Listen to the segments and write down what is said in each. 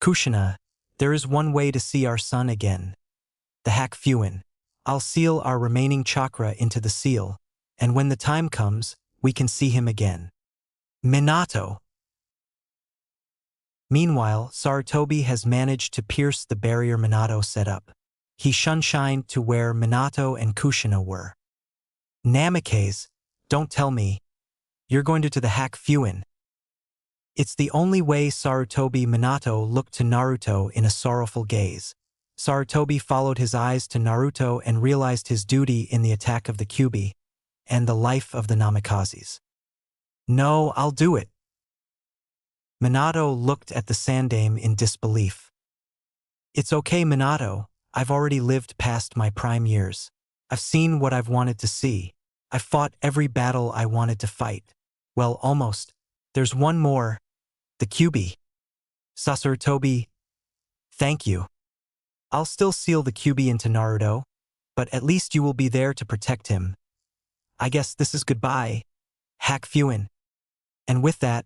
Kushina, there is one way to see our son again. The Hack Fuin. I'll seal our remaining chakra into the seal, and when the time comes, we can see him again. Minato. Meanwhile, Sarutobi has managed to pierce the barrier Minato set up. He shunshined to where Minato and Kushina were. Namikaze, don't tell me. You're going to the Hack Fuin. It's the only way. Sarutobi Minato looked to Naruto in a sorrowful gaze. Sarutobi followed his eyes to Naruto and realized his duty in the attack of the Kyuubi and the life of the Namikazes. No, I'll do it. Minato looked at the Sandaime in disbelief. It's okay, Minato. I've already lived past my prime years. I've seen what I've wanted to see. I've fought every battle I wanted to fight. Well, almost. There's one more. The Kyuubi. Sarutobi. Thank you. I'll still seal the Kyuubi into Naruto, but at least you will be there to protect him. I guess this is goodbye. Hack Fuin. And with that,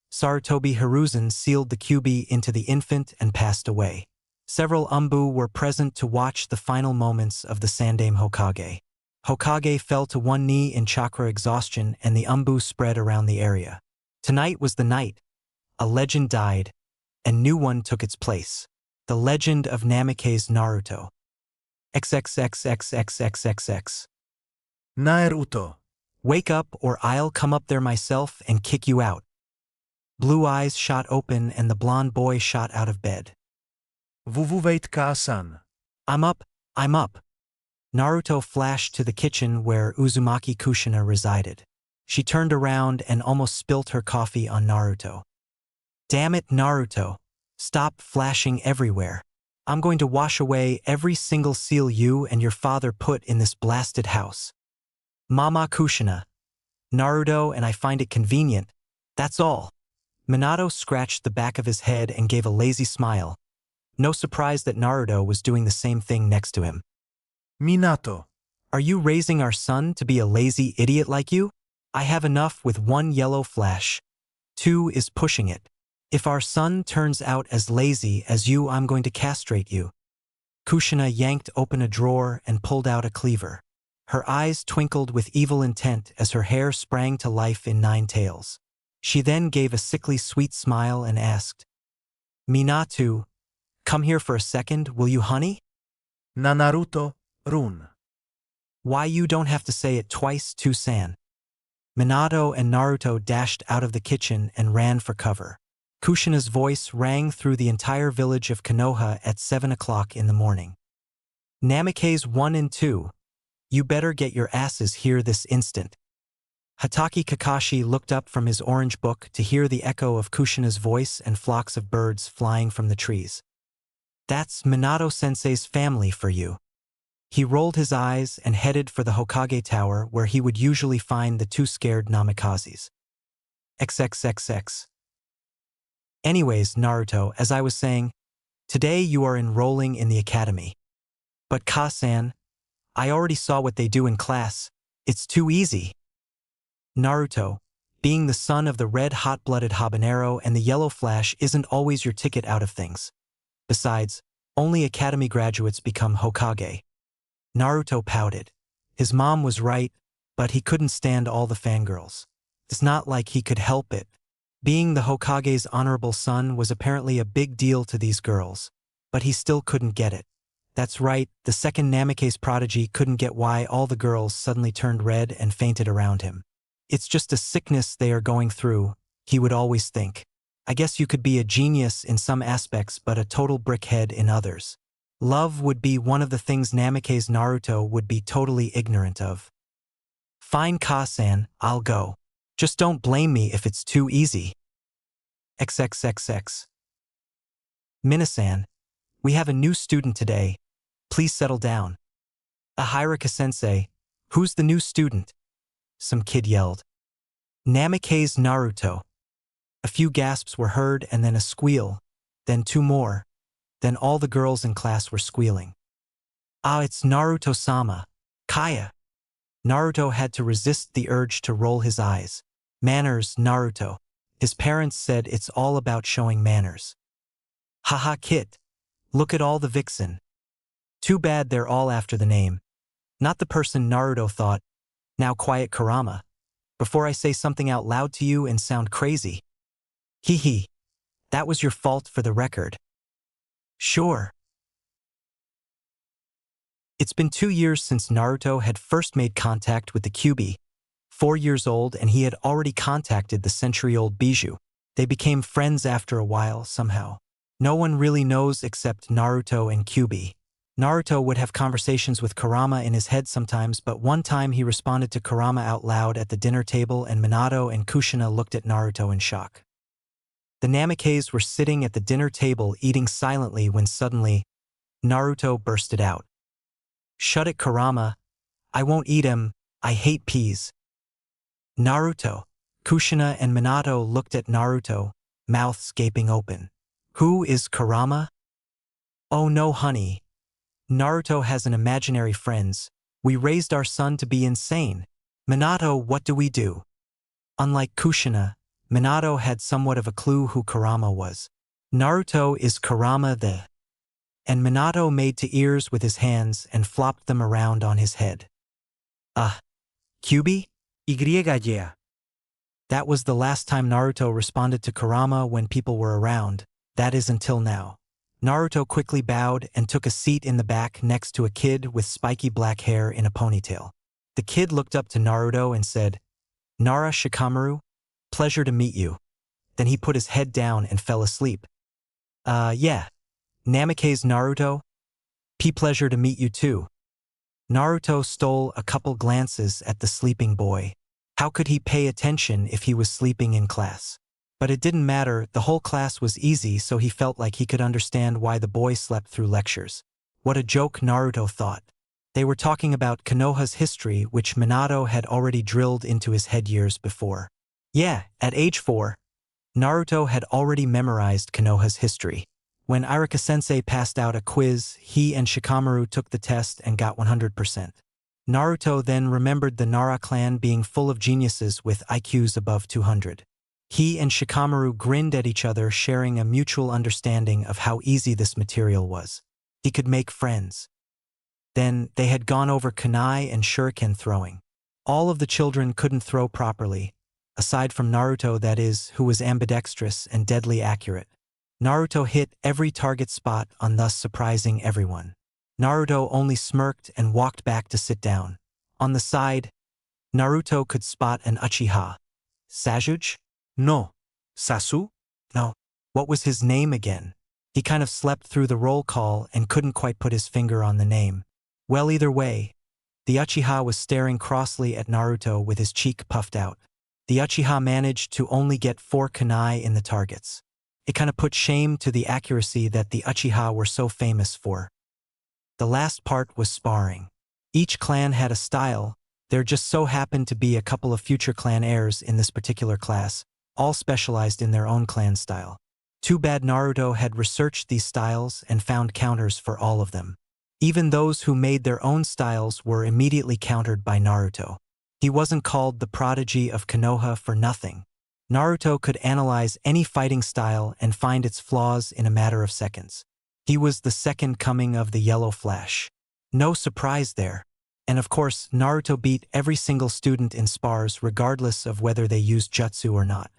Sarutobi Hiruzen sealed the Kyuubi into the infant and passed away. Several Umbu were present to watch the final moments of the Sandaime Hokage. Hokage fell to one knee in chakra exhaustion and the Umbu spread around the area. Tonight was the night. A legend died, and new one took its place. The legend of Namikaze Naruto. XXXXXXXX. Naruto. Wake up or I'll come up there myself and kick you out. Blue eyes shot open and the blonde boy shot out of bed. Wait-ka-san. I'm up, I'm up. Naruto flashed to the kitchen where Uzumaki Kushina resided. She turned around and almost spilt her coffee on Naruto. Damn it, Naruto. Stop flashing everywhere. I'm going to wash away every single seal you and your father put in this blasted house. Mama Kushina. Naruto, and I find it convenient. That's all. Minato scratched the back of his head and gave a lazy smile. No surprise that Naruto was doing the same thing next to him. Minato. Are you raising our son to be a lazy idiot like you? I have enough with one yellow flash. 2 is pushing it. If our son turns out as lazy as you, I'm going to castrate you. Kushina yanked open a drawer and pulled out a cleaver. Her eyes twinkled with evil intent as her hair sprang to life in 9 tails. She then gave a sickly sweet smile and asked, Minato, come here for a second, will you, honey? Naruto, run. Why you don't have to say it twice, San. Minato and Naruto dashed out of the kitchen and ran for cover. Kushina's voice rang through the entire village of Konoha at 7 o'clock in the morning. Namikaze 1 and 2, you better get your asses here this instant. Hatake Kakashi looked up from his orange book to hear the echo of Kushina's voice and flocks of birds flying from the trees. That's Minato-sensei's family for you. He rolled his eyes and headed for the Hokage Tower where he would usually find the 2 scared Namikazes. XXXX. Anyways, Naruto, as I was saying, today you are enrolling in the academy. But Ka-san, I already saw what they do in class. It's too easy. Naruto, being the son of the red hot-blooded habanero and the yellow flash isn't always your ticket out of things. Besides, only academy graduates become Hokage. Naruto pouted. His mom was right, but he couldn't stand all the fangirls. It's not like he could help it. Being the Hokage's honorable son was apparently a big deal to these girls, but he still couldn't get it. That's right, the second Namikaze prodigy couldn't get why all the girls suddenly turned red and fainted around him. It's just a sickness they are going through, he would always think. I guess you could be a genius in some aspects but a total brickhead in others. Love would be one of the things Namikaze Naruto would be totally ignorant of. Fine, Ka-san, I'll go. Just don't blame me if it's too easy. XXXX. Minasan, we have a new student today. Please settle down. Ahiraka-sensei, who's the new student? Some kid yelled. Namikaze Naruto. A few gasps were heard and then a squeal, then 2 more. Then all the girls in class were squealing. Ah, it's Naruto-sama. Kaya. Naruto had to resist the urge to roll his eyes. Manners, Naruto. His parents said it's all about showing manners. Haha Kit, look at all the vixen. Too bad they're all after the name. Not the person Naruto thought. Now quiet Kurama. Before I say something out loud to you and sound crazy. Hee hee. That was your fault for the record. Sure. It's been 2 years since Naruto had first made contact with the Kyuubi. 4 years old, and he had already contacted the century-old Bijou. They became friends after a while, somehow. No one really knows except Naruto and Kyuubi. Naruto would have conversations with Kurama in his head sometimes, but one time he responded to Kurama out loud at the dinner table, and Minato and Kushina looked at Naruto in shock. The Namikes were sitting at the dinner table eating silently when suddenly, Naruto bursted out. Shut it, Kurama. I won't eat him. I hate peas. Naruto. Kushina and Minato looked at Naruto, mouths gaping open. Who is Kurama? Oh no, honey. Naruto has an imaginary friends. We raised our son to be insane. Minato, what do we do? Unlike Kushina, Minato had somewhat of a clue who Kurama was. Naruto is Kurama the... And Minato made to ears with his hands and flopped them around on his head. Kyuubi? Yeah. That was the last time Naruto responded to Kurama when people were around, that is until now. Naruto quickly bowed and took a seat in the back next to a kid with spiky black hair in a ponytail. The kid looked up to Naruto and said, Nara Shikamaru, pleasure to meet you. Then he put his head down and fell asleep. Yeah. Namikaze Naruto? Pleasure to meet you too. Naruto stole a couple glances at the sleeping boy. How could he pay attention if he was sleeping in class? But it didn't matter, the whole class was easy, so he felt like he could understand why the boy slept through lectures. What a joke, Naruto thought. They were talking about Konoha's history, which Minato had already drilled into his head years before. Yeah, at age 4, Naruto had already memorized Konoha's history. When Iruka-sensei passed out a quiz, he and Shikamaru took the test and got 100%. Naruto then remembered the Nara clan being full of geniuses with IQs above 200. He and Shikamaru grinned at each other, sharing a mutual understanding of how easy this material was. He could make friends. Then they had gone over kunai and shuriken throwing. All of the children couldn't throw properly, aside from Naruto, that is, who was ambidextrous and deadly accurate. Naruto hit every target spot on, thus surprising everyone. Naruto only smirked and walked back to sit down. On the side, Naruto could spot an Uchiha. Sasuke? No. Sasu? No. What was his name again? He kind of slept through the roll call and couldn't quite put his finger on the name. Well, either way, the Uchiha was staring crossly at Naruto with his cheek puffed out. The Uchiha managed to only get 4 kunai in the targets. It kind of put shame to the accuracy that the Uchiha were so famous for. The last part was sparring. Each clan had a style. There just so happened to be a couple of future clan heirs in this particular class, all specialized in their own clan style. Too bad Naruto had researched these styles and found counters for all of them. Even those who made their own styles were immediately countered by Naruto. He wasn't called the prodigy of Konoha for nothing. Naruto could analyze any fighting style and find its flaws in a matter of seconds. He was the second coming of the Yellow Flash. No surprise there. And of course, Naruto beat every single student in spars regardless of whether they used jutsu or not.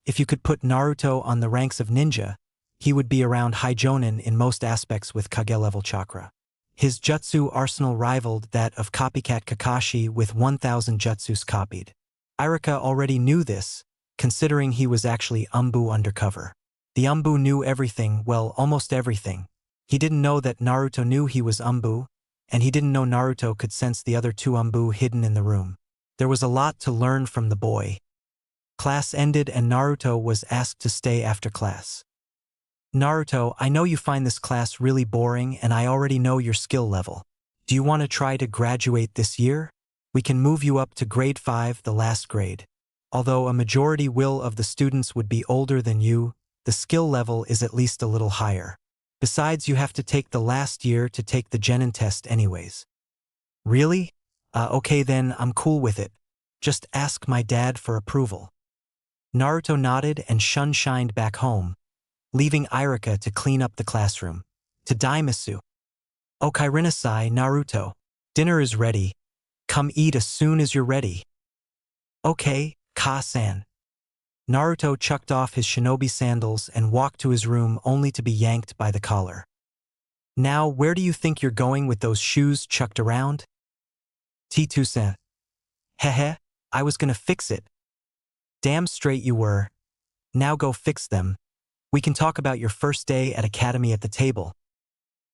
If you could put Naruto on the ranks of ninja, he would be around High Jonin in most aspects with Kage-level chakra. His jutsu arsenal rivaled that of copycat Kakashi with 1,000 jutsus copied. Iruka already knew this, considering he was actually Umbu undercover. The Umbu knew everything, well, almost everything. He didn't know that Naruto knew he was Umbu, and he didn't know Naruto could sense the other 2 Umbu hidden in the room. There was a lot to learn from the boy. Class ended and Naruto was asked to stay after class. Naruto, I know you find this class really boring and I already know your skill level. Do you want to try to graduate this year? We can move you up to grade 5, the last grade. Although a majority will of the students would be older than you, the skill level is at least a little higher. Besides, you have to take the last year to take the Genin test anyways. Really? Okay then, I'm cool with it. Just ask my dad for approval. Naruto nodded and shined back home. leaving Irika to clean up the classroom. To Daimasu. Okairinasai Naruto. Dinner is ready. Come eat as soon as you're ready. Okay, Ka-san. Naruto chucked off his shinobi sandals and walked to his room only to be yanked by the collar. Now, where do you think you're going with those shoes chucked around? T2-san. Hehe, I was gonna fix it. Damn straight you were. Now go fix them. We can talk about your first day at academy at the table.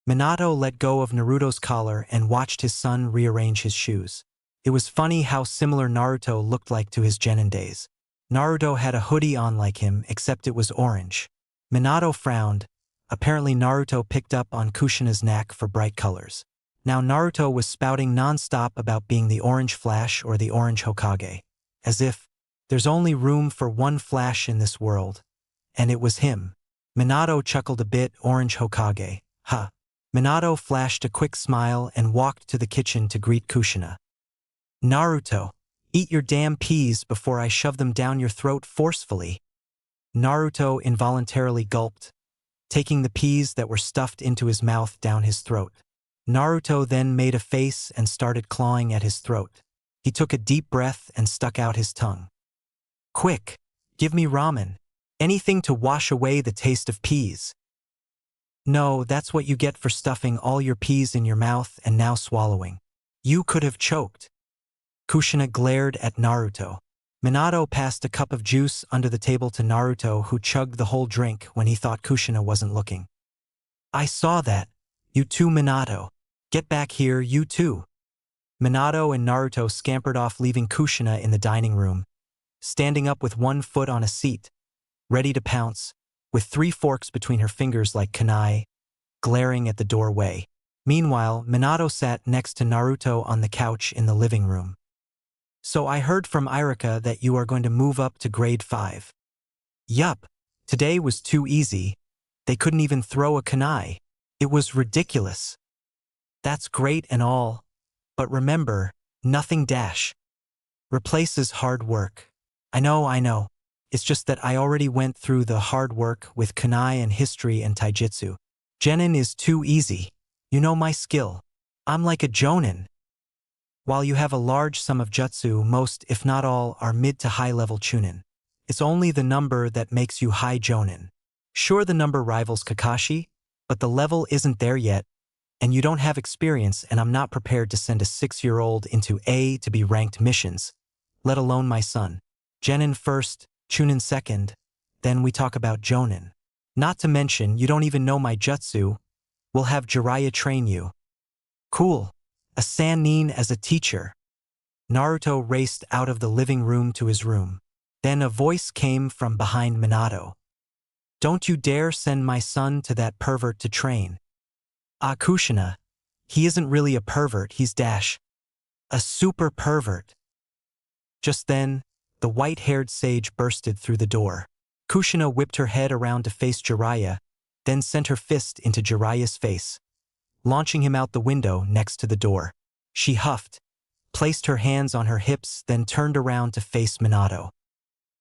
Minato let go of Naruto's collar and watched his son rearrange his shoes. It was funny how similar Naruto looked like to his genin days. Naruto had a hoodie on like him, except it was orange. Minato frowned. Apparently Naruto picked up on Kushina's knack for bright colors. Now Naruto was spouting non-stop about being the Orange Flash or the Orange Hokage. As if, there's only room for one Flash in this world. And it was him. Minato chuckled a bit. Orange Hokage. Huh. Minato flashed a quick smile and walked to the kitchen to greet Kushina. Naruto, eat your damn peas before I shove them down your throat forcefully. Naruto involuntarily gulped, taking the peas that were stuffed into his mouth down his throat. Naruto then made a face and started clawing at his throat. He took a deep breath and stuck out his tongue. Quick, give me ramen. Anything to wash away the taste of peas. No, that's what you get for stuffing all your peas in your mouth and now swallowing. You could have choked. Kushina glared at Naruto. Minato passed a cup of juice under the table to Naruto, who chugged the whole drink when he thought Kushina wasn't looking. I saw that. You too, Minato. Get back here, you too. Minato and Naruto scampered off, leaving Kushina in the dining room, standing up with one foot on a seat, ready to pounce, with 3 forks between her fingers like kunai, glaring at the doorway. Meanwhile, Minato sat next to Naruto on the couch in the living room. So I heard from Irika that you are going to move up to grade 5. Yup. Today was too easy. They couldn't even throw a kunai. It was ridiculous. That's great and all. But remember, nothing dash. Replaces hard work. I know. It's just that I already went through the hard work with kunai and history and taijutsu. Genin is too easy. You know my skill. I'm like a jonin. While you have a large sum of jutsu, most, if not all, are mid to high level chunin. It's only the number that makes you high jonin. Sure, the number rivals Kakashi, but the level isn't there yet, and you don't have experience, and I'm not prepared to send a 6-year-old into A to be ranked missions, let alone my son. Genin first, chunin second, then we talk about jonin. Not to mention, you don't even know my jutsu. We'll have Jiraiya train you. Cool. A Sannin as a teacher. Naruto raced out of the living room to his room. Then a voice came from behind Minato. Don't you dare send my son to that pervert to train. Ah, Kushina. He isn't really a pervert, he's a super pervert. Just then, the white-haired sage bursted through the door. Kushina whipped her head around to face Jiraiya, then sent her fist into Jiraiya's face, launching him out the window next to the door. She huffed, placed her hands on her hips, then turned around to face Minato.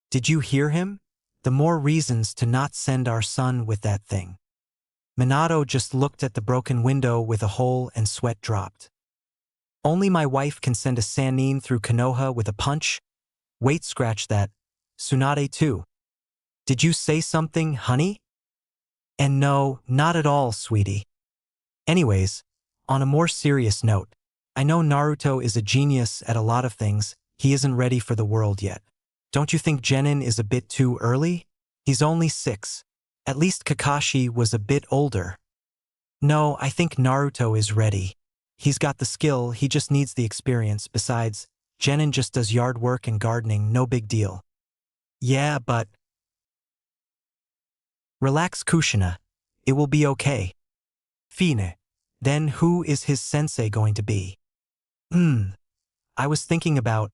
Did you hear him? The more reasons to not send our son with that thing. Minato just looked at the broken window with a hole and sweat dropped. Only my wife can send a Sannin through Konoha with a punch? Wait, scratch that. Tsunade too. Did you say something, honey? And no, not at all, sweetie. Anyways, on a more serious note, I know Naruto is a genius at a lot of things. He isn't ready for the world yet. Don't you think Genin is a bit too early? He's only 6. At least Kakashi was a bit older. No, I think Naruto is ready. He's got the skill, he just needs the experience. Besides, Genin just does yard work and gardening, no big deal. Yeah, but... Relax, Kushina. It will be okay. Fine. Then who is his sensei going to be? I was thinking about...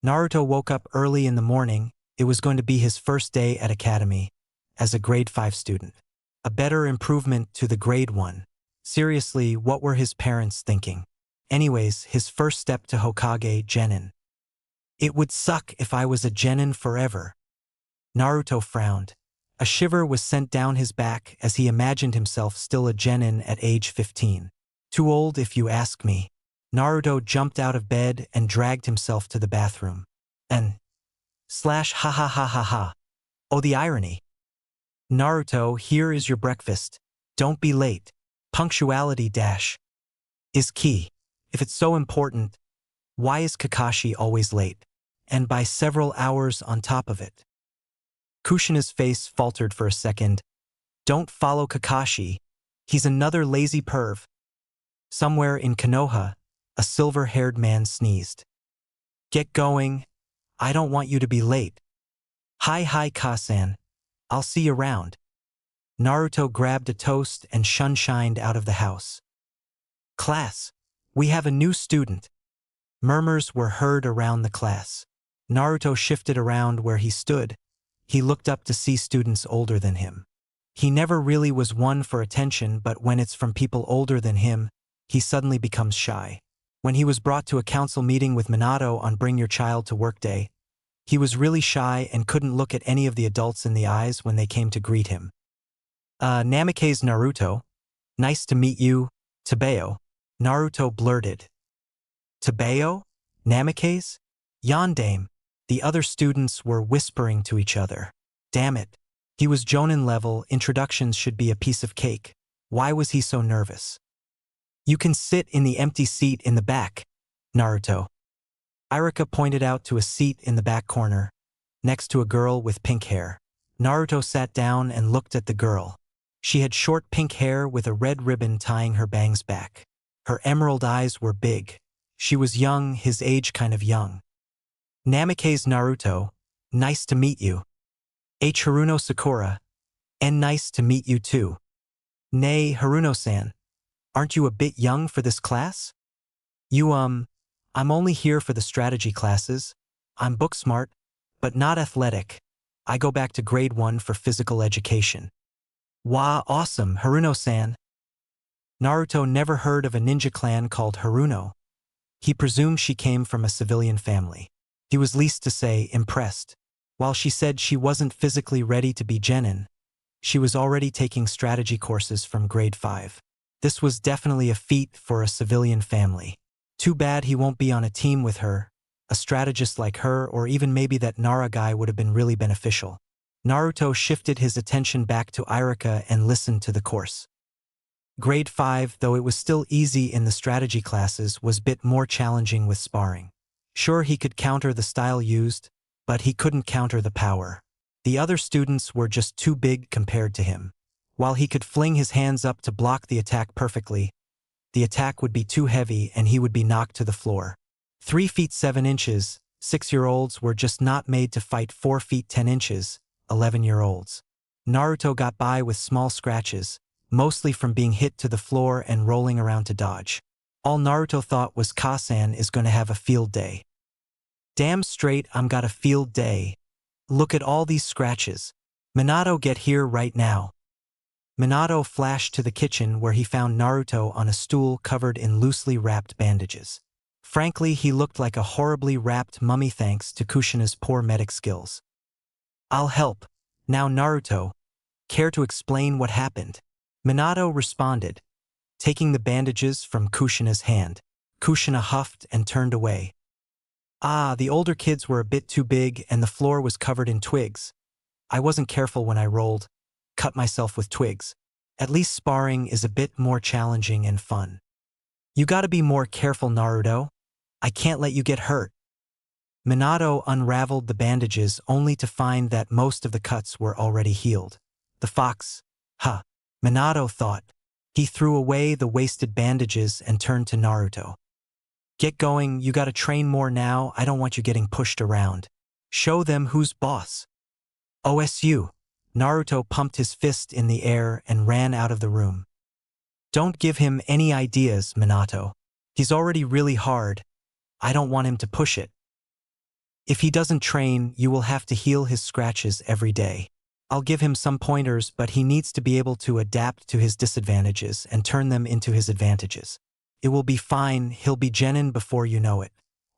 Naruto woke up early in the morning. It was going to be his first day at academy, as a grade 5 student. A better improvement to the grade 1. Seriously, what were his parents thinking? Anyways, his first step to Hokage Genin. It would suck if I was a Genin forever. Naruto frowned. A shiver was sent down his back as he imagined himself still a genin at age 15. Too old if you ask me. Naruto jumped out of bed and dragged himself to the bathroom. And slash ha ha ha ha ha. Oh, the irony. Naruto, here is your breakfast. Don't be late. Punctuality dash is key. If it's so important, why is Kakashi always late? And by several hours on top of it. Kushina's face faltered for a second. Don't follow Kakashi. He's another lazy perv. Somewhere in Konoha, a silver-haired man sneezed. Get going. I don't want you to be late. Hi Kasan. I'll see you around. Naruto grabbed a toast and shunshined out of the house. Class, we have a new student. Murmurs were heard around the class. Naruto shifted around where he stood. He looked up to see students older than him. He never really was one for attention, but when it's from people older than him, he suddenly becomes shy. When he was brought to a council meeting with Minato on Bring Your Child to Work Day, he was really shy and couldn't look at any of the adults in the eyes when they came to greet him. Namikaze Naruto. Nice to meet you, Tabeo. Naruto blurted. Tabeo? Namikaze? Yandame. The other students were whispering to each other. Damn it. He was Jonin level, introductions should be a piece of cake. Why was he so nervous? You can sit in the empty seat in the back, Naruto. Irika pointed out to a seat in the back corner, next to a girl with pink hair. Naruto sat down and looked at the girl. She had short pink hair with a red ribbon tying her bangs back. Her emerald eyes were big. She was young, his age kind of young. Namikaze Naruto, nice to meet you. H. Haruno Sakura, and nice to meet you too. Nay, Haruno-san, aren't you a bit young for this class? I'm only here for the strategy classes. I'm book smart, but not athletic. I go back to grade 1 for physical education. Wow, awesome, Haruno-san. Naruto never heard of a ninja clan called Haruno. He presumed she came from a civilian family. He was least to say impressed. While she said she wasn't physically ready to be genin, she was already taking strategy courses from grade 5. This was definitely a feat for a civilian family. Too bad he won't be on a team with her, a strategist like her, or even maybe that Nara guy would have been really beneficial. Naruto shifted his attention back to Irika and listened to the course. Grade 5, though it was still easy in the strategy classes, was a bit more challenging with sparring. Sure, he could counter the style used, but he couldn't counter the power. The other students were just too big compared to him. While he could fling his hands up to block the attack perfectly, the attack would be too heavy and he would be knocked to the floor. 3 feet 7 inches, 6-year-olds were just not made to fight 4 feet 10 inches, 11-year-olds. Naruto got by with small scratches, mostly from being hit to the floor and rolling around to dodge. All Naruto thought was Kasan is going to have a field day. Damn straight I'm got a field day. Look at all these scratches. Minato, get here right now. Minato flashed to the kitchen where he found Naruto on a stool covered in loosely wrapped bandages. Frankly, he looked like a horribly wrapped mummy thanks to Kushina's poor medic skills. I'll help. Now Naruto, care to explain what happened? Minato responded, taking the bandages from Kushina's hand. Kushina huffed and turned away. The older kids were a bit too big and the floor was covered in twigs. I wasn't careful when I rolled, cut myself with twigs. At least sparring is a bit more challenging and fun. You gotta be more careful, Naruto. I can't let you get hurt. Minato unraveled the bandages only to find that most of the cuts were already healed. The fox, Minato thought. He threw away the wasted bandages and turned to Naruto. Get going, you gotta train more now, I don't want you getting pushed around. Show them who's boss. OSU. Naruto pumped his fist in the air and ran out of the room. Don't give him any ideas, Minato. He's already really hard. I don't want him to push it. If he doesn't train, you will have to heal his scratches every day. I'll give him some pointers, but he needs to be able to adapt to his disadvantages and turn them into his advantages. It will be fine, he'll be genin before you know it.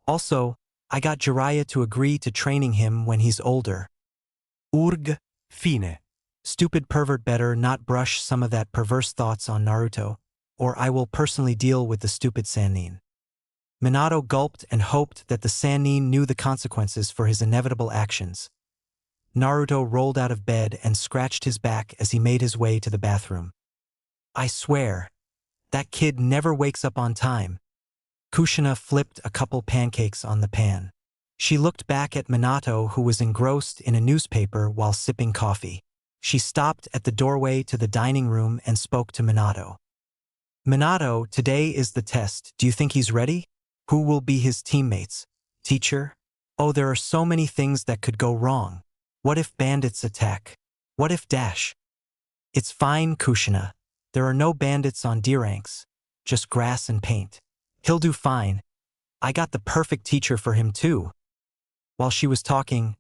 Also, I got Jiraiya to agree to training him when he's older. Urg, fine. Stupid pervert, better not brush some of that perverse thoughts on Naruto, or I will personally deal with the stupid Sannin. Minato gulped and hoped that the Sannin knew the consequences for his inevitable actions. Naruto rolled out of bed and scratched his back as he made his way to the bathroom. I swear, that kid never wakes up on time. Kushina flipped a couple pancakes on the pan. She looked back at Minato, who was engrossed in a newspaper while sipping coffee. She stopped at the doorway to the dining room and spoke to Minato. Minato, today is the test. Do you think he's ready? Who will be his teammates? Teacher? Oh, there are so many things that could go wrong. What if bandits attack? What if dash? It's fine, Kushina. There are no bandits on D ranks. Just grass and paint. He'll do fine. I got the perfect teacher for him too. While she was talking,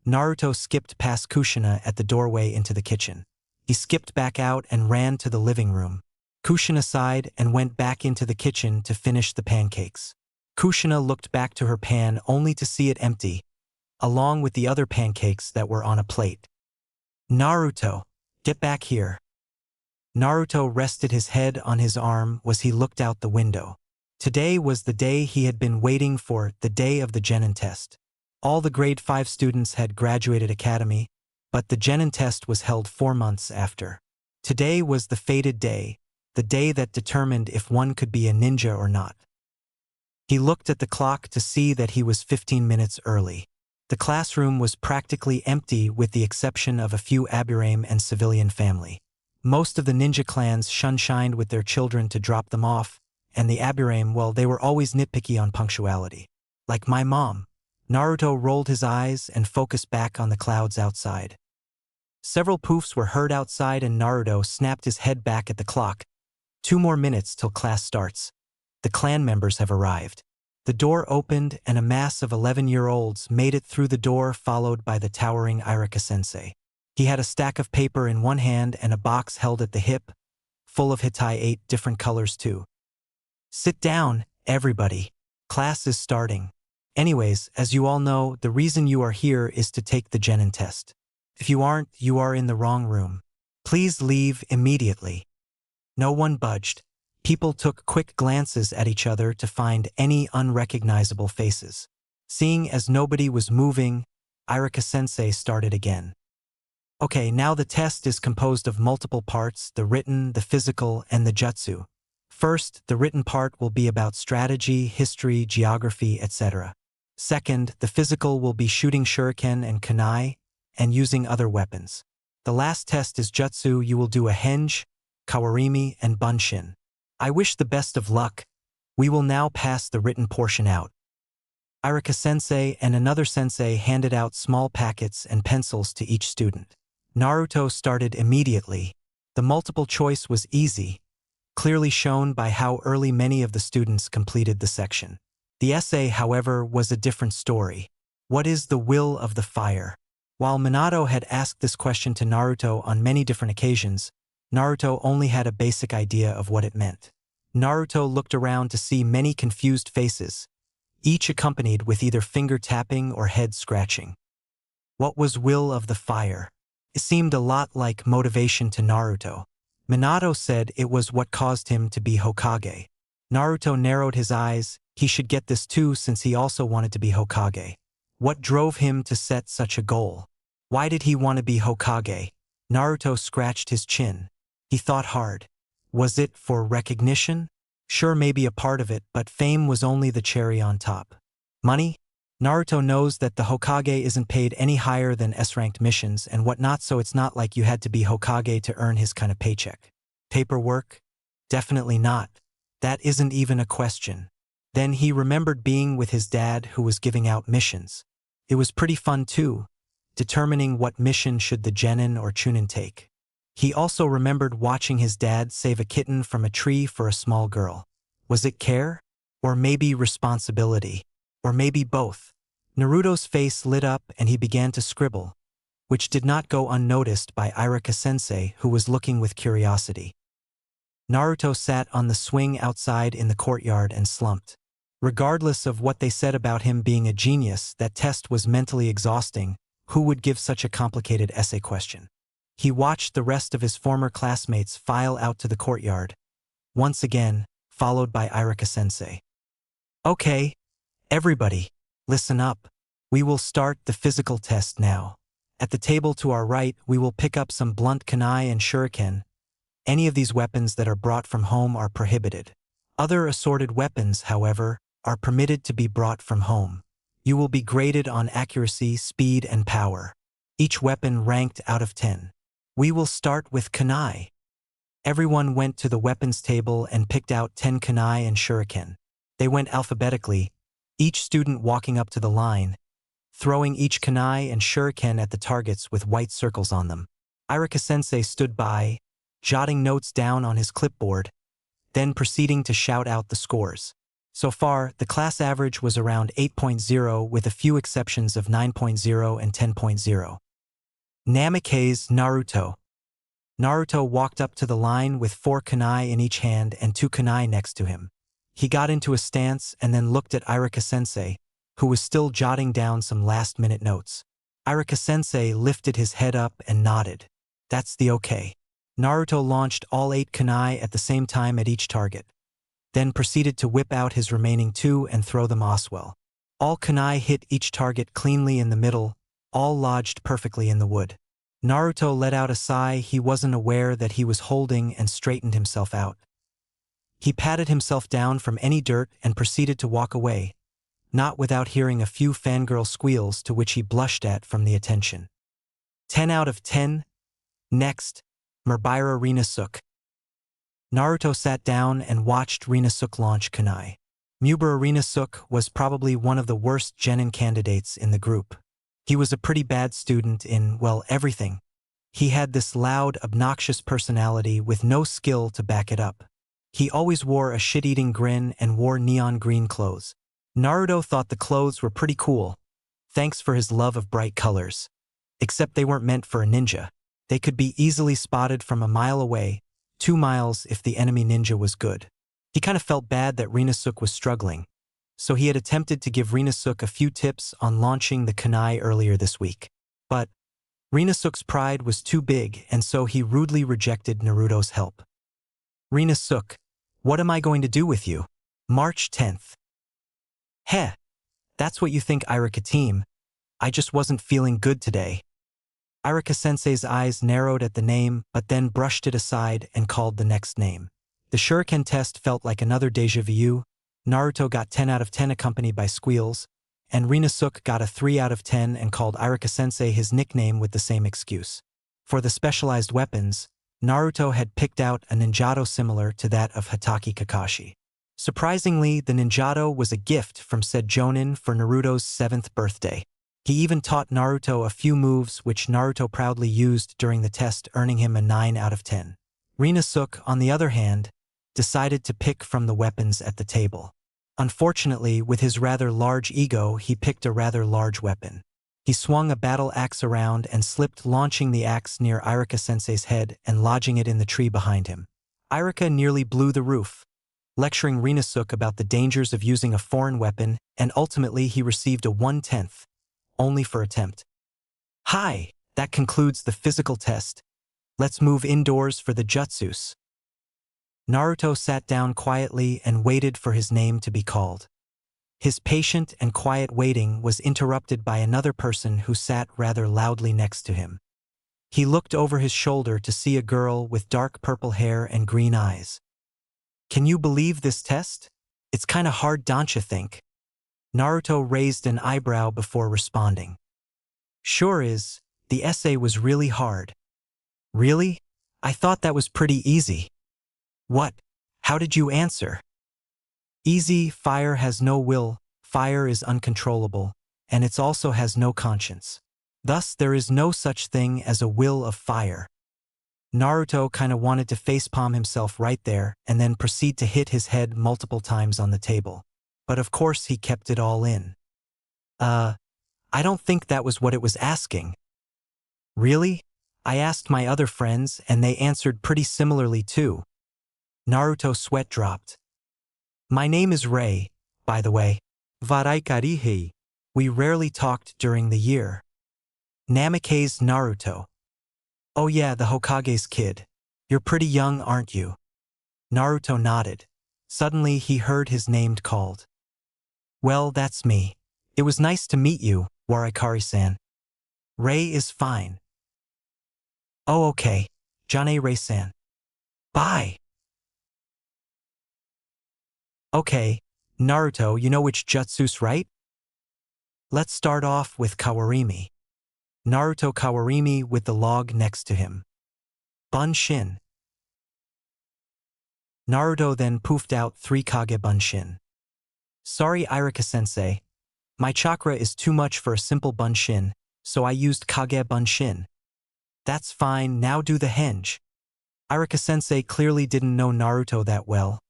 Naruto skipped past Kushina at the doorway into the kitchen. He skipped back out and ran to the living room. Kushina sighed and went back into the kitchen to finish the pancakes. Kushina looked back to her pan only to see it empty, along with the other pancakes that were on a plate. Naruto, get back here. Naruto rested his head on his arm as he looked out the window. Today was the day he had been waiting for, the day of the Genin test. All the grade 5 students had graduated academy, but the Genin test was held 4 months after. Today was the fated day, the day that determined if one could be a ninja or not. He looked at the clock to see that he was 15 minutes early. The classroom was practically empty with the exception of a few Aburame and civilian family. Most of the ninja clans shined with their children to drop them off, and the Aburame, well, they were always nitpicky on punctuality. Like my mom. Naruto rolled his eyes and focused back on the clouds outside. Several poofs were heard outside and Naruto snapped his head back at the clock. 2 more minutes till class starts. The clan members have arrived. The door opened and a mass of 11-year-olds made it through the door, followed by the towering Irika-sensei. He had a stack of paper in one hand and a box held at the hip, full of Hitai 8 different colors too. Sit down, everybody. Class is starting. Anyways, as you all know, the reason you are here is to take the Genin test. If you aren't, you are in the wrong room. Please leave immediately. No one budged. People took quick glances at each other to find any unrecognizable faces. Seeing as nobody was moving, Irika-sensei started again. Okay, now the test is composed of multiple parts, the written, the physical, and the jutsu. First, the written part will be about strategy, history, geography, etc. Second, the physical will be shooting shuriken and kunai, and using other weapons. The last test is jutsu. You will do a henge, kawarimi, and bunshin. I wish the best of luck. We will now pass the written portion out. Irika-sensei and another sensei handed out small packets and pencils to each student. Naruto started immediately. The multiple choice was easy, clearly shown by how early many of the students completed the section. The essay, however, was a different story. What is the will of the fire? While Minato had asked this question to Naruto on many different occasions, Naruto only had a basic idea of what it meant. Naruto looked around to see many confused faces, each accompanied with either finger tapping or head scratching. What was will of the fire? It seemed a lot like motivation to Naruto. Minato said it was what caused him to be Hokage. Naruto narrowed his eyes. He should get this too since he also wanted to be Hokage. What drove him to set such a goal? Why did he want to be Hokage? Naruto scratched his chin. He thought hard. Was it for recognition? Sure, maybe a part of it, but fame was only the cherry on top. Money? Naruto knows that the Hokage isn't paid any higher than S-ranked missions and whatnot, so it's not like you had to be Hokage to earn his kind of paycheck. Paperwork? Definitely not. That isn't even a question. Then he remembered being with his dad who was giving out missions. It was pretty fun too, determining what mission should the Genin or Chunin take. He also remembered watching his dad save a kitten from a tree for a small girl. Was it care? Or maybe responsibility? Or maybe both? Naruto's face lit up and he began to scribble, which did not go unnoticed by Irika-sensei, who was looking with curiosity. Naruto sat on the swing outside in the courtyard and slumped. Regardless of what they said about him being a genius, that test was mentally exhausting. Who would give such a complicated essay question? He watched the rest of his former classmates file out to the courtyard, once again, followed by Irika-sensei. Okay, everybody, listen up. We will start the physical test now. At the table to our right, we will pick up some blunt kunai and shuriken. Any of these weapons that are brought from home are prohibited. Other assorted weapons, however, are permitted to be brought from home. You will be graded on accuracy, speed, and power. Each weapon ranked out of 10. We will start with kunai. Everyone went to the weapons table and picked out 10 kunai and shuriken. They went alphabetically, each student walking up to the line, throwing each kunai and shuriken at the targets with white circles on them. Irika-sensei stood by, jotting notes down on his clipboard, then proceeding to shout out the scores. So far, the class average was around 8.0 with a few exceptions of 9.0 and 10.0. Namikaze Naruto. Naruto walked up to the line with 4 kunai in each hand and 2 kunai next to him. He got into a stance and then looked at Irika-sensei, who was still jotting down some last-minute notes. Irika-sensei lifted his head up and nodded. That's the okay. Naruto launched all 8 kunai at the same time at each target, then proceeded to whip out his remaining 2 and throw them oswell. All kunai hit each target cleanly in the middle, all lodged perfectly in the wood. Naruto let out a sigh he wasn't aware that he was holding and straightened himself out. He patted himself down from any dirt and proceeded to walk away, not without hearing a few fangirl squeals to which he blushed at from the attention. 10 out of 10. Next, Murbaira Rinasuke. Naruto sat down and watched Rinasuke launch kunai. Mubara Rinasuke was probably one of the worst genin candidates in the group. He was a pretty bad student in, well, everything. He had this loud, obnoxious personality with no skill to back it up. He always wore a shit-eating grin and wore neon green clothes. Naruto thought the clothes were pretty cool, thanks for his love of bright colors. Except they weren't meant for a ninja. They could be easily spotted from a mile away, 2 miles if the enemy ninja was good. He kind of felt bad that Rinasuke was struggling, so he had attempted to give Rinasuke a few tips on launching the kunai earlier this week. But Rinasuke's pride was too big, and so he rudely rejected Naruto's help. Rinasuke, what am I going to do with you? March 10th. Heh, that's what you think, Irika team. I just wasn't feeling good today. Irika-sensei's eyes narrowed at the name, but then brushed it aside and called the next name. The shuriken test felt like another déjà vu. Naruto got 10 out of 10 accompanied by squeals, and Rinasuke got a 3 out of 10 and called Irika-sensei his nickname with the same excuse. For the specialized weapons, Naruto had picked out a ninjato similar to that of Hatake Kakashi. Surprisingly, the ninjato was a gift from said jonin for Naruto's 7th birthday. He even taught Naruto a few moves which Naruto proudly used during the test, earning him a 9 out of 10. Rinasuke, on the other hand, decided to pick from the weapons at the table. Unfortunately, with his rather large ego, he picked a rather large weapon. He swung a battle axe around and slipped, launching the axe near Irika-sensei's head and lodging it in the tree behind him. Irika nearly blew the roof, lecturing Rinasuke about the dangers of using a foreign weapon, and ultimately he received a 1/10, only for attempt. Hi, that concludes the physical test. Let's move indoors for the jutsus. Naruto sat down quietly and waited for his name to be called. His patient and quiet waiting was interrupted by another person who sat rather loudly next to him. He looked over his shoulder to see a girl with dark purple hair and green eyes. Can you believe this test? It's kinda hard, don't you think? Naruto raised an eyebrow before responding. Sure is, the essay was really hard. Really? I thought that was pretty easy. What? How did you answer? Easy, fire has no will, fire is uncontrollable, and it also has no conscience. Thus, there is no such thing as a will of fire. Naruto kinda wanted to facepalm himself right there and then proceed to hit his head multiple times on the table. But of course he kept it all in. I don't think that was what it was asking. Really? I asked my other friends and they answered pretty similarly too. Naruto's sweat dropped. My name is Ray, by the way. Varai Karihei. We rarely talked during the year. Namikaze Naruto. Oh yeah, the Hokage's kid. You're pretty young, aren't you? Naruto nodded. Suddenly he heard his name called. Well, that's me. It was nice to meet you, Warikari-san. Ray is fine. Oh okay. Jane Ray-san. Bye. Okay, Naruto, you know which jutsus, right? Let's start off with Kawarimi. Naruto Kawarimi with the log next to him. Bunshin. Naruto then poofed out 3 Kage Bunshin. Sorry Irika-sensei. My chakra is too much for a simple Bunshin, so I used Kage Bunshin. That's fine, now do the henge. Irika-sensei clearly didn't know Naruto that well,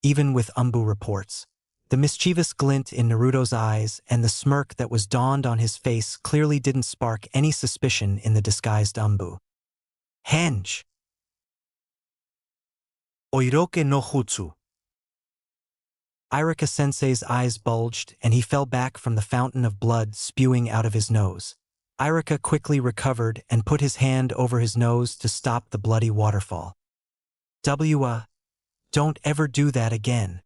even with Umbu reports. The mischievous glint in Naruto's eyes and the smirk that was dawned on his face clearly didn't spark any suspicion in the disguised Umbu. Henge. Oiroke no jutsu. Irika-sensei's eyes bulged and he fell back from the fountain of blood spewing out of his nose. Irika quickly recovered and put his hand over his nose to stop the bloody waterfall. Don't ever do that again.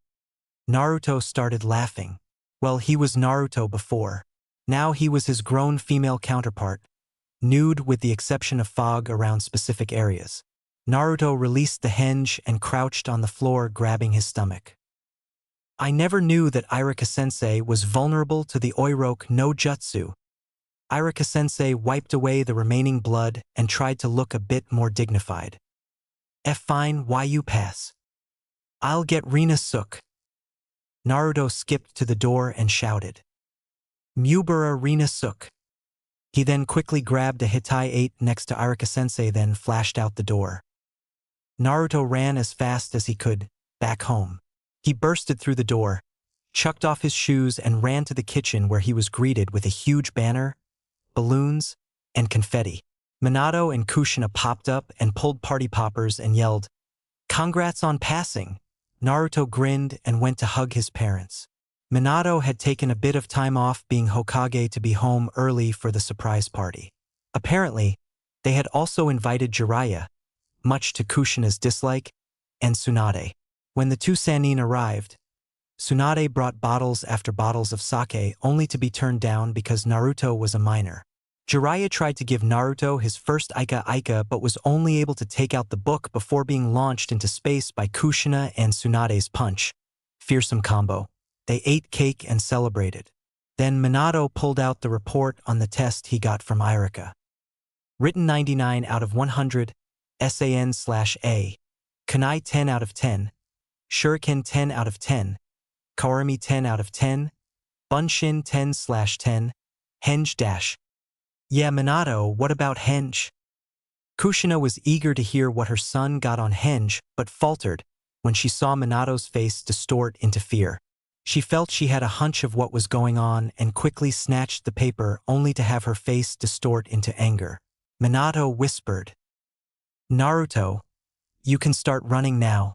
Naruto started laughing. Well, he was Naruto before. Now he was his grown female counterpart, nude with the exception of fog around specific areas. Naruto released the henge and crouched on the floor grabbing his stomach. I never knew that Irika-sensei was vulnerable to the Oiroke no Jutsu. Irika-sensei wiped away the remaining blood and tried to look a bit more dignified. Fine, why you pass? I'll get Rina Sook. Naruto skipped to the door and shouted. Mubara Rina Sook. He then quickly grabbed a Hitai 8 next to Irika-sensei then flashed out the door. Naruto ran as fast as he could, back home. He bursted through the door, chucked off his shoes and ran to the kitchen where he was greeted with a huge banner, balloons, and confetti. Minato and Kushina popped up and pulled party poppers and yelled, "Congrats on passing!" Naruto grinned and went to hug his parents. Minato had taken a bit of time off being Hokage to be home early for the surprise party. Apparently, they had also invited Jiraiya, much to Kushina's dislike, and Tsunade. When the two Sannin arrived, Tsunade brought bottles after bottles of sake only to be turned down because Naruto was a minor. Jiraiya tried to give Naruto his first Aika but was only able to take out the book before being launched into space by Kushina and Tsunade's punch. Fearsome combo. They ate cake and celebrated. Then Minato pulled out the report on the test he got from Irika. Written 99 out of 100, SAN/A. Kunai 10 out of 10, Shuriken 10 out of 10, Kawarimi 10 out of 10, Bunshin 10/10, Henge-. Yeah, Minato, what about Henge? Kushina was eager to hear what her son got on Henge, but faltered when she saw Minato's face distort into fear. She felt she had a hunch of what was going on and quickly snatched the paper only to have her face distort into anger. Minato whispered, Naruto, you can start running now.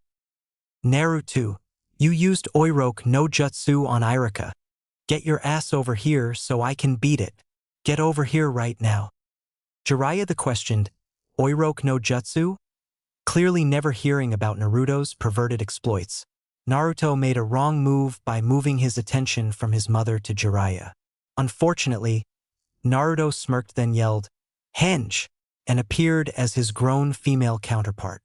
Naruto, you used Oiroke no Jutsu on Irika. Get your ass over here so I can beat it. Get over here right now. Jiraiya questioned, Oiroke no Jutsu? Clearly never hearing about Naruto's perverted exploits. Naruto made a wrong move by moving his attention from his mother to Jiraiya. Unfortunately, Naruto smirked then yelled, Henge, and appeared as his grown female counterpart.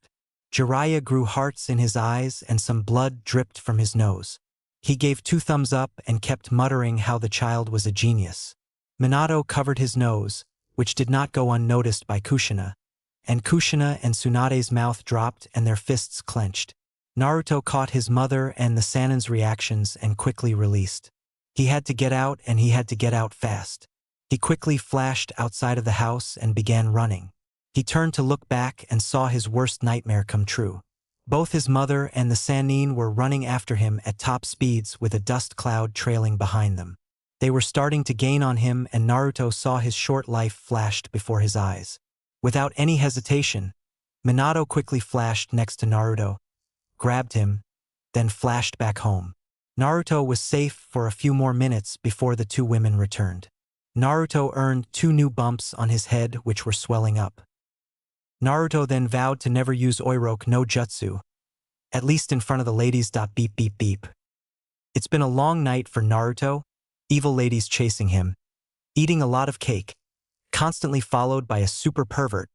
Jiraiya grew hearts in his eyes and some blood dripped from his nose. He gave 2 thumbs up and kept muttering how the child was a genius. Minato covered his nose, which did not go unnoticed by Kushina, and Kushina and Tsunade's mouth dropped and their fists clenched. Naruto caught his mother and the Sannin's reactions and quickly released. He had to get out and he had to get out fast. He quickly flashed outside of the house and began running. He turned to look back and saw his worst nightmare come true. Both his mother and the Sannin were running after him at top speeds with a dust cloud trailing behind them. They were starting to gain on him and Naruto saw his short life flashed before his eyes. Without any hesitation, Minato quickly flashed next to Naruto, grabbed him, then flashed back home. Naruto was safe for a few more minutes before the 2 women returned. Naruto earned 2 new bumps on his head which were swelling up. Naruto then vowed to never use Oiroke no Jutsu, at least in front of the ladies. Beep beep beep. It's been a long night for Naruto, evil ladies chasing him, eating a lot of cake, constantly followed by a super pervert.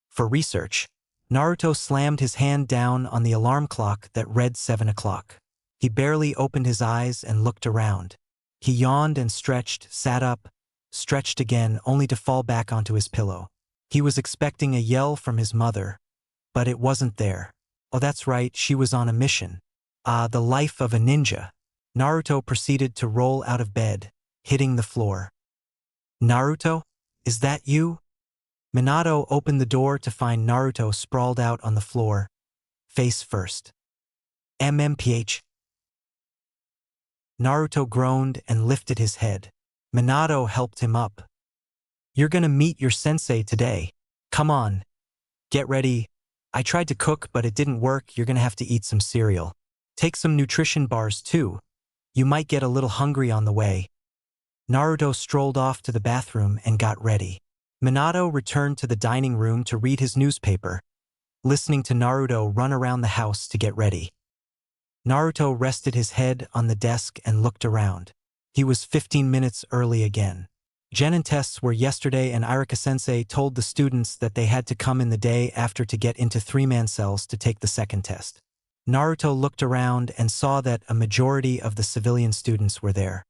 For research, Naruto slammed his hand down on the alarm clock that read 7 o'clock. He barely opened his eyes and looked around. He yawned and stretched, sat up, stretched again, only to fall back onto his pillow. He was expecting a yell from his mother, but it wasn't there. Oh, that's right, she was on a mission. The life of a ninja. Naruto proceeded to roll out of bed, hitting the floor. Naruto? Is that you? Minato opened the door to find Naruto sprawled out on the floor, face first. MMPH. Naruto groaned and lifted his head. Minato helped him up. You're gonna meet your sensei today. Come on. Get ready. I tried to cook, but it didn't work. You're gonna have to eat some cereal. Take some nutrition bars too. You might get a little hungry on the way. Naruto strolled off to the bathroom and got ready. Minato returned to the dining room to read his newspaper, listening to Naruto run around the house to get ready. Naruto rested his head on the desk and looked around. He was 15 minutes early again. Genin tests were yesterday and Irika-sensei told the students that they had to come in the day after to get into three-man cells to take the second test. Naruto looked around and saw that a majority of the civilian students were there.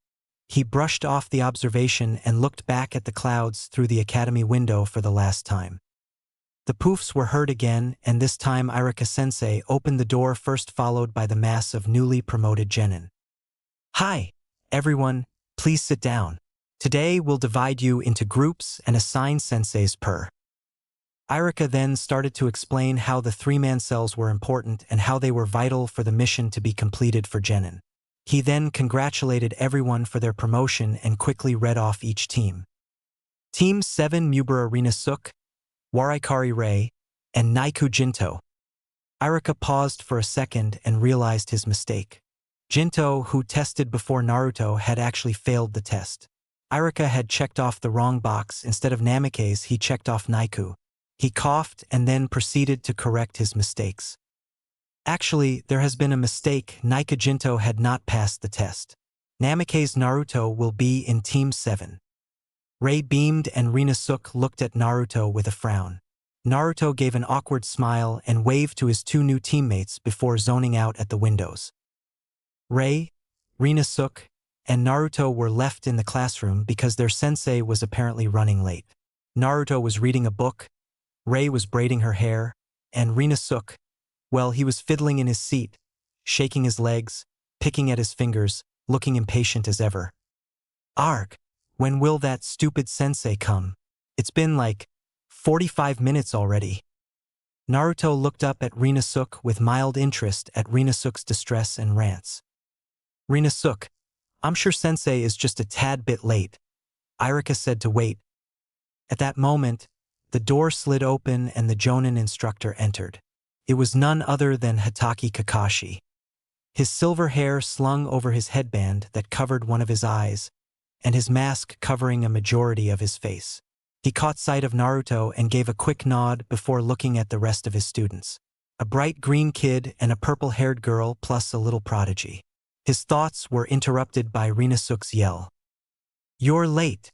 He brushed off the observation and looked back at the clouds through the academy window for the last time. The poofs were heard again, and this time Irika-sensei opened the door first, followed by the mass of newly promoted genin. Hi, everyone, please sit down. Today we'll divide you into groups and assign senseis per. Irika then started to explain how the three-man cells were important and how they were vital for the mission to be completed for genin. He then congratulated everyone for their promotion and quickly read off each team. Team 7 Mubara Rinasuke, Waraikari Rei, and Naiku Jinto. Irika paused for a second and realized his mistake. Jinto, who tested before Naruto, had actually failed the test. Irika had checked off the wrong box. Instead of Namikaze, he checked off Naiku. He coughed and then proceeded to correct his mistakes. Actually, there has been a mistake. Naiku Jinto had not passed the test. Namikaze Naruto will be in Team 7. Rei beamed and Rinasuke looked at Naruto with a frown. Naruto gave an awkward smile and waved to his two new teammates before zoning out at the windows. Rei, Rinasuke, and Naruto were left in the classroom because their sensei was apparently running late. Naruto was reading a book, Rei was braiding her hair, and Rinasuke, well, he was fiddling in his seat, shaking his legs, picking at his fingers, looking impatient as ever. Arg, when will that stupid sensei come? It's been like 45 minutes already. Naruto looked up at Rinasuke with mild interest at Rinasuke's distress and rants. Rinasuke, I'm sure sensei is just a tad bit late. Irika said to wait. At that moment, the door slid open and the Jonin instructor entered. It was none other than Hatake Kakashi. His silver hair slung over his headband that covered one of his eyes, and his mask covering a majority of his face. He caught sight of Naruto and gave a quick nod before looking at the rest of his students. A bright green kid and a purple-haired girl plus a little prodigy. His thoughts were interrupted by Rinasuke's yell. You're late.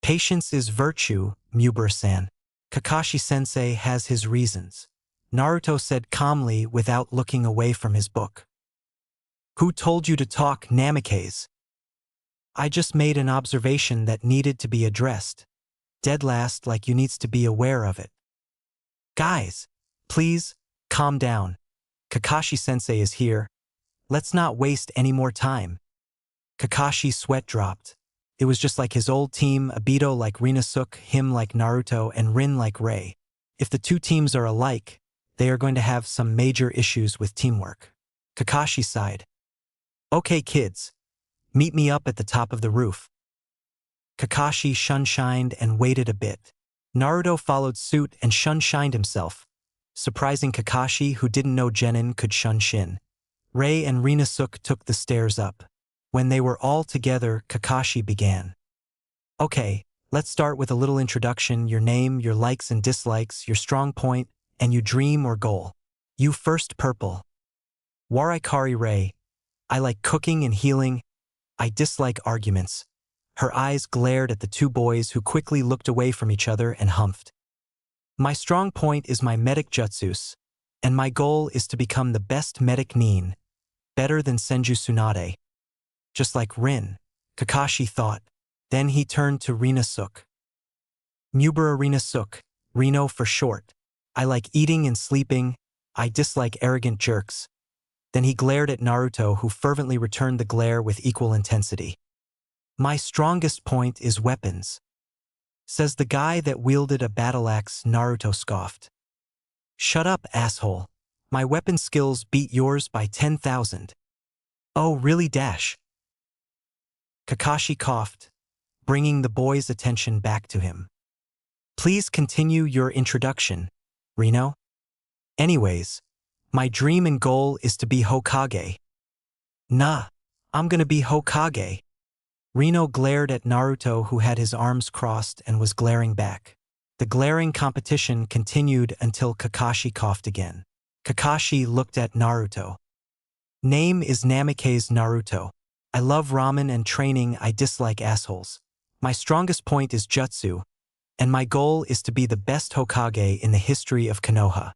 Patience is virtue, Mubara-san. Kakashi-sensei has his reasons. Naruto said calmly without looking away from his book. Who told you to talk, Namikaze? I just made an observation that needed to be addressed. Dead last, like you needs to be aware of it. Guys, please, calm down. Kakashi-sensei is here. Let's not waste any more time. Kakashi's sweat dropped. It was just like his old team, Obito like Rinasuke, him like Naruto, and Rin like Rei. If the two teams are alike, they are going to have some major issues with teamwork. Kakashi sighed. Okay kids, meet me up at the top of the roof. Kakashi shunshined and waited a bit. Naruto followed suit and shunshined himself, surprising Kakashi, who didn't know genin could shunshin. Rei and Rinasuke took the stairs up. When they were all together, Kakashi began. Okay, Let's start with a little introduction, your name, your likes and dislikes, your strong point, and your dream or goal. You first. Purple. Waraikari Ray. I like cooking and healing. I dislike arguments. Her eyes glared at the two boys who quickly looked away from each other and humphed. My strong point is my medic jutsus, and my goal is to become the best medic nin, better than Senju Tsunade. Just like Rin, Kakashi thought. Then he turned to Rina Suk. Mubara Rina Suk, Reno for short. I like eating and sleeping. I dislike arrogant jerks. Then he glared at Naruto, who fervently returned the glare with equal intensity. My strongest point is weapons, says the guy that wielded a battle axe. Naruto scoffed. Shut up, asshole. My weapon skills beat yours by 10,000. Oh, really? Kakashi coughed, bringing the boys' attention back to him. Please continue your introduction, Reno. Anyways, my dream and goal is to be Hokage. Nah, I'm gonna be Hokage. Reno glared at Naruto, who had his arms crossed and was glaring back. The glaring competition continued until Kakashi coughed again. Kakashi looked at Naruto. Name is Namikaze Naruto. I love ramen and training. I dislike assholes. My strongest point is jutsu, and my goal is to be the best Hokage in the history of Konoha.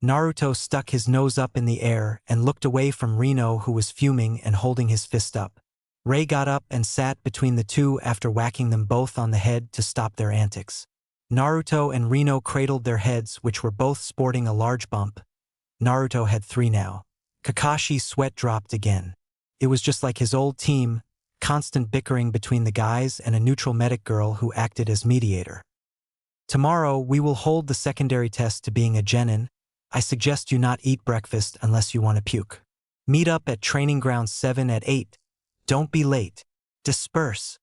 Naruto stuck his nose up in the air and looked away from Reno, who was fuming and holding his fist up. Ray got up and sat between the two after whacking them both on the head to stop their antics. Naruto and Reno cradled their heads, which were both sporting a large bump. Naruto had 3 now. Kakashi's sweat dropped again. It was just like his old team, constant bickering between the guys and a neutral medic girl who acted as mediator. Tomorrow, we will hold the secondary test to being a genin. I suggest you not eat breakfast unless you want to puke. Meet up at training ground 7 at 8. Don't be late. Disperse.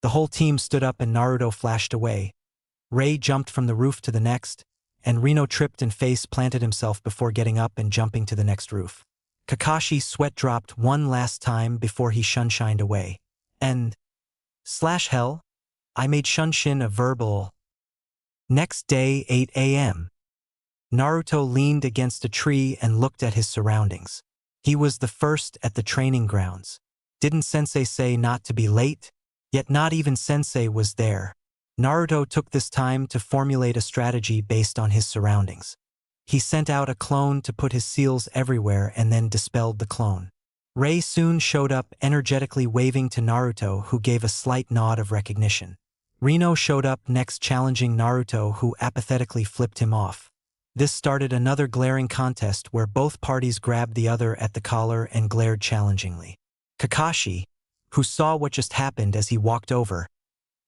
The whole team stood up and Naruto flashed away. Ray jumped from the roof to the next, and Reno tripped and face planted himself before getting up and jumping to the next roof. Kakashi's sweat dropped one last time before he shunshined away. And hell, I made shunshin a verbal. Next day, 8 a.m. Naruto leaned against a tree and looked at his surroundings. He was the first at the training grounds. Didn't Sensei say not to be late? Yet not even Sensei was there. Naruto took this time to formulate a strategy based on his surroundings. He sent out a clone to put his seals everywhere and then dispelled the clone. Ray soon showed up, energetically waving to Naruto, who gave a slight nod of recognition. Reno showed up next, challenging Naruto, who apathetically flipped him off. This started another glaring contest where both parties grabbed the other at the collar and glared challengingly. Kakashi, who saw what just happened as he walked over,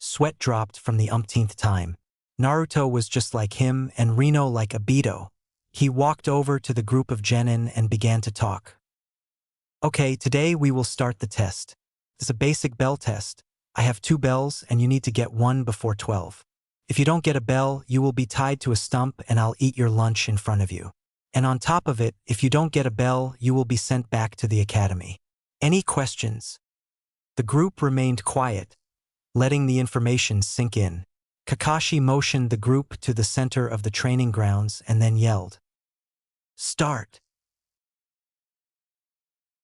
sweat dropped from the umpteenth time. Naruto was just like him and Reno like Obito. He walked over to the group of genin and began to talk. Okay, today we will start the test. It's a basic bell test. I have 2 bells and you need to get 1 before 12. If you don't get a bell, you will be tied to a stump and I'll eat your lunch in front of you. And on top of it, if you don't get a bell, you will be sent back to the academy. Any questions? The group remained quiet, letting the information sink in. Kakashi motioned the group to the center of the training grounds and then yelled, "Start!"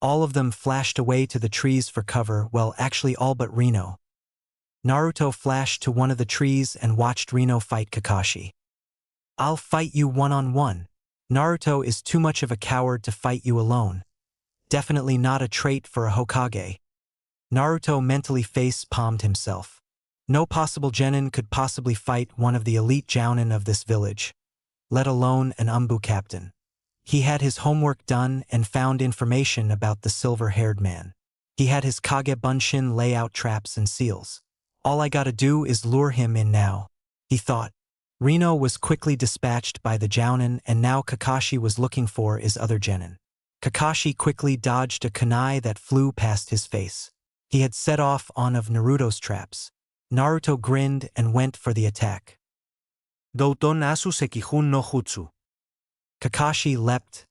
All of them flashed away to the trees for cover, well, actually all but Reno. Naruto flashed to one of the trees and watched Reno fight Kakashi. "I'll fight you one-on-one. Naruto is too much of a coward to fight you alone. Definitely not a trait for a Hokage." Naruto mentally face-palmed himself. No possible genin could possibly fight one of the elite jounin of this village, let alone an Umbu captain. He had his homework done and found information about the silver-haired man. He had his Kage Bunshin lay out traps and seals. All I gotta do is lure him in now, he thought. Reno was quickly dispatched by the jounin, and now Kakashi was looking for his other genin. Kakashi quickly dodged a kunai that flew past his face. He had set off one of Naruto's traps. Naruto grinned and went for the attack. Douton asu sekihun no jutsu. Kakashi leapt,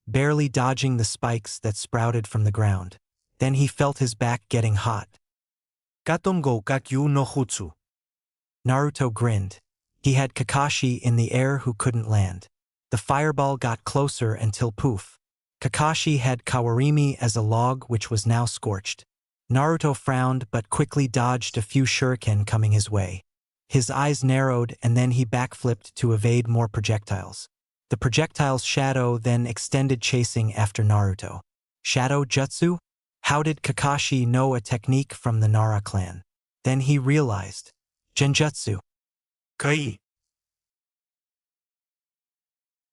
barely dodging the spikes that sprouted from the ground. Then he felt his back getting hot. Katon go kakyu no jutsu. Naruto grinned. He had Kakashi in the air who couldn't land. The fireball got closer until poof. Kakashi had Kawarimi as a log which was now scorched. Naruto frowned but quickly dodged a few shuriken coming his way. His eyes narrowed and then he backflipped to evade more projectiles. The projectile's shadow then extended chasing after Naruto. Shadow Jutsu? How did Kakashi know a technique from the Nara clan? Then he realized. Genjutsu. Kai.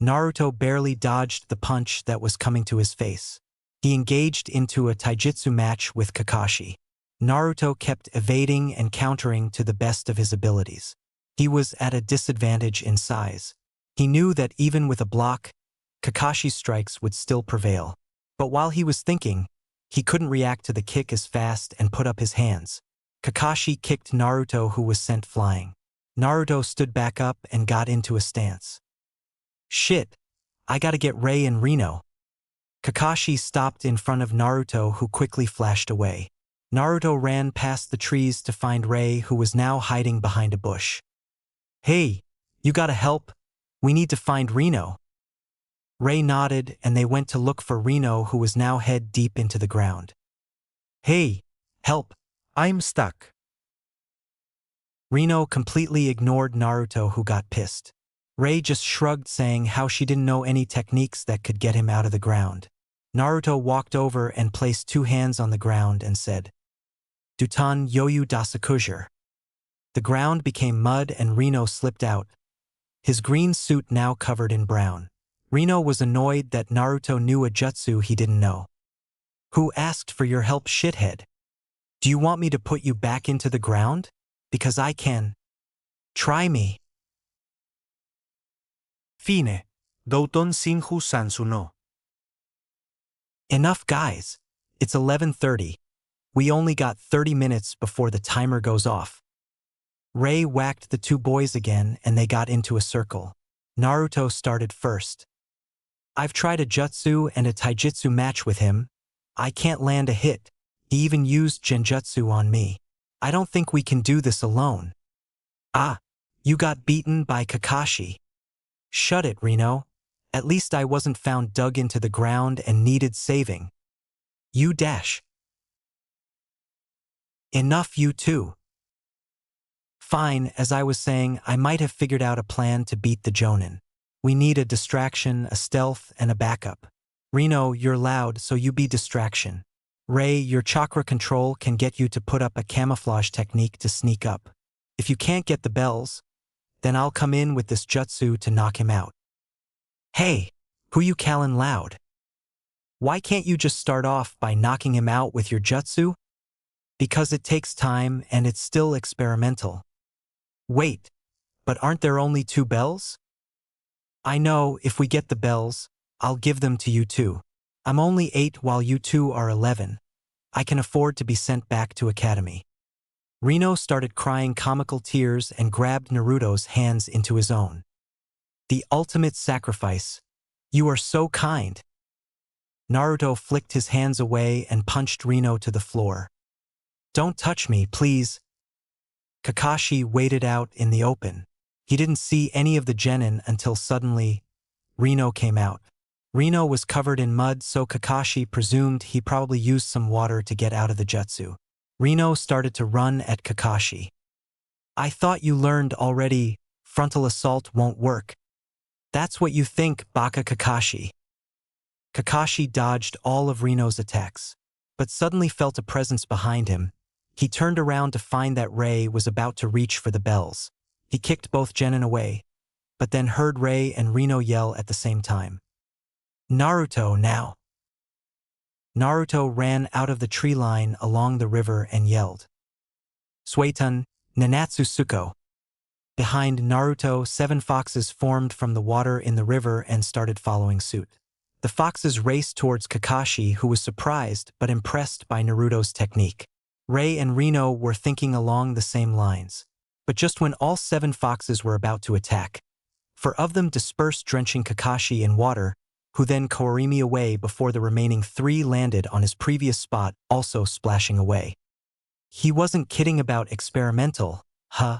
Naruto barely dodged the punch that was coming to his face. He engaged into a taijutsu match with Kakashi. Naruto kept evading and countering to the best of his abilities. He was at a disadvantage in size. He knew that even with a block, Kakashi's strikes would still prevail. But while he was thinking, he couldn't react to the kick as fast and put up his hands. Kakashi kicked Naruto, who was sent flying. Naruto stood back up and got into a stance. Shit, I gotta get Ray and Rino. Kakashi stopped in front of Naruto, who quickly flashed away. Naruto ran past the trees to find Ray, who was now hiding behind a bush. Hey, you gotta help? We need to find Rino. Ray nodded and they went to look for Rino, who was now head deep into the ground. Hey, help, I'm stuck. Rino completely ignored Naruto, who got pissed. Ray just shrugged, saying how she didn't know any techniques that could get him out of the ground. Naruto walked over and placed 2 hands on the ground and said, Dutan Yoyu Dasakujur. The ground became mud and Rino slipped out, his green suit now covered in brown. Rino was annoyed that Naruto knew a jutsu he didn't know. Who asked for your help, shithead? Do you want me to put you back into the ground? Because I can. Try me. Fine. Douton Shinju Sansu no. Enough, guys. It's 11:30. We only got 30 minutes before the timer goes off. Ray whacked the 2 boys again and they got into a circle. Naruto started first. I've tried a jutsu and a taijutsu match with him. I can't land a hit. He even used genjutsu on me. I don't think we can do this alone. Ah, you got beaten by Kakashi. Shut it, Rino. At least I wasn't found dug into the ground and needed saving. You dash. Enough, you two. Fine, as I was saying, I might have figured out a plan to beat the Jonin. We need a distraction, a stealth, and a backup. Rino, you're loud, so you be distraction. Ray, your chakra control can get you to put up a camouflage technique to sneak up. If you can't get the bells, then I'll come in with this jutsu to knock him out. Hey, who you callin' loud? Why can't you just start off by knocking him out with your jutsu? Because it takes time and it's still experimental. Wait, but aren't there only 2 bells? I know, if we get the bells, I'll give them to you too. I'm only 8 while you 2 are 11. I can afford to be sent back to academy. Rino started crying comical tears and grabbed Naruto's hands into his own. The ultimate sacrifice. You are so kind. Naruto flicked his hands away and punched Rino to the floor. Don't touch me, please. Kakashi waited out in the open. He didn't see any of the genin until suddenly, Rino came out. Rino was covered in mud, so Kakashi presumed he probably used some water to get out of the jutsu. Rino started to run at Kakashi. I thought you learned already, frontal assault won't work. That's what you think, Baka Kakashi. Kakashi dodged all of Rino's attacks, but suddenly felt a presence behind him. He turned around to find that Ray was about to reach for the bells. He kicked both genin away, but then heard Ray and Rino yell at the same time. Naruto now. Naruto ran out of the tree line along the river and yelled. Suetun, Nanatsu Suko. Behind Naruto, 7 foxes formed from the water in the river and started following suit. The foxes raced towards Kakashi, who was surprised but impressed by Naruto's technique. Ray and Rino were thinking along the same lines. But just when all 7 foxes were about to attack, 4 of them dispersed, drenching Kakashi in water, who then Kawarimi away before the remaining 3 landed on his previous spot, also splashing away. He wasn't kidding about experimental, huh?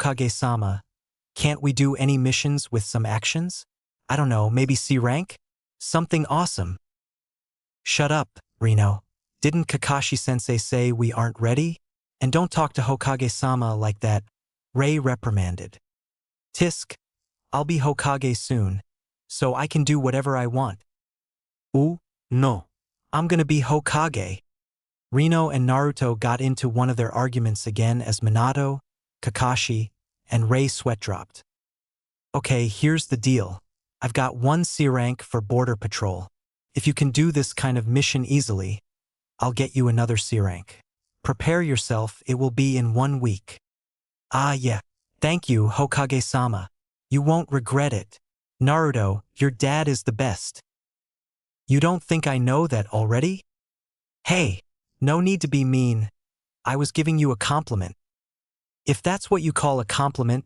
Hokage-sama, can't we do any missions with some actions? I don't know, maybe C rank? Something awesome. Shut up, Reno. Didn't Kakashi-sensei say we aren't ready? And don't talk to Hokage-sama like that, Ray reprimanded. Tisk, I'll be Hokage soon, so I can do whatever I want. Ooh, No. I'm gonna be Hokage. Reno and Naruto got into one of their arguments again as Minato, Kakashi, and Ray sweat dropped. Okay, here's the deal. I've got 1 C rank for border patrol. If you can do this kind of mission easily, I'll get you another C rank. Prepare yourself, it will be in 1 week. Ah yeah, thank you, Hokage-sama. You won't regret it. Naruto, your dad is the best. You don't think I know that already? Hey, no need to be mean. I was giving you a compliment. If that's what you call a compliment,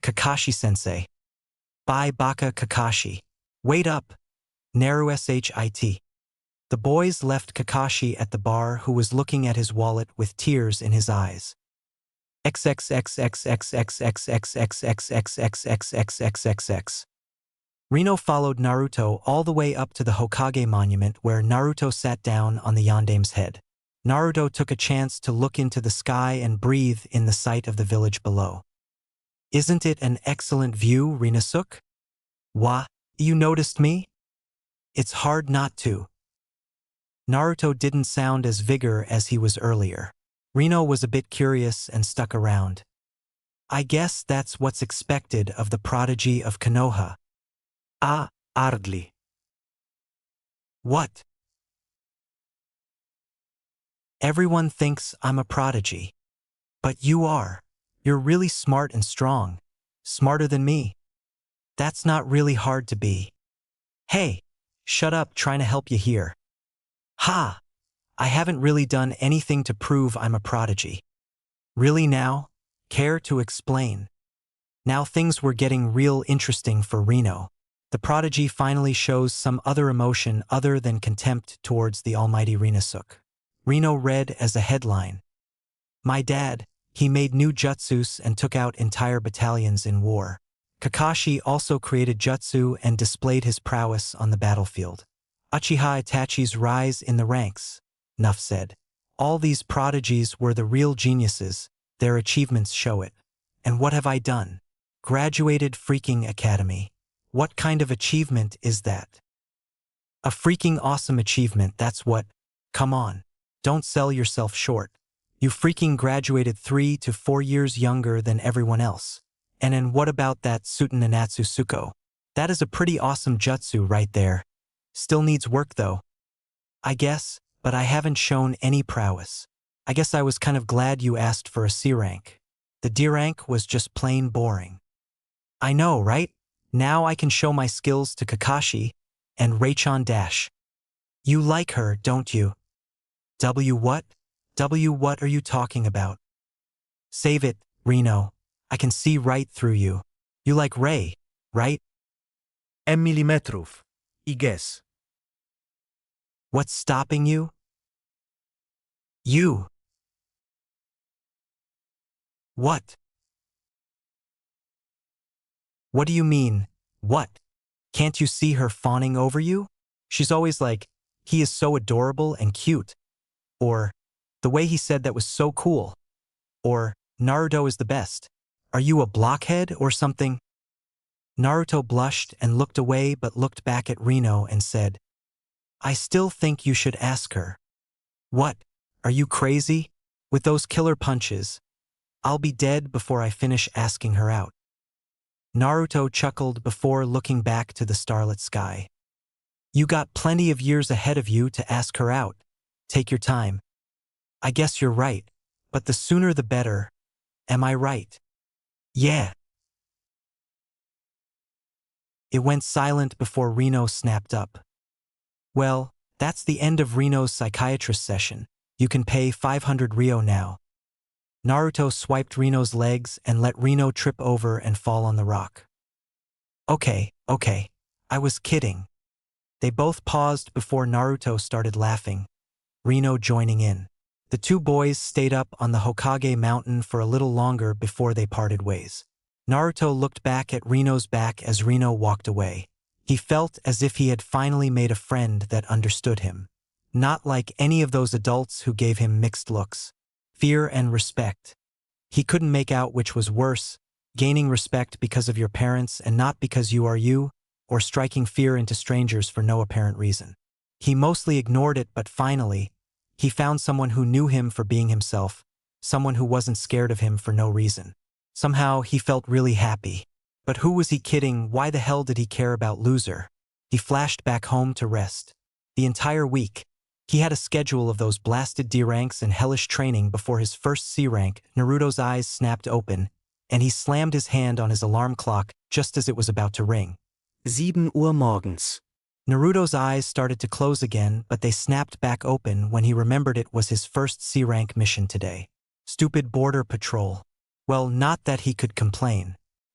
Kakashi-sensei. Bye Baka Kakashi. Wait up. Naru shit. The boys left Kakashi at the bar, who was looking at his wallet with tears in his eyes. XXXXXXXXXXXXXXXXXXX. Rino followed Naruto all the way up to the Hokage monument, where Naruto sat down on the Yandame's head. Naruto took a chance to look into the sky and breathe in the sight of the village below. Isn't it an excellent view, Rinasuke? Wha? You noticed me? It's hard not to. Naruto didn't sound as vigorous as he was earlier. Rino was a bit curious and stuck around. I guess that's what's expected of the prodigy of Konoha. Ah, hardly. What? Everyone thinks I'm a prodigy. But you are. You're really smart and strong. Smarter than me. That's not really hard to be. Hey, shut up, trying to help you here. Ha! I haven't really done anything to prove I'm a prodigy. Really now? Care to explain? Now things were getting real interesting for Rino. The prodigy finally shows some other emotion other than contempt towards the almighty Rinasuke. Rino read as a headline. My dad, he made new jutsus and took out entire battalions in war. Kakashi also created jutsu and displayed his prowess on the battlefield. Uchiha Itachi's rise in the ranks. Nuff said. All these prodigies were the real geniuses, their achievements show it. And what have I done? Graduated freaking academy. What kind of achievement is that? A freaking awesome achievement, that's what. Come on. Don't sell yourself short. You freaking graduated 3 to 4 years younger than everyone else. And what about that Suta Nanatsu Suko? That is a pretty awesome jutsu right there. Still needs work though. I guess, but I haven't shown any prowess. I guess I was kind of glad you asked for a C rank. The D rank was just plain boring. I know, right? Now I can show my skills to Kakashi and Raychan Dash. You like her, don't you? W what? W what are you talking about? Save it, Rino. I can see right through you. You like Ray, right? Milimetrów. I guess. What's stopping you? You. What? What do you mean, what? Can't you see her fawning over you? She's always like, he is so adorable and cute. Or, the way he said that was so cool. Or, Naruto is the best. Are you a blockhead or something? Naruto blushed and looked away, but looked back at Rino and said, I still think you should ask her. What? Are you crazy? With those killer punches, I'll be dead before I finish asking her out. Naruto chuckled before looking back to the starlit sky. You got plenty of years ahead of you to ask her out. Take your time. I guess you're right, but the sooner the better. Am I right? Yeah. It went silent before Rino snapped up. Well, that's the end of Rino's psychiatrist session. You can pay 500 Ryo now. Naruto swiped Rino's legs and let Rino trip over and fall on the rock. Okay. I was kidding. They both paused before Naruto started laughing, Rino joining in. The two boys stayed up on the Hokage mountain for a little longer before they parted ways. Naruto looked back at Rino's back as Rino walked away. He felt as if he had finally made a friend that understood him. Not like any of those adults who gave him mixed looks. Fear and respect. He couldn't make out which was worse, gaining respect because of your parents and not because you are you, or striking fear into strangers for no apparent reason. He mostly ignored it, but finally, he found someone who knew him for being himself, someone who wasn't scared of him for no reason. Somehow, he felt really happy. But who was he kidding? Why the hell did he care about loser? He flashed back home to rest. The entire week, he had a schedule of those blasted D ranks and hellish training before his first C rank. Naruto's eyes snapped open, and he slammed his hand on his alarm clock just as it was about to ring. 7 Uhr morgens. Naruto's eyes started to close again, but they snapped back open when he remembered it was his first C rank mission today. Stupid border patrol. Well, not that he could complain.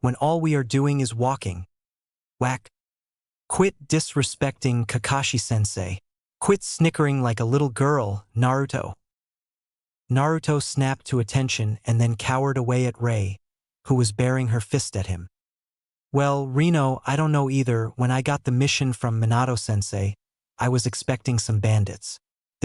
when all we are doing is walking. Whack. Quit disrespecting Kakashi-sensei. Quit snickering like a little girl, Naruto. Naruto snapped to attention and then cowered away at Rei, who was baring her fist at him. Well, Reno, I don't know either. When I got the mission from Minato-sensei, I was expecting some bandits.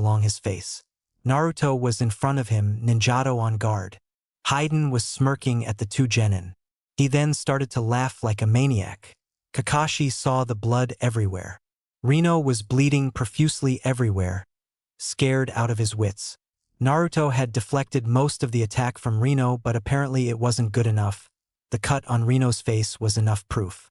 along his face. Naruto was in front of him, ninjato on guard. Hayden was smirking at the two genin. He then started to laugh like a maniac. Kakashi saw the blood everywhere. Rino was bleeding profusely everywhere, scared out of his wits. Naruto had deflected most of the attack from Rino, but apparently it wasn't good enough. The cut on Rino's face was enough proof.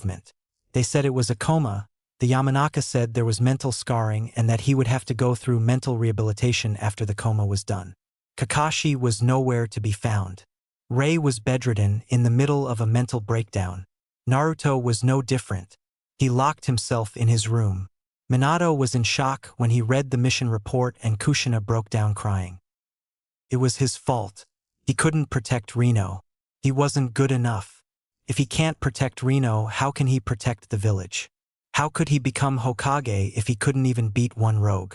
movement. They said it was a coma. The Yamanaka said there was mental scarring and that he would have to go through mental rehabilitation after the coma was done. Kakashi was nowhere to be found. Rei was bedridden in the middle of a mental breakdown. Naruto was no different. He locked himself in his room. Minato was in shock when he read the mission report and Kushina broke down crying. It was his fault. He couldn't protect Rino. He wasn't good enough. If he can't protect Rino, how can he protect the village? How could he become Hokage if he couldn't even beat one rogue?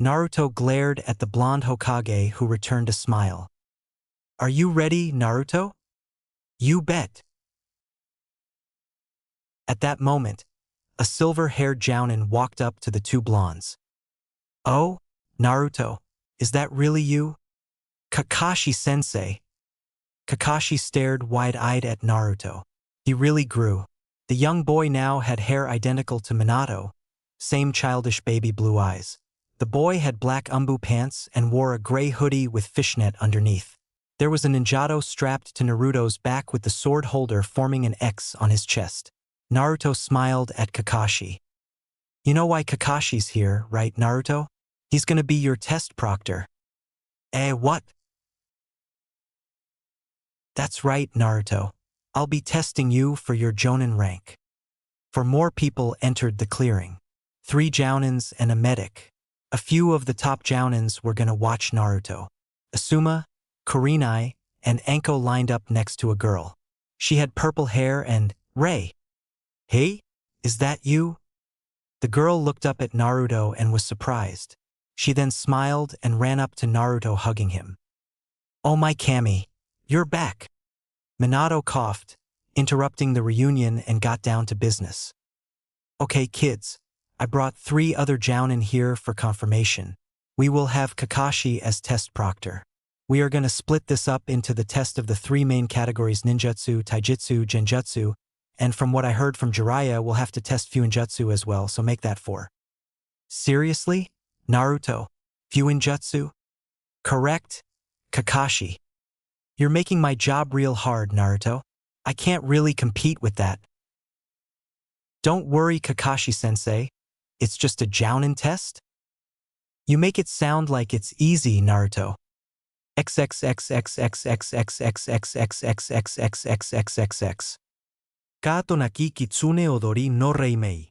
Naruto glared at the blonde Hokage who returned a smile. Are you ready, Naruto? You bet. At that moment, a silver-haired Jounin walked up to the two blondes. Oh, Naruto, is that really you? Kakashi-sensei. Kakashi stared wide-eyed at Naruto. He really grew. The young boy now had hair identical to Minato, same childish baby blue eyes. The boy had black umbu pants and wore a gray hoodie with fishnet underneath. There was a ninjato strapped to Naruto's back with the sword holder forming an X on his chest. Naruto smiled at Kakashi. You know why Kakashi's here, right, Naruto? He's gonna be your test proctor. What? That's right, Naruto. I'll be testing you for your Jonin rank. For more people entered the clearing. 3 Jounins and a medic. A few of the top Jounins were gonna watch Naruto. Asuma, Kurenai, and Anko lined up next to a girl. She had purple hair and, Ray. Hey? Is that you? The girl looked up at Naruto and was surprised. She then smiled and ran up to Naruto hugging him. Oh my Kami, you're back. Minato coughed, interrupting the reunion and got down to business. Okay kids, I brought 3 other Jounin here for confirmation. We will have Kakashi as test proctor. We are gonna split this up into the test of the 3 main categories ninjutsu, taijutsu, genjutsu, and from what I heard from Jiraiya, we'll have to test fuinjutsu as well, so make that 4. Seriously? Naruto? Fuinjutsu? Correct? Kakashi. You're making my job real hard, Naruto. I can't really compete with that. Don't worry, Kakashi-sensei. It's just a Jounin test? You make it sound like it's easy, Naruto. XXXXXXXXXXXXXXXXXXX. Kato naki kitsune odori no reimei.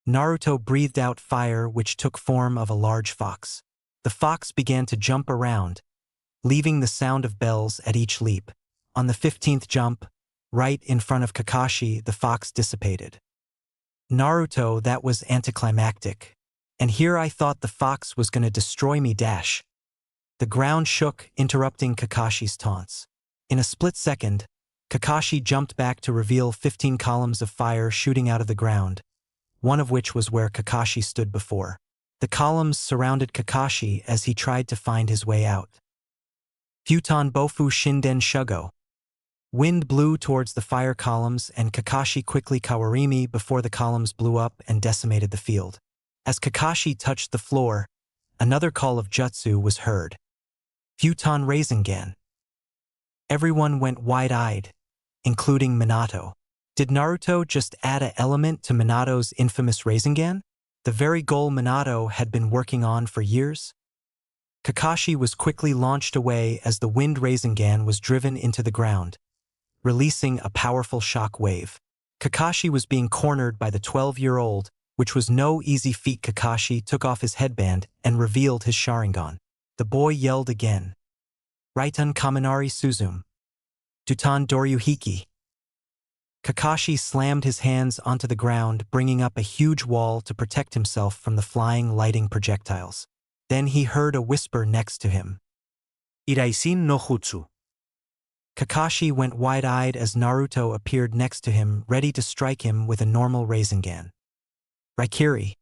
Naruto breathed out fire which took form of a large fox. The fox began to jump around, leaving the sound of bells at each leap. On the 15th jump, right in front of Kakashi, the fox dissipated. Naruto, that was anticlimactic. And here I thought the fox was gonna destroy me dash. The ground shook, interrupting Kakashi's taunts. In a split second, Kakashi jumped back to reveal 15 columns of fire shooting out of the ground, one of which was where Kakashi stood before. The columns surrounded Kakashi as he tried to find his way out. Futon Bofu Shinden Shugo. Wind blew towards the fire columns and Kakashi quickly kawarimi before the columns blew up and decimated the field. As Kakashi touched the floor, another call of jutsu was heard. Futon Rasengan. Everyone went wide-eyed, including Minato. Did Naruto just add an element to Minato's infamous Rasengan? The very goal Minato had been working on for years? Kakashi was quickly launched away as the wind Rasengan was driven into the ground, releasing a powerful shock wave. Kakashi was being cornered by the 12-year-old, which was no easy feat. Kakashi took off his headband and revealed his Sharingan. The boy yelled again. Raitun Kaminari Suzum. Dutan Doryuhiki. Kakashi slammed his hands onto the ground, bringing up a huge wall to protect himself from the flying lighting projectiles. Then he heard a whisper next to him. Iraisin no Jutsu. Kakashi went wide-eyed as Naruto appeared next to him, ready to strike him with a normal Rasengan. Raikiri.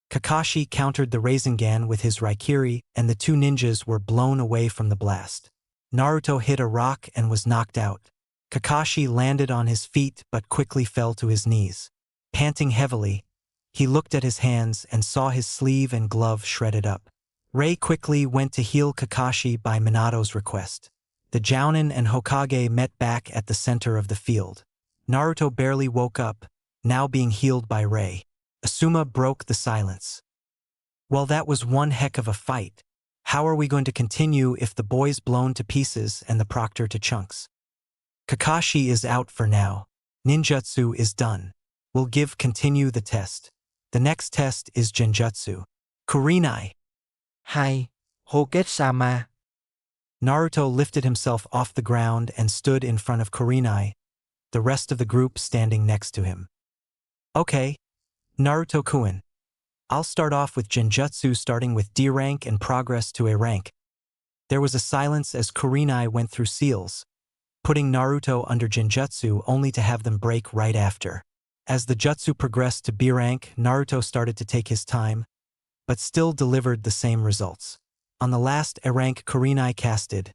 Kakashi countered the Rasengan with his Raikiri, and the 2 ninjas were blown away from the blast. Naruto hit a rock and was knocked out. Kakashi landed on his feet but quickly fell to his knees. Panting heavily, he looked at his hands and saw his sleeve and glove shredded up. Ray quickly went to heal Kakashi by Minato's request. The Jounin and Hokage met back at the center of the field. Naruto barely woke up, now being healed by Ray. Asuma broke the silence. Well, that was one heck of a fight. How are we going to continue if the boy's blown to pieces and the proctor to chunks? Kakashi is out for now. Ninjutsu is done. We'll continue the test. The next test is Genjutsu. Kurenai. Hai, Hokage-sama. Naruto lifted himself off the ground and stood in front of Kurenai, the rest of the group standing next to him. Okay, Naruto-kun. I'll start off with Genjutsu, starting with D rank and progress to A rank. There was a silence as Kurenai went through seals, putting Naruto under Genjutsu only to have them break right after. As the jutsu progressed to B rank, Naruto started to take his time, but still delivered the same results. On the last A rank Kurenai casted,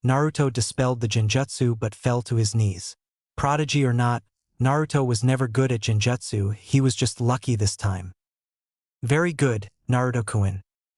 Naruto dispelled the Genjutsu but fell to his knees. Prodigy or not, Naruto was never good at Genjutsu, he was just lucky this time. Very good, Naruto-kun.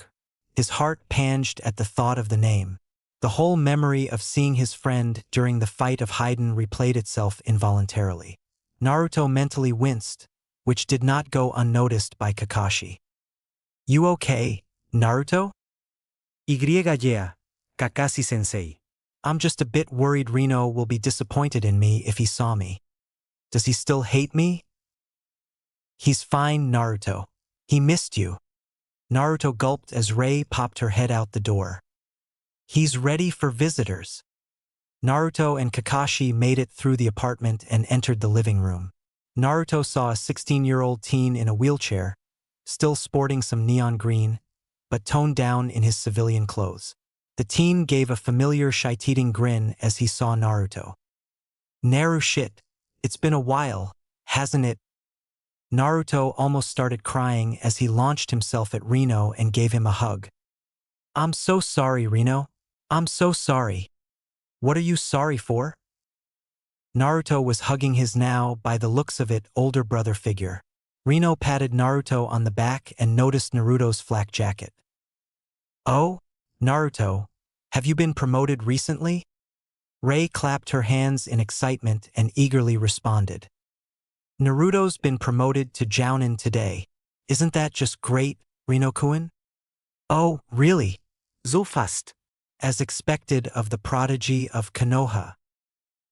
dark. His heart panged at the thought of the name. The whole memory of seeing his friend during the fight of Haiden replayed itself involuntarily. Naruto mentally winced, which did not go unnoticed by Kakashi. "You okay, Naruto?" Yeah, Kakashi-sensei. "I'm just a bit worried Rino will be disappointed in me if he saw me. Does he still hate me?" "He's fine, Naruto. He missed you." Naruto gulped as Rei popped her head out the door. "He's ready for visitors." Naruto and Kakashi made it through the apartment and entered the living room. Naruto saw a 16-year-old teen in a wheelchair, still sporting some neon green, but toned down in his civilian clothes. The teen gave a familiar shit-eating grin as he saw Naruto. "Naru shit, it's been a while, hasn't it?" Naruto almost started crying as he launched himself at Rino and gave him a hug. "I'm so sorry, Rino. I'm so sorry." "What are you sorry for?" Naruto was hugging his now, by the looks of it, older brother figure. Rino patted Naruto on the back and noticed Naruto's flak jacket. "Oh, Naruto, have you been promoted recently?" Rei clapped her hands in excitement and eagerly responded. "Naruto's been promoted to Jounin today. Isn't that just great, Rino-kun?" "Oh, really? So fast. As expected of the prodigy of Konoha."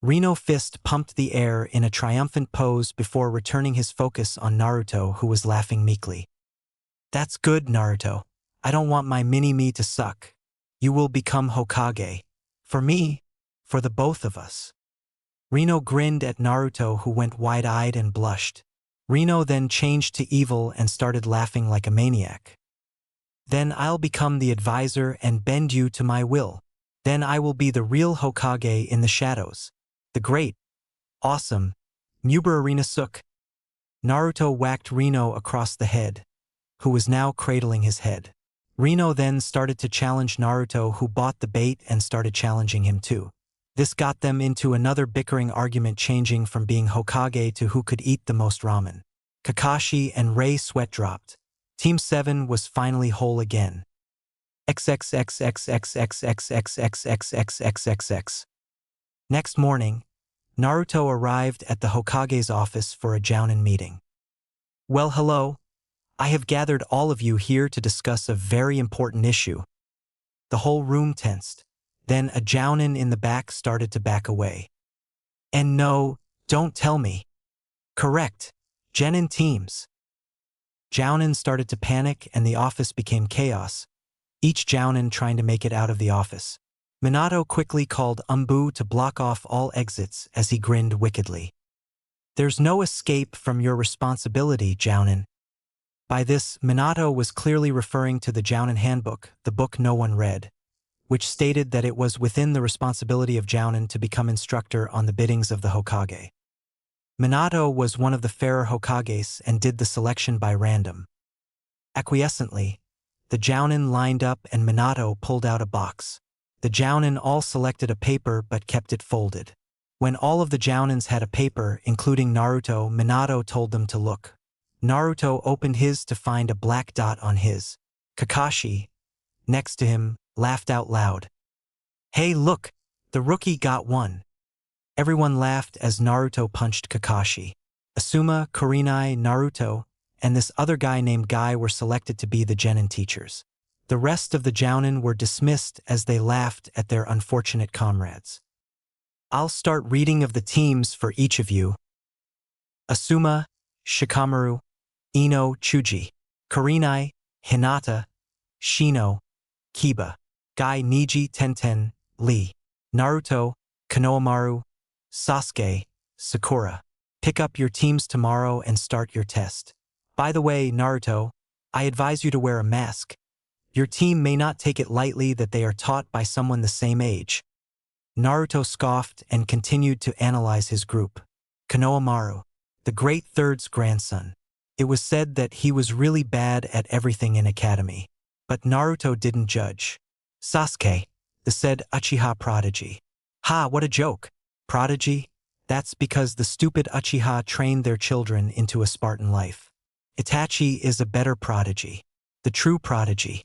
Rino Fist pumped the air in a triumphant pose before returning his focus on Naruto, who was laughing meekly. "That's good, Naruto. I don't want my mini-me to suck. You will become Hokage. For me, for the both of us." Rino grinned at Naruto, who went wide-eyed and blushed. Rino then changed to evil and started laughing like a maniac. "Then I'll become the advisor and bend you to my will. Then I will be the real Hokage in the shadows. The great, awesome, Mubararina Suk." Naruto whacked Rino across the head, who was now cradling his head. Rino then started to challenge Naruto, who bought the bait and started challenging him too. This got them into another bickering argument, changing from being Hokage to who could eat the most ramen. Kakashi and Rei sweat dropped. Team 7 was finally whole again. XXXXXXXXXXXXXXX. Next morning, Naruto arrived at the Hokage's office for a Jounin meeting. "Well, hello. I have gathered all of you here to discuss a very important issue." The whole room tensed. Then a Jounin in the back started to back away. "And no, don't tell me." "Correct. Genin teams." Jounin started to panic and the office became chaos, each Jounin trying to make it out of the office. Minato quickly called Umbu to block off all exits as he grinned wickedly. "There's no escape from your responsibility, Jounin." By this, Minato was clearly referring to the Jounin handbook, the book no one read, which stated that it was within the responsibility of Jounin to become instructor on the biddings of the Hokage. Minato was one of the fairer Hokages and did the selection by random. Acquiescently, the Jounin lined up and Minato pulled out a box. The Jounin all selected a paper but kept it folded. When all of the Jounins had a paper, including Naruto, Minato told them to look. Naruto opened his to find a black dot on his. Kakashi, next to him, laughed out loud. "Hey, look, the rookie got one." Everyone laughed as Naruto punched Kakashi. Asuma, Kurenai, Naruto, and this other guy named Guy were selected to be the Genin teachers. The rest of the Jounin were dismissed as they laughed at their unfortunate comrades. "I'll start reading of the teams for each of you." Asuma, Shikamaru, Ino, Chuji. Kurenai, Hinata, Shino, Kiba. Guy, Niji, Tenten, Lee. Naruto, Konohamaru, Sasuke, Sakura. Pick up your teams tomorrow and start your test. By the way, Naruto, I advise you to wear a mask. Your team may not take it lightly that they are taught by someone the same age. Naruto scoffed and continued to analyze his group. Konohamaru, the Great Third's grandson. It was said that he was really bad at everything in academy. But Naruto didn't judge. Sasuke, the said Uchiha prodigy. Ha, what a joke. Prodigy? That's because the stupid Uchiha trained their children into a Spartan life. Itachi is a better prodigy. The true prodigy.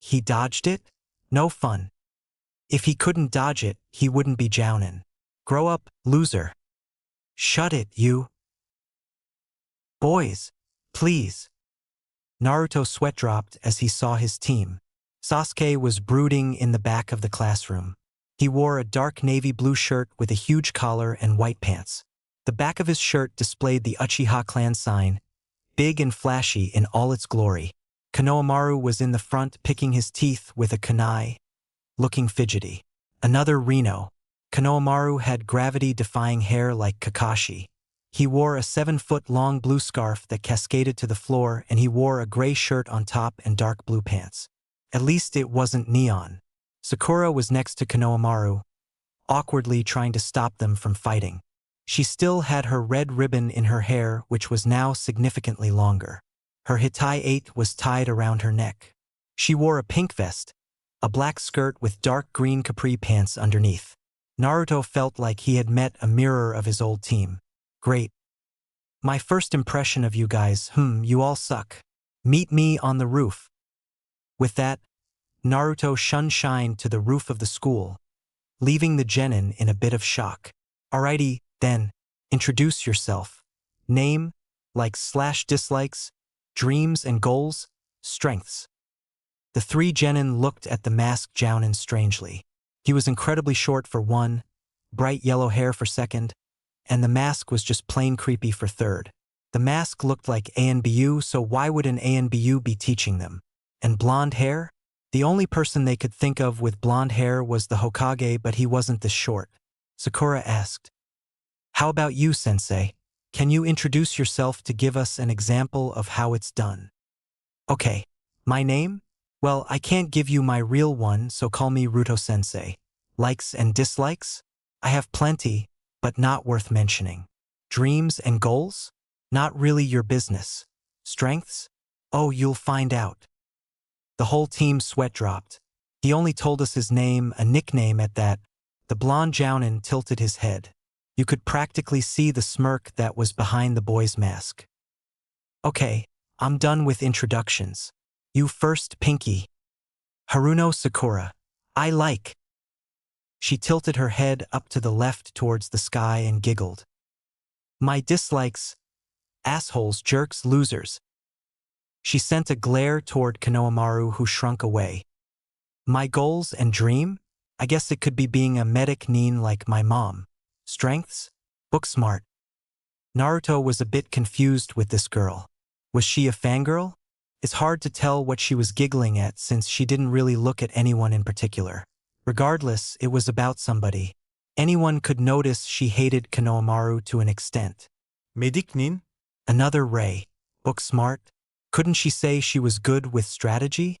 He dodged it? No fun. If he couldn't dodge it, he wouldn't be Jounin. Grow up, loser. Shut it, you. Boys, please. Naruto sweat dropped as he saw his team. Sasuke was brooding in the back of the classroom. He wore a dark navy blue shirt with a huge collar and white pants. The back of his shirt displayed the Uchiha clan sign, big and flashy in all its glory. Konohamaru was in the front picking his teeth with a kunai, looking fidgety. Another Reno. Konohamaru had gravity-defying hair like Kakashi. He wore a 7-foot-long blue scarf that cascaded to the floor, and he wore a gray shirt on top and dark blue pants. At least it wasn't neon. Sakura was next to Konohamaru, awkwardly trying to stop them from fighting. She still had her red ribbon in her hair, which was now significantly longer. Her Hitai 8 was tied around her neck. She wore a pink vest, a black skirt with dark green capri pants underneath. Naruto felt like he had met a mirror of his old team. Great. My first impression of you guys, you all suck. Meet me on the roof. With that, Naruto shined to the roof of the school, leaving the genin in a bit of shock. Alrighty, then, introduce yourself. Name, likes/dislikes, dreams and goals, strengths. The three genin looked at the masked Jounin strangely. He was incredibly short for one, bright yellow hair for second, and the mask was just plain creepy for third. The mask looked like ANBU, so why would an ANBU be teaching them? And blonde hair? The only person they could think of with blonde hair was the Hokage, but he wasn't this short. Sakura asked, "How about you, sensei? Can you introduce yourself to give us an example of how it's done?" "Okay, my name? Well, I can't give you my real one, so call me Ruto-sensei. Likes and dislikes? I have plenty, but not worth mentioning. Dreams and goals? Not really your business. Strengths? Oh, you'll find out." The whole team sweat dropped. He only told us his name, a nickname at that. The blonde Jounin tilted his head. You could practically see the smirk that was behind the boy's mask. "Okay, I'm done with introductions. You first, Pinky." "Haruno Sakura. I like." She tilted her head up to the left towards the sky and giggled. "My dislikes? Assholes, jerks, losers." She sent a glare toward Konohamaru, who shrunk away. "My goals and dream? I guess it could be being a medic nin like my mom. Strengths? Book smart." Naruto was a bit confused with this girl. Was she a fangirl? It's hard to tell what she was giggling at since she didn't really look at anyone in particular. Regardless, it was about somebody. Anyone could notice she hated Konohamaru to an extent. Medic nin? Another Ray. Book smart? Couldn't she say she was good with strategy?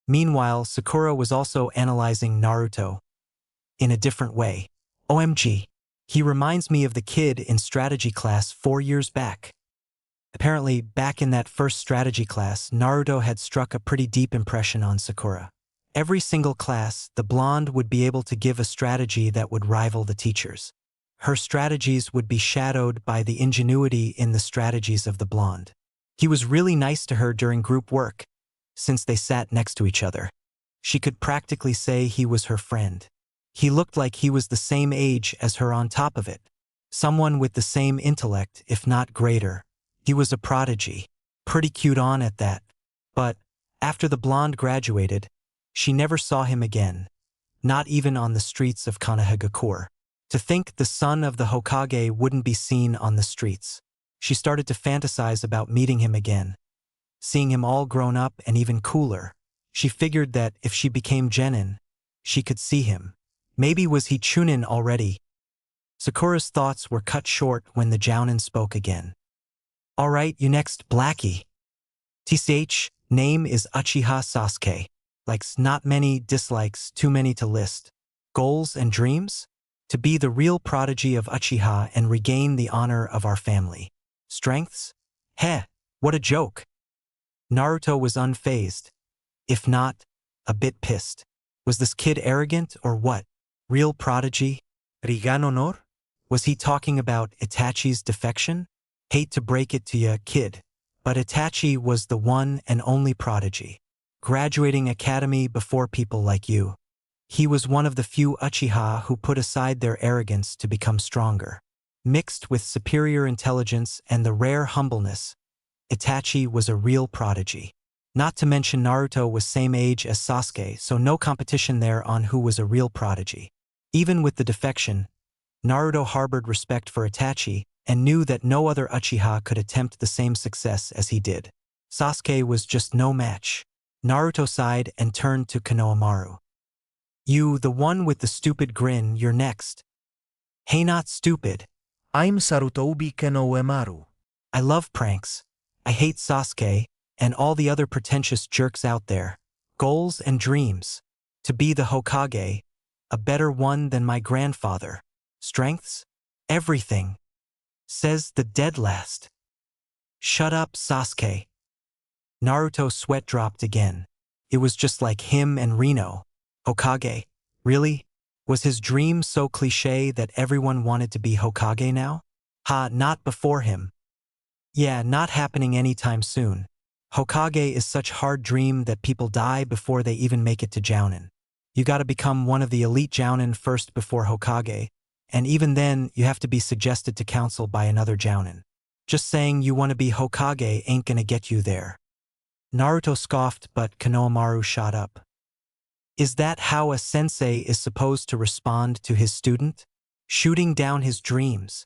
Meanwhile, Sakura was also analyzing Naruto. In a different way. OMG. He reminds me of the kid in strategy class 4 years back. Apparently, back in that first strategy class, Naruto had struck a pretty deep impression on Sakura. Every single class, the blonde would be able to give a strategy that would rival the teacher's. Her strategies would be shadowed by the ingenuity in the strategies of the blonde. He was really nice to her during group work, since they sat next to each other. She could practically say he was her friend. He looked like he was the same age as her on top of it. Someone with the same intellect, if not greater. He was a prodigy. Pretty cute on at that. But, after the blonde graduated, she never saw him again. Not even on the streets of Konohagakure. To think the son of the Hokage wouldn't be seen on the streets. She started to fantasize about meeting him again. Seeing him all grown up and even cooler. She figured that if she became Genin, she could see him. Maybe was he Chunin already? Sakura's thoughts were cut short when the Jounin spoke again. Alright, you next, Blackie. TCH, name is Uchiha Sasuke. Likes not many, dislikes too many to list. Goals and dreams? To be the real prodigy of Uchiha and regain the honor of our family. Strengths? Heh, what a joke. Naruto was unfazed. If not, a bit pissed. Was this kid arrogant or what? Real prodigy? Rigan honor? Was he talking about Itachi's defection? Hate to break it to ya, kid, but Itachi was the one and only prodigy. Graduating academy before people like you. He was one of the few Uchiha who put aside their arrogance to become stronger. Mixed with superior intelligence and the rare humbleness, Itachi was a real prodigy. Not to mention Naruto was same age as Sasuke, so no competition there on who was a real prodigy. Even with the defection, Naruto harbored respect for Itachi and knew that no other Uchiha could attempt the same success as he did. Sasuke was just no match. Naruto sighed and turned to Konohamaru. You, the one with the stupid grin, you're next. Hey, not stupid. I'm Sarutobi Konohamaru. I love pranks. I hate Sasuke and all the other pretentious jerks out there. Goals and dreams. To be the Hokage, a better one than my grandfather. Strengths? Everything. Says the dead last. Shut up, Sasuke. Naruto's sweat dropped again. It was just like him and Rino. Hokage? Really? Was his dream so cliché that everyone wanted to be Hokage now? Ha, not before him. Yeah, not happening anytime soon. Hokage is such hard dream that people die before they even make it to Jounin. You gotta become one of the elite Jounin first before Hokage, and even then you have to be suggested to council by another Jounin. Just saying you want to be Hokage ain't gonna get you there. Naruto scoffed, but Konohamaru shot up. Is that how a sensei is supposed to respond to his student? Shooting down his dreams.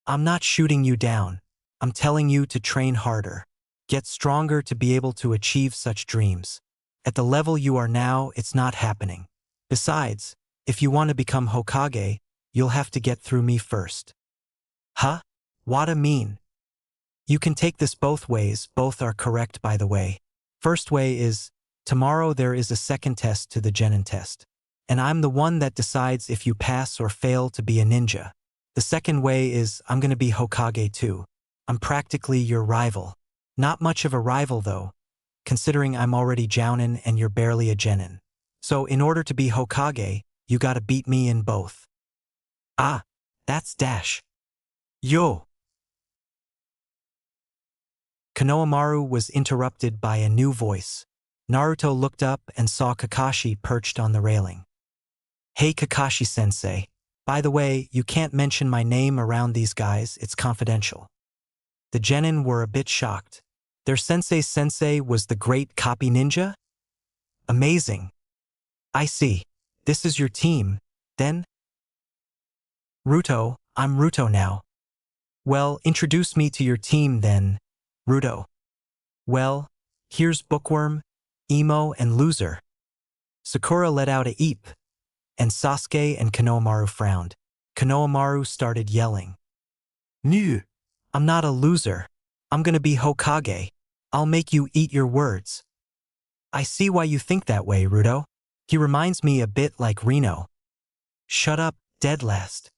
I'm not shooting you down. I'm telling you to train harder. Get stronger to be able to achieve such dreams. At the level you are now, it's not happening. Besides, if you want to become Hokage, you'll have to get through me first. Huh? Wada mean? You can take this both ways, both are correct by the way. First way is, tomorrow there is a second test to the Genin test. And I'm the one that decides if you pass or fail to be a ninja. The second way is, I'm gonna be Hokage too. I'm practically your rival. Not much of a rival though, considering I'm already Jounin and you're barely a Genin. So in order to be Hokage, you gotta beat me in both. Ah, that's dash. Yo! Konohamaru was interrupted by a new voice. Naruto looked up and saw Kakashi perched on the railing. Hey Kakashi-sensei. By the way, you can't mention my name around these guys, it's confidential. The Genin were a bit shocked. Their sensei's sensei was the great copy ninja? Amazing. I see. This is your team, then? Ruto, I'm Ruto now. Well, introduce me to your team then, Ruto. Well, here's Bookworm, Emo, and Loser. Sakura let out a eep, and Sasuke and Konohamaru frowned. Konohamaru started yelling. No, I'm not a loser. I'm gonna be Hokage. I'll make you eat your words. I see why you think that way, Ruto. He reminds me a bit like Rino. Shut up, dead last.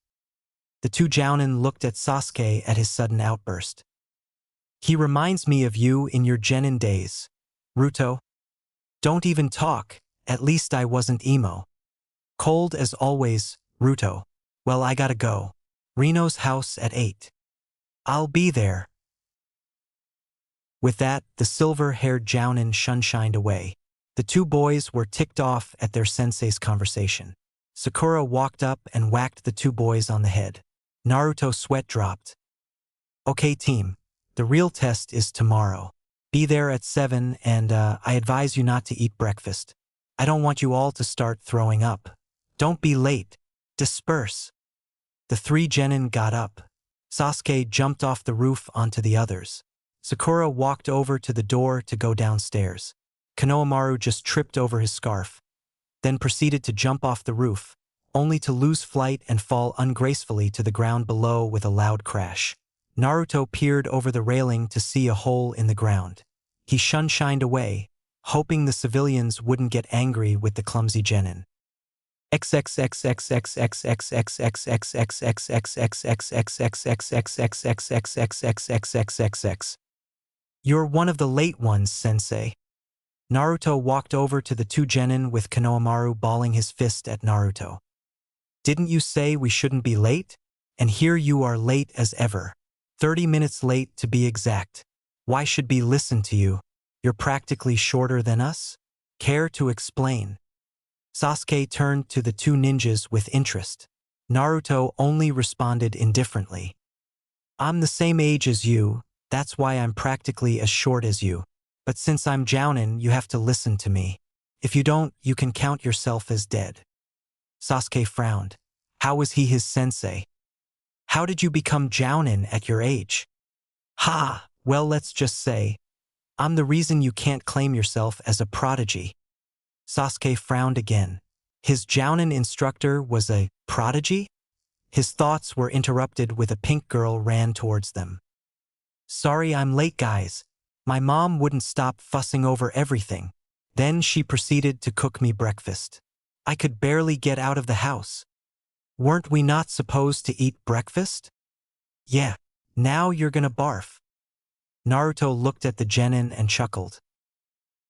The two Jounin looked at Sasuke at his sudden outburst. He reminds me of you in your genin days. Ruto. Don't even talk, at least I wasn't emo. Cold as always, Ruto. Well, I gotta go. Reno's house at 8. I'll be there. With that, the silver-haired Jounin shunshined away. The two boys were ticked off at their sensei's conversation. Sakura walked up and whacked the two boys on the head. Naruto sweat dropped. Okay team, the real test is tomorrow. Be there at 7 and I advise you not to eat breakfast. I don't want you all to start throwing up. Don't be late. Disperse. The three genin got up. Sasuke jumped off the roof onto the others. Sakura walked over to the door to go downstairs. Konohamaru just tripped over his scarf, then proceeded to jump off the roof, only to lose flight and fall ungracefully to the ground below with a loud crash. Naruto peered over the railing to see a hole in the ground. He shunshined away, hoping the civilians wouldn't get angry with the clumsy genin. You're one of the late ones, sensei. Naruto walked over to the two genin with Konohamaru balling his fist at Naruto. Didn't you say we shouldn't be late? And here you are late as ever. 30 minutes late to be exact. Why should we listen to you? You're practically shorter than us? Care to explain? Sasuke turned to the two ninjas with interest. Naruto only responded indifferently. I'm the same age as you, that's why I'm practically as short as you. But since I'm Jounin, you have to listen to me. If you don't, you can count yourself as dead. Sasuke frowned. How was he his sensei? How did you become Jounin at your age? Ha! Well, let's just say, I'm the reason you can't claim yourself as a prodigy. Sasuke frowned again. His Jounin instructor was a prodigy? His thoughts were interrupted with a pink girl ran towards them. Sorry I'm late, guys. My mom wouldn't stop fussing over everything. Then she proceeded to cook me breakfast. I could barely get out of the house. Weren't we not supposed to eat breakfast? Yeah, now you're gonna barf. Naruto looked at the genin and chuckled.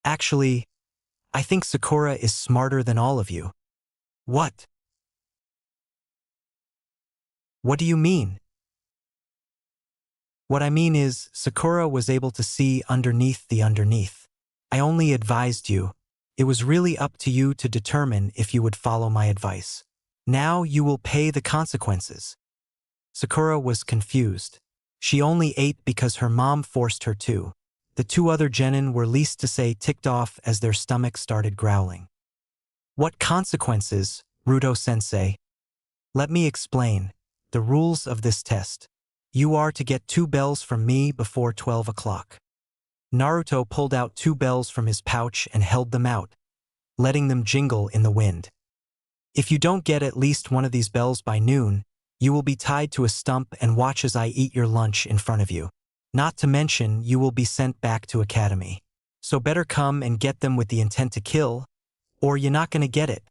Actually, I think Sakura is smarter than all of you. What? What do you mean? What I mean is, Sakura was able to see underneath the underneath. I only advised you. It was really up to you to determine if you would follow my advice. Now you will pay the consequences. Sakura was confused. She only ate because her mom forced her to. The two other genin were least to say ticked off as their stomachs started growling. What consequences, Ruto-sensei? Let me explain. The rules of this test. You are to get 2 bells from me before 12 o'clock. Naruto pulled out 2 bells from his pouch and held them out, letting them jingle in the wind. If you don't get at least one of these bells by noon, you will be tied to a stump and watch as I eat your lunch in front of you. Not to mention, you will be sent back to academy. So better come and get them with the intent to kill, or you're not gonna get it.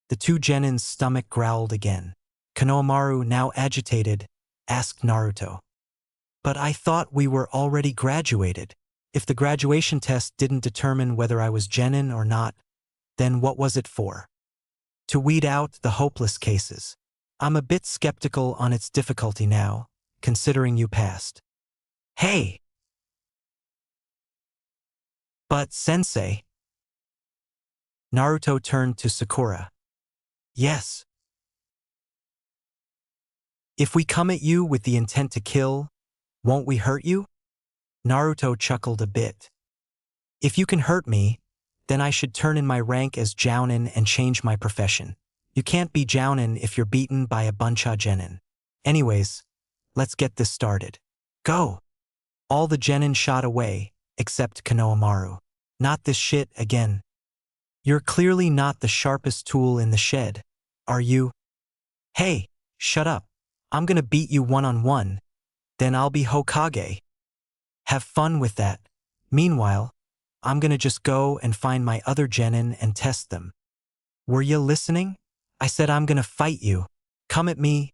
The two genin's stomach growled again. Konohamaru, now agitated, asked Naruto. But I thought we were already graduated. If the graduation test didn't determine whether I was genin or not, then what was it for? To weed out the hopeless cases. I'm a bit skeptical on its difficulty now, considering you passed. Hey! But, sensei. Naruto turned to Sakura. Yes. If we come at you with the intent to kill, won't we hurt you? Naruto chuckled a bit. If you can hurt me, then I should turn in my rank as Jounin and change my profession. You can't be Jounin if you're beaten by a buncha genin. Anyways, let's get this started. Go! All the genin shot away, except Konohamaru. Not this shit again. You're clearly not the sharpest tool in the shed, are you? Hey, shut up. I'm gonna beat you one-on-one. Then I'll be Hokage. Have fun with that. Meanwhile, I'm gonna just go and find my other genin and test them. Were you listening? I said I'm gonna fight you. Come at me,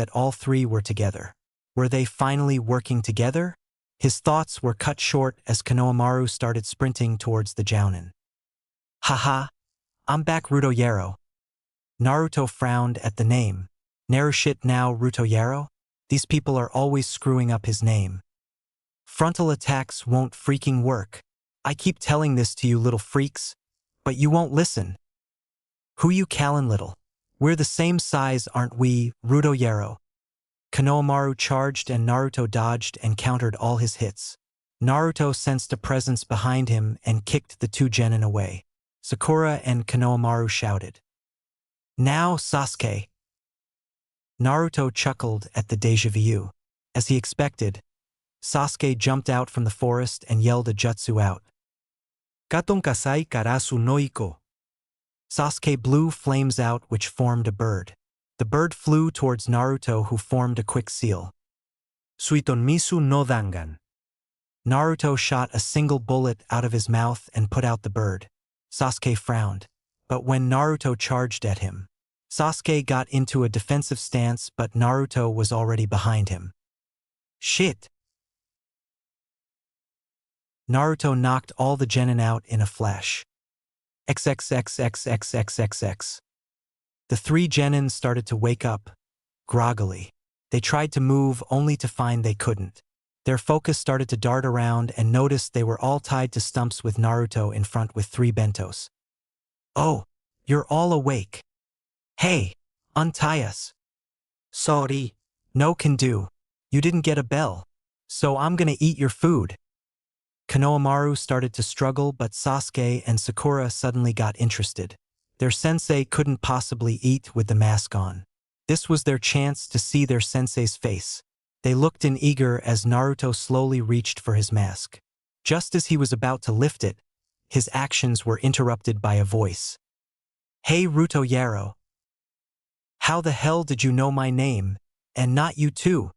that all three were together. Were they finally working together? His thoughts were cut short as Konohamaru started sprinting towards the Jounin. Haha, I'm back Ruto. Naruto frowned at the name. Narushit now Ruto? These people are always screwing up his name. Frontal attacks won't freaking work. I keep telling this to you little freaks, but you won't listen. Who you calling little? We're the same size, aren't we, Ruto Yaro? Konohamaru charged and Naruto dodged and countered all his hits. Naruto sensed a presence behind him and kicked the two genin away. Sakura and Konohamaru shouted, "Now, Sasuke!" Naruto chuckled at the déjà vu. As he expected, Sasuke jumped out from the forest and yelled a jutsu out. Katon kasai karasu no iko. Sasuke blew flames out which formed a bird. The bird flew towards Naruto, who formed a quick seal. Suiton misu no dangan. Naruto shot a single bullet out of his mouth and put out the bird. Sasuke frowned, but when Naruto charged at him, Sasuke got into a defensive stance, but Naruto was already behind him. Shit! Naruto knocked all the genin out in a flash. XXXXXXXX. The three genin started to wake up, groggily. They tried to move only to find they couldn't. Their focus started to dart around and noticed they were all tied to stumps with Naruto in front with 3 bentos. "Oh, you're all awake. Hey, untie us." Sorry. "No can do. You didn't get a bell. So I'm gonna eat your food." Konohamaru started to struggle, but Sasuke and Sakura suddenly got interested. Their sensei couldn't possibly eat with the mask on. This was their chance to see their sensei's face. They looked in eager as Naruto slowly reached for his mask. Just as he was about to lift it, his actions were interrupted by a voice. "Hey Ruto Yaro. How the hell did you know my name, and not you too?"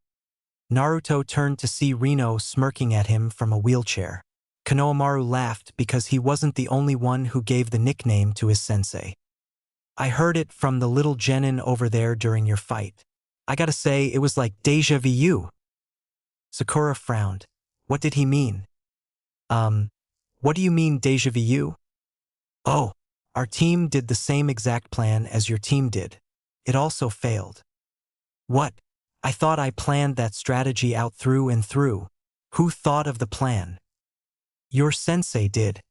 Naruto turned to see Rino smirking at him from a wheelchair. Konohamaru laughed because he wasn't the only one who gave the nickname to his sensei. "I heard it from the little genin over there during your fight. I gotta say, it was like déjà vu." Sakura frowned. What did he mean? What do you mean déjà vu? "Oh, our team did the same exact plan as your team did. It also failed." "What? I thought I planned that strategy out through and through. Who thought of the plan?" "Your sensei did."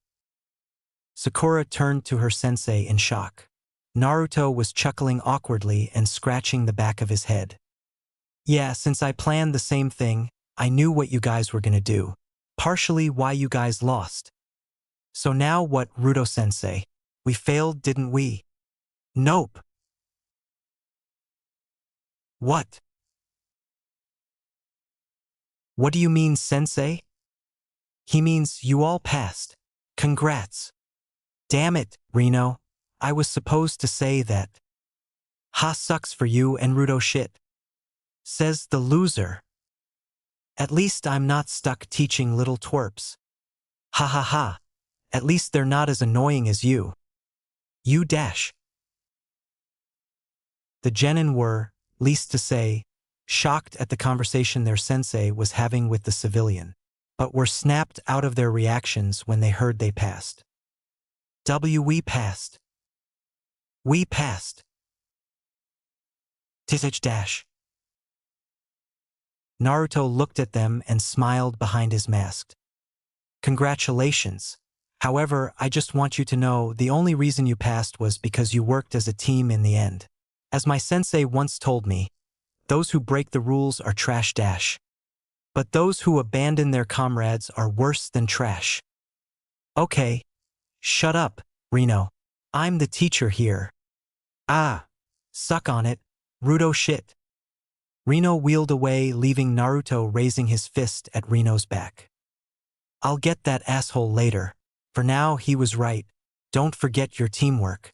Sakura turned to her sensei in shock. Naruto was chuckling awkwardly and scratching the back of his head. "Yeah, since I planned the same thing, I knew what you guys were gonna do. Partially why you guys lost. So now what, Ruto-sensei? We failed, didn't we?" "Nope." "What? What do you mean, sensei?" "He means you all passed. Congrats." "Damn it, Rino. I was supposed to say that." "Ha, sucks for you and Ruto shit," says the loser. "At least I'm not stuck teaching little twerps. Ha ha ha. At least they're not as annoying as you. You dash." The genin were, least to say, shocked at the conversation their sensei was having with the civilian, but were snapped out of their reactions when they heard they passed. We passed. We passed. Tsh dash. Naruto looked at them and smiled behind his mask. "Congratulations. However, I just want you to know the only reason you passed was because you worked as a team in the end. As my sensei once told me, those who break the rules are trash dash. But those who abandon their comrades are worse than trash." "Okay. Shut up, Rino. I'm the teacher here." "Ah. Suck on it, Ruto shit." Rino wheeled away, leaving Naruto raising his fist at Rino's back. "I'll get that asshole later. For now, he was right. Don't forget your teamwork.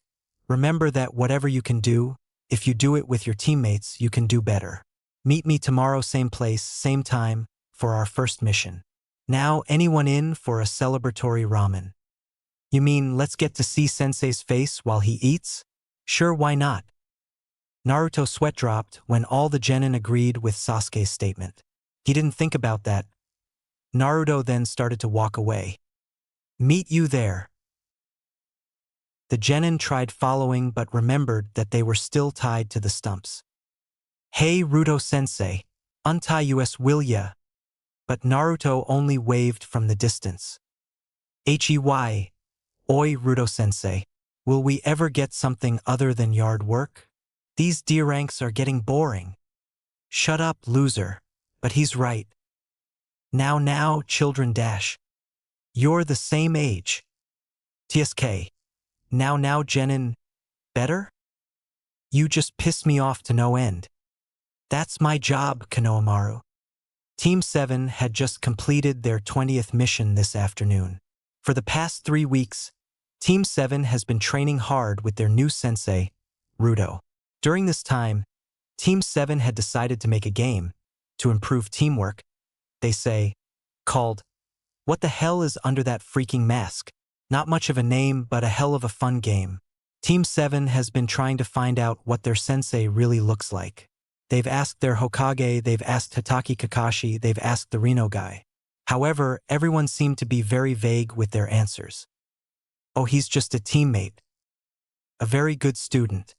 Remember that whatever you can do, if you do it with your teammates, you can do better. Meet me tomorrow, same place, same time, for our first mission. Now, anyone in for a celebratory ramen?" "You mean let's get to see Sensei's face while he eats? Sure, why not?" Naruto's sweat dropped when all the genin agreed with Sasuke's statement. He didn't think about that. Naruto then started to walk away. "Meet you there." The genin tried following but remembered that they were still tied to the stumps. "Hey Ruto-sensei, untie us will ya?" But Naruto only waved from the distance. "Hey, oi Ruto-sensei, will we ever get something other than yard work?" These D ranks are getting boring. Shut up, loser. But he's right. Now, children dash. You're the same age. TSK. Now, Jenin. Better? You just piss me off to no end. That's my job, Konohamaru. Team 7 had just completed their 20th mission this afternoon. For the past 3 weeks, Team 7 has been training hard with their new sensei, Ruto. During this time, Team 7 had decided to make a game, to improve teamwork, they say, called, What the hell is under that freaking mask? Not much of a name, but a hell of a fun game. Team 7 has been trying to find out what their sensei really looks like. They've asked their Hokage, they've asked Hitaki Kakashi, they've asked the Reno guy. However, everyone seemed to be very vague with their answers. Oh, he's just a teammate. A very good student.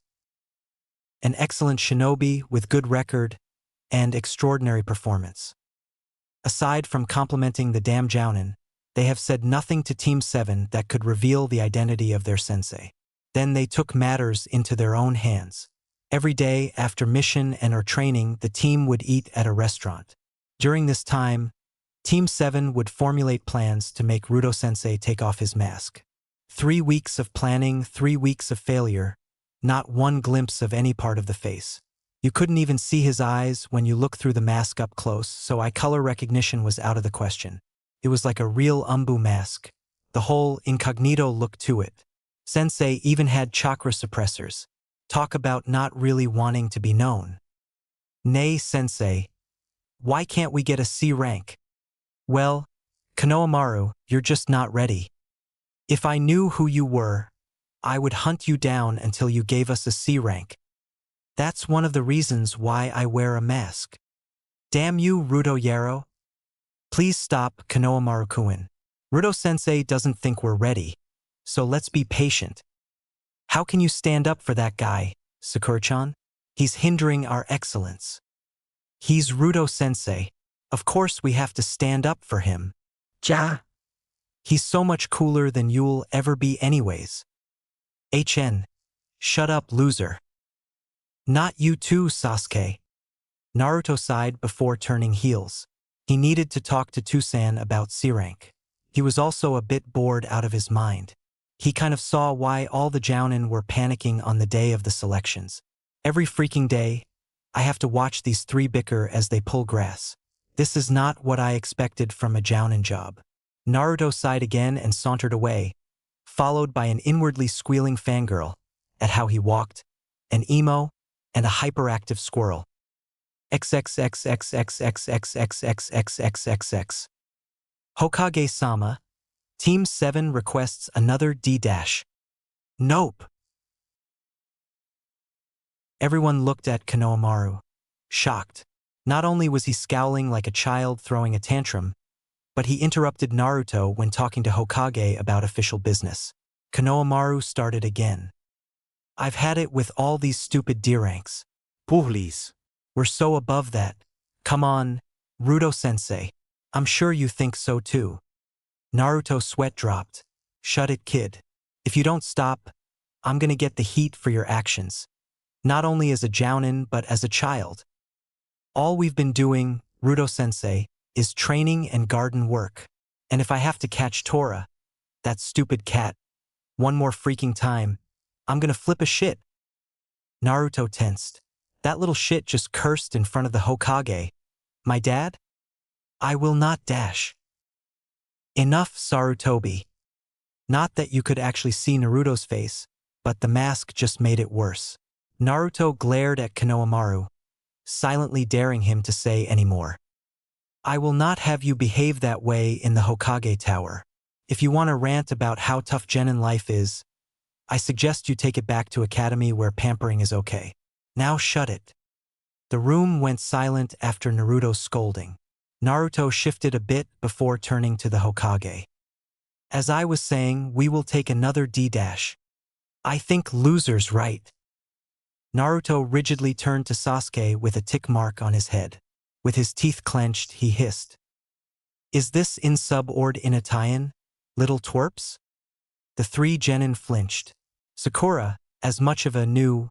An excellent shinobi with good record and extraordinary performance. Aside from complimenting the damn jounin, they have said nothing to Team 7 that could reveal the identity of their sensei. Then they took matters into their own hands. Every day after mission and or training, the team would eat at a restaurant. During this time, Team 7 would formulate plans to make Ruto-sensei take off his mask. 3 weeks of planning, 3 weeks of failure, not one glimpse of any part of the face. You couldn't even see his eyes when you looked through the mask up close, so eye color recognition was out of the question. It was like a real umbu mask. The whole incognito look to it. Sensei even had chakra suppressors. Talk about not really wanting to be known. Nay, Sensei. Why can't we get a C rank? Well, Konohamaru, you're just not ready. If I knew who you were, I would hunt you down until you gave us a C rank. That's one of the reasons why I wear a mask. Damn you, Ruto Yaro. Please stop, Konohamaru-kun. Ruto-sensei doesn't think we're ready, so let's be patient. How can you stand up for that guy, Sakura-chan? He's hindering our excellence. He's Ruto-sensei. Of course we have to stand up for him. Ja. He's so much cooler than you'll ever be anyways. HN. Shut up, loser. Not you too, Sasuke. Naruto sighed before turning heels. He needed to talk to Tusan about C rank. He was also a bit bored out of his mind. He kind of saw why all the jounin were panicking on the day of the selections. Every freaking day, I have to watch these 3 bicker as they pull grass. This is not what I expected from a jounin job. Naruto sighed again and sauntered away, followed by an inwardly squealing fangirl at how he walked, an emo, and a hyperactive squirrel. XXXXXXXXXXXXXX. Hokage-sama, Team 7 requests another D-. Nope. Everyone looked at Konohamaru, shocked. Not only was he scowling like a child throwing a tantrum, but he interrupted Naruto when talking to Hokage about official business. Konohamaru started again. I've had it with all these stupid D ranks. Please. We're so above that. Come on, Ruto-sensei. I'm sure you think so too. Naruto sweat dropped. Shut it, kid. If you don't stop, I'm gonna get the heat for your actions. Not only as a jounin, but as a child. All we've been doing, Ruto-sensei, is training and garden work. And if I have to catch Tora, that stupid cat, one more freaking time, I'm gonna flip a shit. Naruto tensed. That little shit just cursed in front of the Hokage. My dad? I will not dash. Enough, Sarutobi. Not that you could actually see Naruto's face, but the mask just made it worse. Naruto glared at Konohamaru, silently daring him to say any more. I will not have you behave that way in the Hokage Tower. If you want to rant about how tough genin life is, I suggest you take it back to Academy where pampering is okay. Now shut it. The room went silent after Naruto's scolding. Naruto shifted a bit before turning to the Hokage. As I was saying, we will take another D-. I think loser's right. Naruto rigidly turned to Sasuke with a tick mark on his head. With his teeth clenched, he hissed. Is this insubordination, little twerps? The 3 genin flinched. Sakura, as much of a new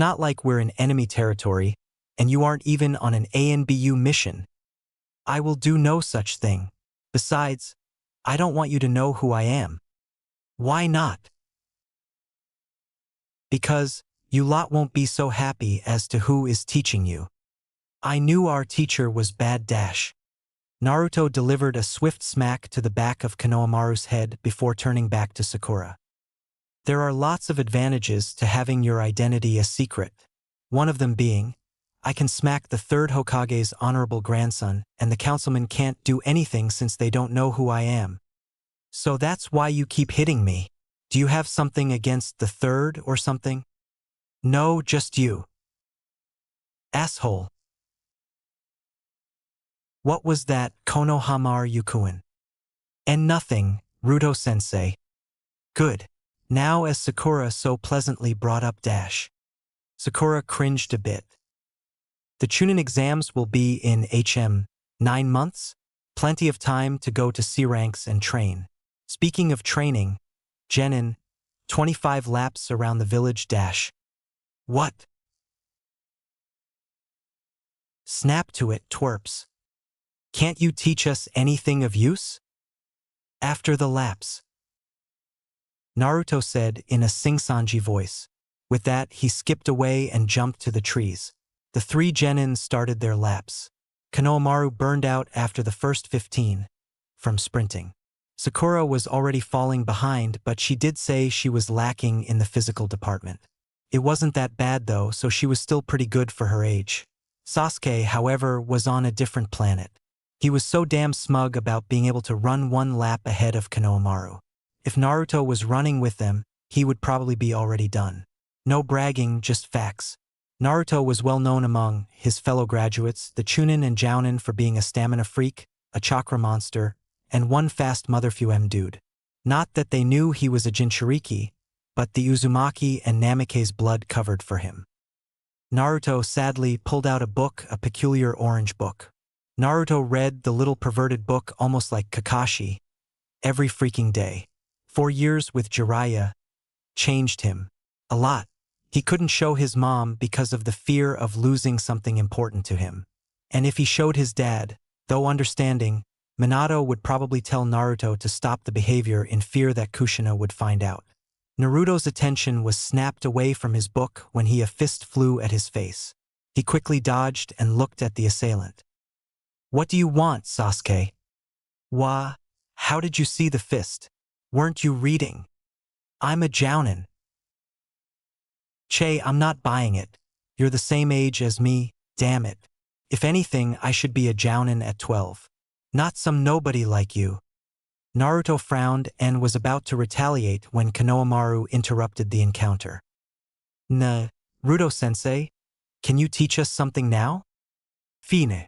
not like we're in enemy territory, and you aren't even on an ANBU mission. I will do no such thing. Besides, I don't want you to know who I am. Why not? Because you lot won't be so happy as to who is teaching you. I knew our teacher was bad dash. Naruto delivered a swift smack to the back of Konohamaru's head before turning back to Sakura. There are lots of advantages to having your identity a secret. One of them being, I can smack the third Hokage's honorable grandson, and the councilmen can't do anything since they don't know who I am. So that's why you keep hitting me. Do you have something against the third or something? No, just you. Asshole. What was that, Konohamaru Yukuen? And nothing, Ruto-sensei. Good. Now as Sakura so pleasantly brought up dash. Sakura cringed a bit. The Chunin exams will be in 9 months? Plenty of time to go to C ranks and train. Speaking of training, Genin, 25 laps around the village dash. What? Snap to it, twerps. Can't you teach us anything of use? After the laps. Naruto said in a sing-songy voice. With that, he skipped away and jumped to the trees. The 3 Genins started their laps. Konohamaru burned out after the first 15 from sprinting. Sakura was already falling behind, but she did say she was lacking in the physical department. It wasn't that bad though, so she was still pretty good for her age. Sasuke, however, was on a different planet. He was so damn smug about being able to run 1 lap ahead of Konohamaru. If Naruto was running with them, he would probably be already done. No bragging, just facts. Naruto was well known among his fellow graduates, the Chunin and Jounin, for being a stamina freak, a chakra monster, and one fast motherfuem dude. Not that they knew he was a Jinchuriki, but the Uzumaki and Namikaze blood covered for him. Naruto sadly pulled out a book, a peculiar orange book. Naruto read the little perverted book almost like Kakashi, every freaking day. 4 years with Jiraiya changed him a lot. He couldn't show his mom because of the fear of losing something important to him. And if he showed his dad, though understanding, Minato would probably tell Naruto to stop the behavior in fear that Kushina would find out. Naruto's attention was snapped away from his book when a fist flew at his face. He quickly dodged and looked at the assailant. What do you want, Sasuke? Wah, how did you see the fist? Weren't you reading? I'm a Jounin. Che, I'm not buying it. You're the same age as me, damn it. If anything, I should be a Jounin at 12. Not some nobody like you. Naruto frowned and was about to retaliate when Konohamaru interrupted the encounter. Naruto-sensei, can you teach us something now? Fine.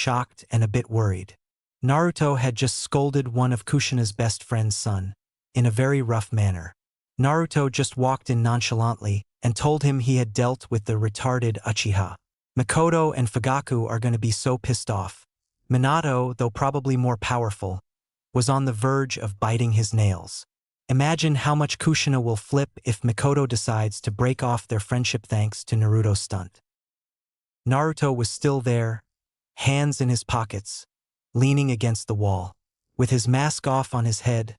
shocked and a bit worried. Naruto had just scolded one of Kushina's best friend's son, in a very rough manner. Naruto just walked in nonchalantly and told him he had dealt with the retarded Uchiha. Makoto and Fugaku are going to be so pissed off. Minato, though probably more powerful, was on the verge of biting his nails. Imagine how much Kushina will flip if Makoto decides to break off their friendship thanks to Naruto's stunt. Naruto was still there, hands in his pockets, leaning against the wall. With his mask off on his head,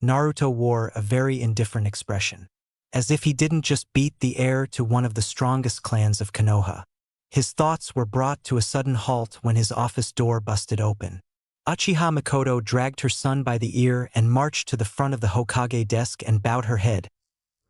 Naruto wore a very indifferent expression, as if he didn't just beat the heir to one of the strongest clans of Konoha. His thoughts were brought to a sudden halt when his office door busted open. Uchiha Makoto dragged her son by the ear and marched to the front of the Hokage desk and bowed her head,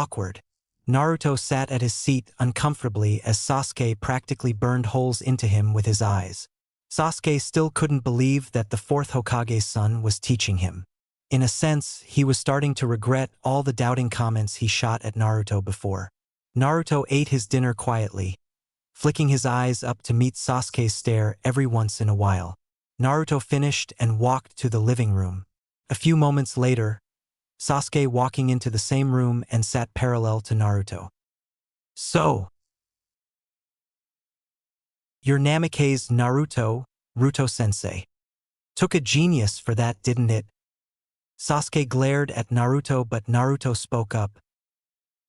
awkward. Naruto sat at his seat uncomfortably as Sasuke practically burned holes into him with his eyes. Sasuke still couldn't believe that the fourth Hokage's son was teaching him. In a sense, he was starting to regret all the doubting comments he shot at Naruto before. Naruto ate his dinner quietly, flicking his eyes up to meet Sasuke's stare every once in a while. Naruto finished and walked to the living room. A few moments later, Sasuke walking into the same room and sat parallel to Naruto. "So, you're Namikaze's Naruto, Ruto-sensei. Took a genius for that, didn't it?" Sasuke glared at Naruto, but Naruto spoke up.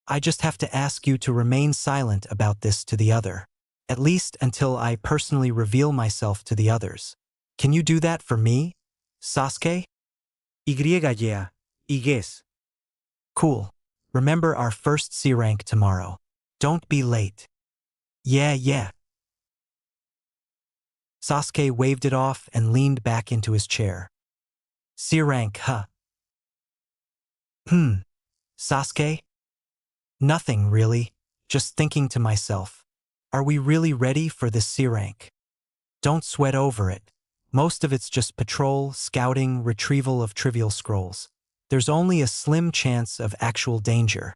"I just have to ask you to remain silent about this to the other. At least until I personally reveal myself to the others. Can you do that for me, Sasuke?" Yeah. I guess. "Cool. Remember our first C rank tomorrow. Don't be late." Yeah. Sasuke waved it off and leaned back into his chair. "C rank, huh?" Sasuke? "Nothing, really. Just thinking to myself. Are we really ready for this C rank? Don't sweat over it. Most of it's just patrol, scouting, retrieval of trivial scrolls. There's only a slim chance of actual danger."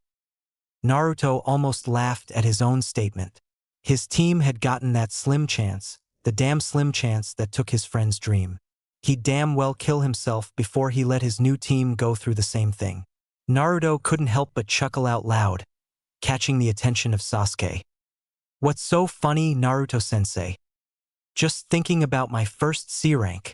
Naruto almost laughed at his own statement. His team had gotten that slim chance, the damn slim chance that took his friend's dream. He'd damn well kill himself before he let his new team go through the same thing. Naruto couldn't help but chuckle out loud, catching the attention of Sasuke. "What's so funny, Naruto-sensei? Just thinking about my first C rank."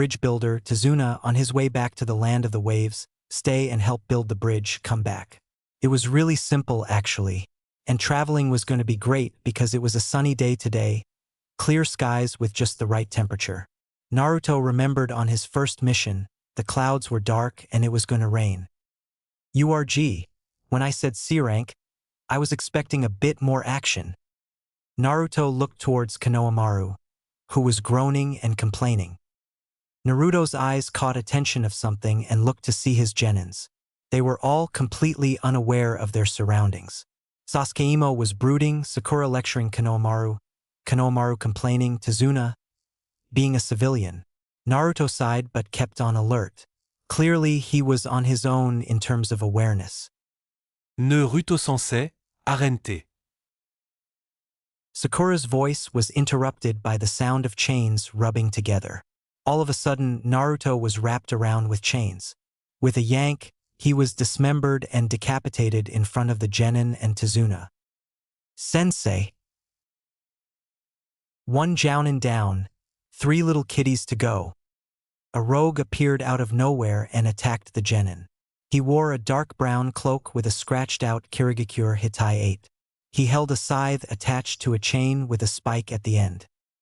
bridge builder, Tazuna, on his way back to the land of the waves, stay and help build the bridge, come back. It was really simple, actually. And traveling was going to be great because it was a sunny day today, clear skies with just the right temperature. Naruto remembered on his first mission, the clouds were dark and it was going to rain. URG. When I said C rank, I was expecting a bit more action. Naruto looked towards Konohamaru, who was groaning and complaining. Naruto's eyes caught attention of something and looked to see his genins. They were all completely unaware of their surroundings. Sasuke-imo was brooding, Sakura lecturing Konohamaru, Konohamaru complaining, Tazuna being a civilian. Naruto sighed but kept on alert. Clearly, he was on his own in terms of awareness. Naruto-sensei, arrête. Sakura's voice was interrupted by the sound of chains rubbing together. All of a sudden, Naruto was wrapped around with chains. With a yank, he was dismembered and decapitated in front of the genin and Tazuna. Sensei. One jounin down, 3 little kitties to go. A rogue appeared out of nowhere and attacked the genin. He wore a dark brown cloak with a scratched-out Kirigakure Hitai 8. He held a scythe attached to a chain with a spike at the end.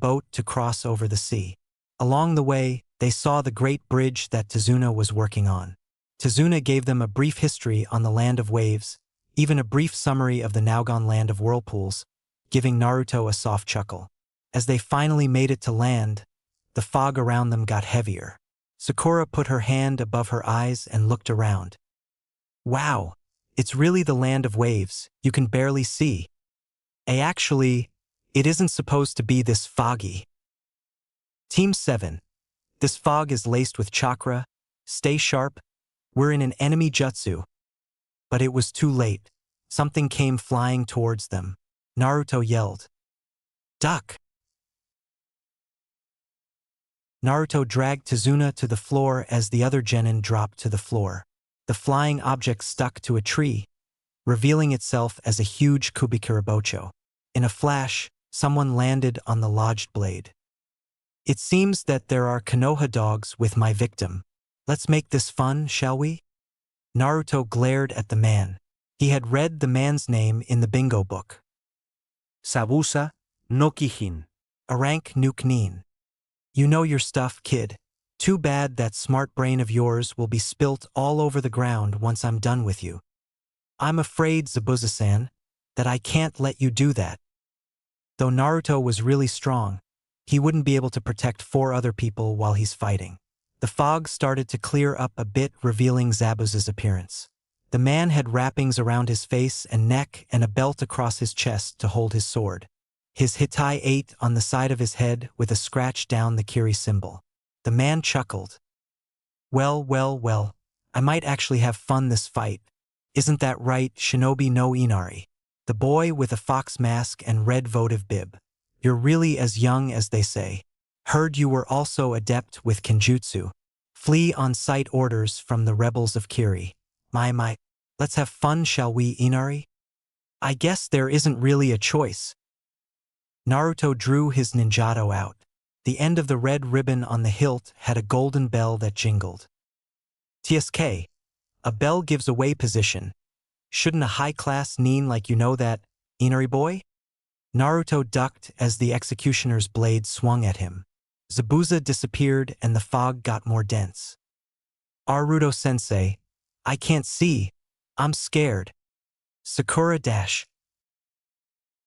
boat to cross over the sea. Along the way, they saw the great bridge that Tazuna was working on. Tazuna gave them a brief history on the land of waves, even a brief summary of the Naogon land of whirlpools, giving Naruto a soft chuckle. As they finally made it to land, the fog around them got heavier. Sakura put her hand above her eyes and looked around. Wow, it's really the land of waves, you can barely see. Actually, it isn't supposed to be this foggy. Team 7. This fog is laced with chakra. Stay sharp. We're in an enemy jutsu. But it was too late. Something came flying towards them. Naruto yelled, "Duck!" Naruto dragged Tazuna to the floor as the other genin dropped to the floor. The flying object stuck to a tree, revealing itself as a huge Kubikurabocho. In a flash, someone landed on the lodged blade. It seems that there are Konoha dogs with my victim. Let's make this fun, shall we? Naruto glared at the man. He had read the man's name in the bingo book. Zabuza no Kijin. Arank Nuke Nin. You know your stuff, kid. Too bad that smart brain of yours will be spilt all over the ground once I'm done with you. I'm afraid, Zabuza-san, that I can't let you do that. Though Naruto was really strong, he wouldn't be able to protect 4 other people while he's fighting. The fog started to clear up a bit, revealing Zabuza's appearance. The man had wrappings around his face and neck and a belt across his chest to hold his sword. His Hitai 8 on the side of his head with a scratch down the Kiri symbol. The man chuckled. Well, I might actually have fun this fight. Isn't that right, Shinobi no Inari? The boy with a fox mask and red votive bib. You're really as young as they say. Heard you were also adept with Kenjutsu. Flee on sight orders from the rebels of Kiri. My. Let's have fun, shall we, Inari? I guess there isn't really a choice. Naruto drew his ninjato out. The end of the red ribbon on the hilt had a golden bell that jingled. TSK. A bell gives away position. Shouldn't a high-class nin like you know that, Inari boy? Naruto ducked as the executioner's blade swung at him. Zabuza disappeared and the fog got more dense. Naruto-sensei, I can't see. I'm scared. Sakura dash.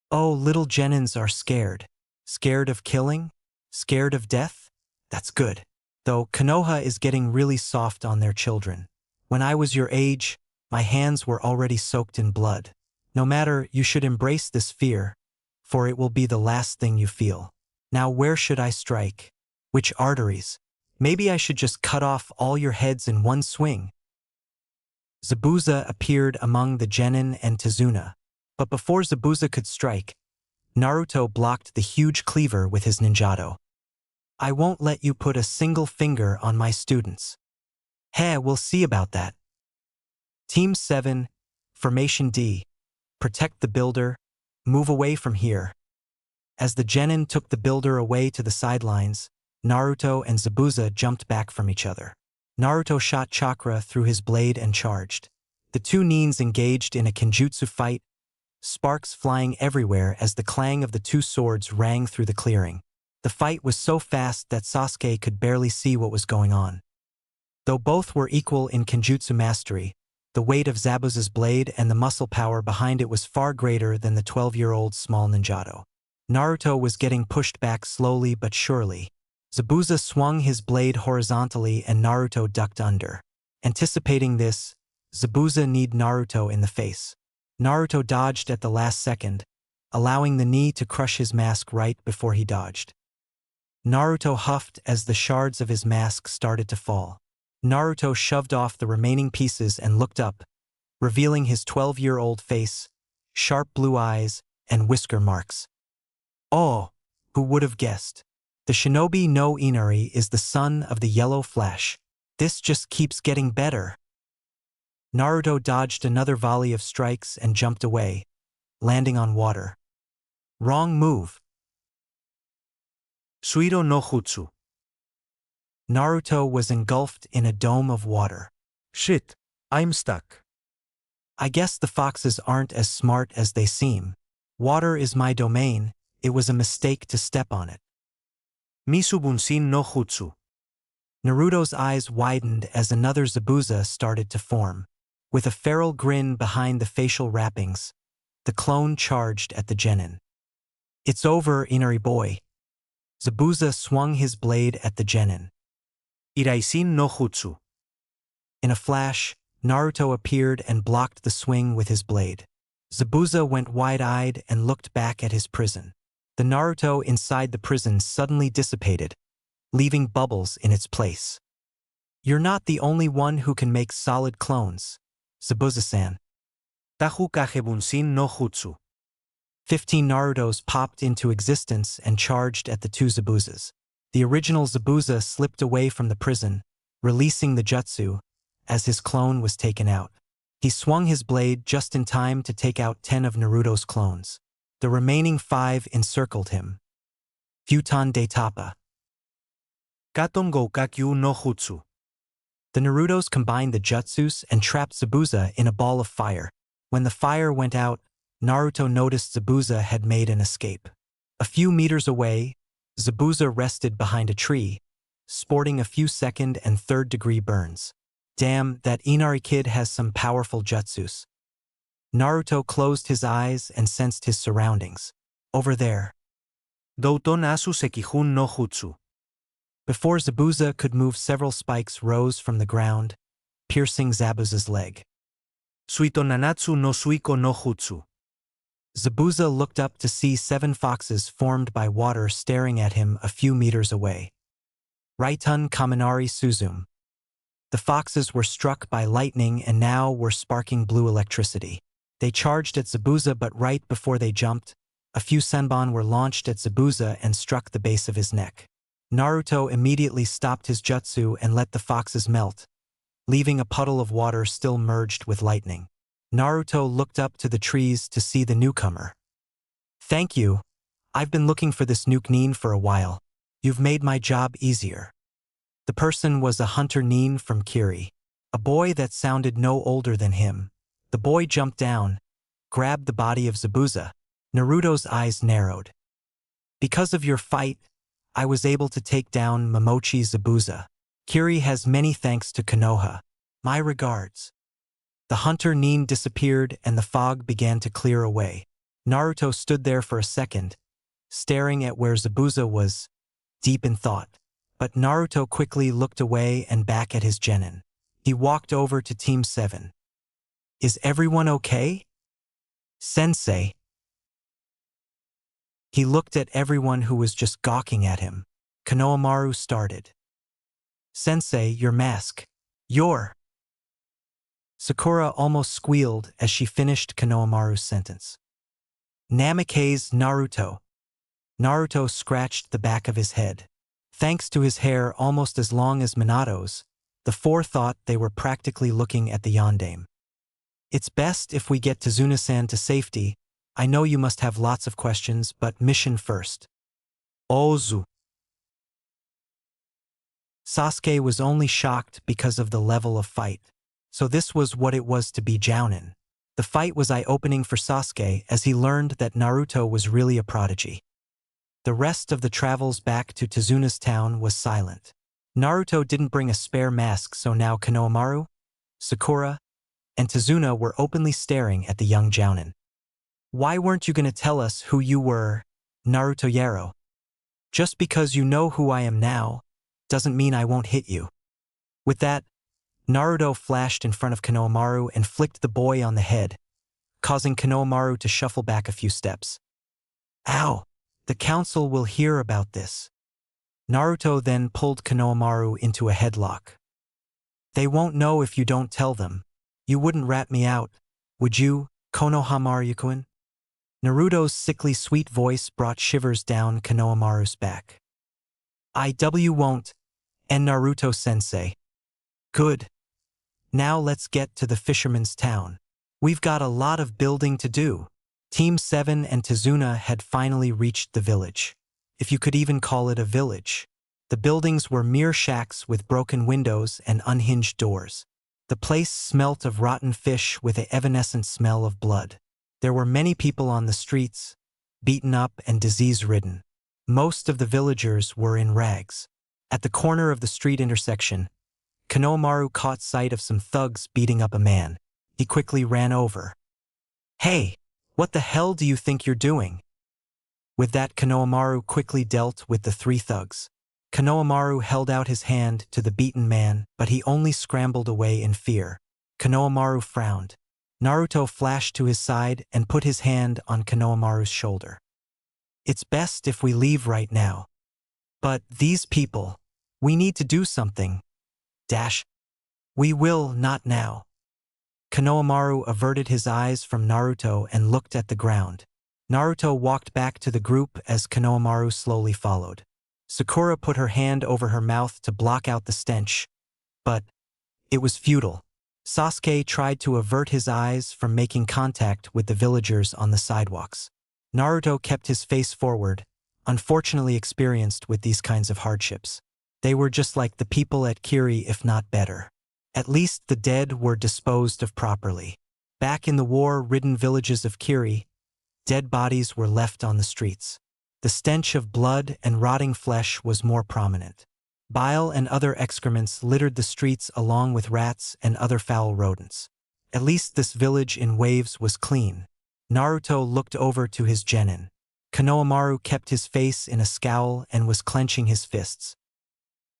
Oh, little genins are scared. Scared of killing? Scared of death? That's good. Though Konoha is getting really soft on their children. When I was your age, my hands were already soaked in blood. No matter, you should embrace this fear, for it will be the last thing you feel. Now where should I strike? Which arteries? Maybe I should just cut off all your heads in one swing. Zabuza appeared among the genin and Tazuna. But before Zabuza could strike, Naruto blocked the huge cleaver with his ninjato. I won't let you put a single finger on my students. We'll see about that. Team 7, Formation D. Protect the builder. Move away from here. As the genin took the builder away to the sidelines, Naruto and Zabuza jumped back from each other. Naruto shot chakra through his blade and charged. The 2 nins engaged in a kenjutsu fight, sparks flying everywhere as the clang of the 2 swords rang through the clearing. The fight was so fast that Sasuke could barely see what was going on. Though both were equal in kenjutsu mastery, the weight of Zabuza's blade and the muscle power behind it was far greater than the 12-year-old's small ninjato. Naruto was getting pushed back slowly but surely. Zabuza swung his blade horizontally and Naruto ducked under. Anticipating this, Zabuza kneed Naruto in the face. Naruto dodged at the last second, allowing the knee to crush his mask right before he dodged. Naruto huffed as the shards of his mask started to fall. Naruto shoved off the remaining pieces and looked up, revealing his 12-year-old face, sharp blue eyes, and whisker marks. Oh, who would have guessed? The Shinobi no Inari is the son of the Yellow Flash. This just keeps getting better. Naruto dodged another volley of strikes and jumped away, landing on water. Wrong move. Suiro no Jutsu. Naruto was engulfed in a dome of water. Shit, I'm stuck. I guess the foxes aren't as smart as they seem. Water is my domain. It was a mistake to step on it. Misu Bunsin no Jutsu. Naruto's eyes widened as another Zabuza started to form. With a feral grin behind the facial wrappings, the clone charged at the genin. It's over, Inari boy. Zabuza swung his blade at the genin. Iraisin no Jutsu. In a flash, Naruto appeared and blocked the swing with his blade. Zabuza went wide-eyed and looked back at his prison. The Naruto inside the prison suddenly dissipated, leaving bubbles in its place. You're not the only one who can make solid clones, Zabuza-san. Tahu Kage Bunsin no Jutsu. 15 Narutos popped into existence and charged at the 2 Zabuzas. The original Zabuza slipped away from the prison, releasing the jutsu, as his clone was taken out. He swung his blade just in time to take out 10 of Naruto's clones. The remaining 5 encircled him. Futon de Tapa. Katon Goukakyu no Jutsu. The Narutos combined the jutsus and trapped Zabuza in a ball of fire. When the fire went out, Naruto noticed Zabuza had made an escape. A few meters away, Zabuza rested behind a tree, sporting a few second and third-degree burns. Damn, that Inari kid has some powerful jutsus. Naruto closed his eyes and sensed his surroundings. Over there. Douton Asu Sekihun no Jutsu. Before Zabuza could move, several spikes rose from the ground, piercing Zabuza's leg. Suito Nanatsu no Suiko no Jutsu. Zabuza looked up to see 7 foxes formed by water staring at him a few meters away. Raitun Kaminari Suzum. The foxes were struck by lightning and now were sparking blue electricity. They charged at Zabuza, but right before they jumped, a few senbon were launched at Zabuza and struck the base of his neck. Naruto immediately stopped his jutsu and let the foxes melt, leaving a puddle of water still merged with lightning. Naruto looked up to the trees to see the newcomer. "Thank you. I've been looking for this nuke Nin for a while. You've made my job easier." The person was a hunter Nin from Kiri, a boy that sounded no older than him. The boy jumped down, grabbed the body of Zabuza. Naruto's eyes narrowed. "Because of your fight, I was able to take down Momochi Zabuza. Kiri has many thanks to Konoha. My regards." The hunter Nin disappeared and the fog began to clear away. Naruto stood there for a second, staring at where Zabuza was, deep in thought. But Naruto quickly looked away and back at his genin. He walked over to Team 7. "Is everyone okay? Sensei." He looked at everyone who was just gawking at him. Konohamaru started. "Sensei, your mask. Your..." Sakura almost squealed as she finished Konohamaru's sentence. "Namikaze Naruto." Naruto scratched the back of his head. Thanks to his hair almost as long as Minato's, the 4 thought they were practically looking at the yondaime. "It's best if we get Tazuna-san to safety. I know you must have lots of questions, but mission first." Ozu. Sasuke was only shocked because of the level of fight. So this was what it was to be Jounin. The fight was eye-opening for Sasuke as he learned that Naruto was really a prodigy. The rest of the travels back to Tazuna's town was silent. Naruto didn't bring a spare mask, so now Konohamaru, Sakura, and Tazuna were openly staring at the young Jounin. "Why weren't you gonna tell us who you were, Naruto Yaro? Just because you know who I am now, doesn't mean I won't hit you." With that, Naruto flashed in front of Konohamaru and flicked the boy on the head, causing Konohamaru to shuffle back a few steps. "Ow! The council will hear about this." Naruto then pulled Konohamaru into a headlock. "They won't know if you don't tell them. You wouldn't rat me out, would you, Konohamaru-kun?" Naruto's sickly sweet voice brought shivers down Konohamaru's back. "I won't, and Naruto-sensei." "Good. Now let's get to the fisherman's town. We've got a lot of building to do." Team 7 and Tazuna had finally reached the village. If you could even call it a village. The buildings were mere shacks with broken windows and unhinged doors. The place smelt of rotten fish with an evanescent smell of blood. There were many people on the streets, beaten up and disease-ridden. Most of the villagers were in rags. At the corner of the street intersection, Konohamaru caught sight of some thugs beating up a man. He quickly ran over. "Hey, what the hell do you think you're doing?" With that, Konohamaru quickly dealt with the 3 thugs. Konohamaru held out his hand to the beaten man, but he only scrambled away in fear. Konohamaru frowned. Naruto flashed to his side and put his hand on Konohamaru's shoulder. "It's best if we leave right now. But these people, we need to do something. We will, not now." Konohamaru averted his eyes from Naruto and looked at the ground. Naruto walked back to the group as Konohamaru slowly followed. Sakura put her hand over her mouth to block out the stench, but it was futile. Sasuke tried to avert his eyes from making contact with the villagers on the sidewalks. Naruto kept his face forward, unfortunately experienced with these kinds of hardships. They were just like the people at Kiri, if not better. At least the dead were disposed of properly. Back in the war-ridden villages of Kiri, dead bodies were left on the streets. The stench of blood and rotting flesh was more prominent. Bile and other excrements littered the streets along with rats and other foul rodents. At least this village in Waves was clean. Naruto looked over to his genin. Konohamaru kept his face in a scowl and was clenching his fists.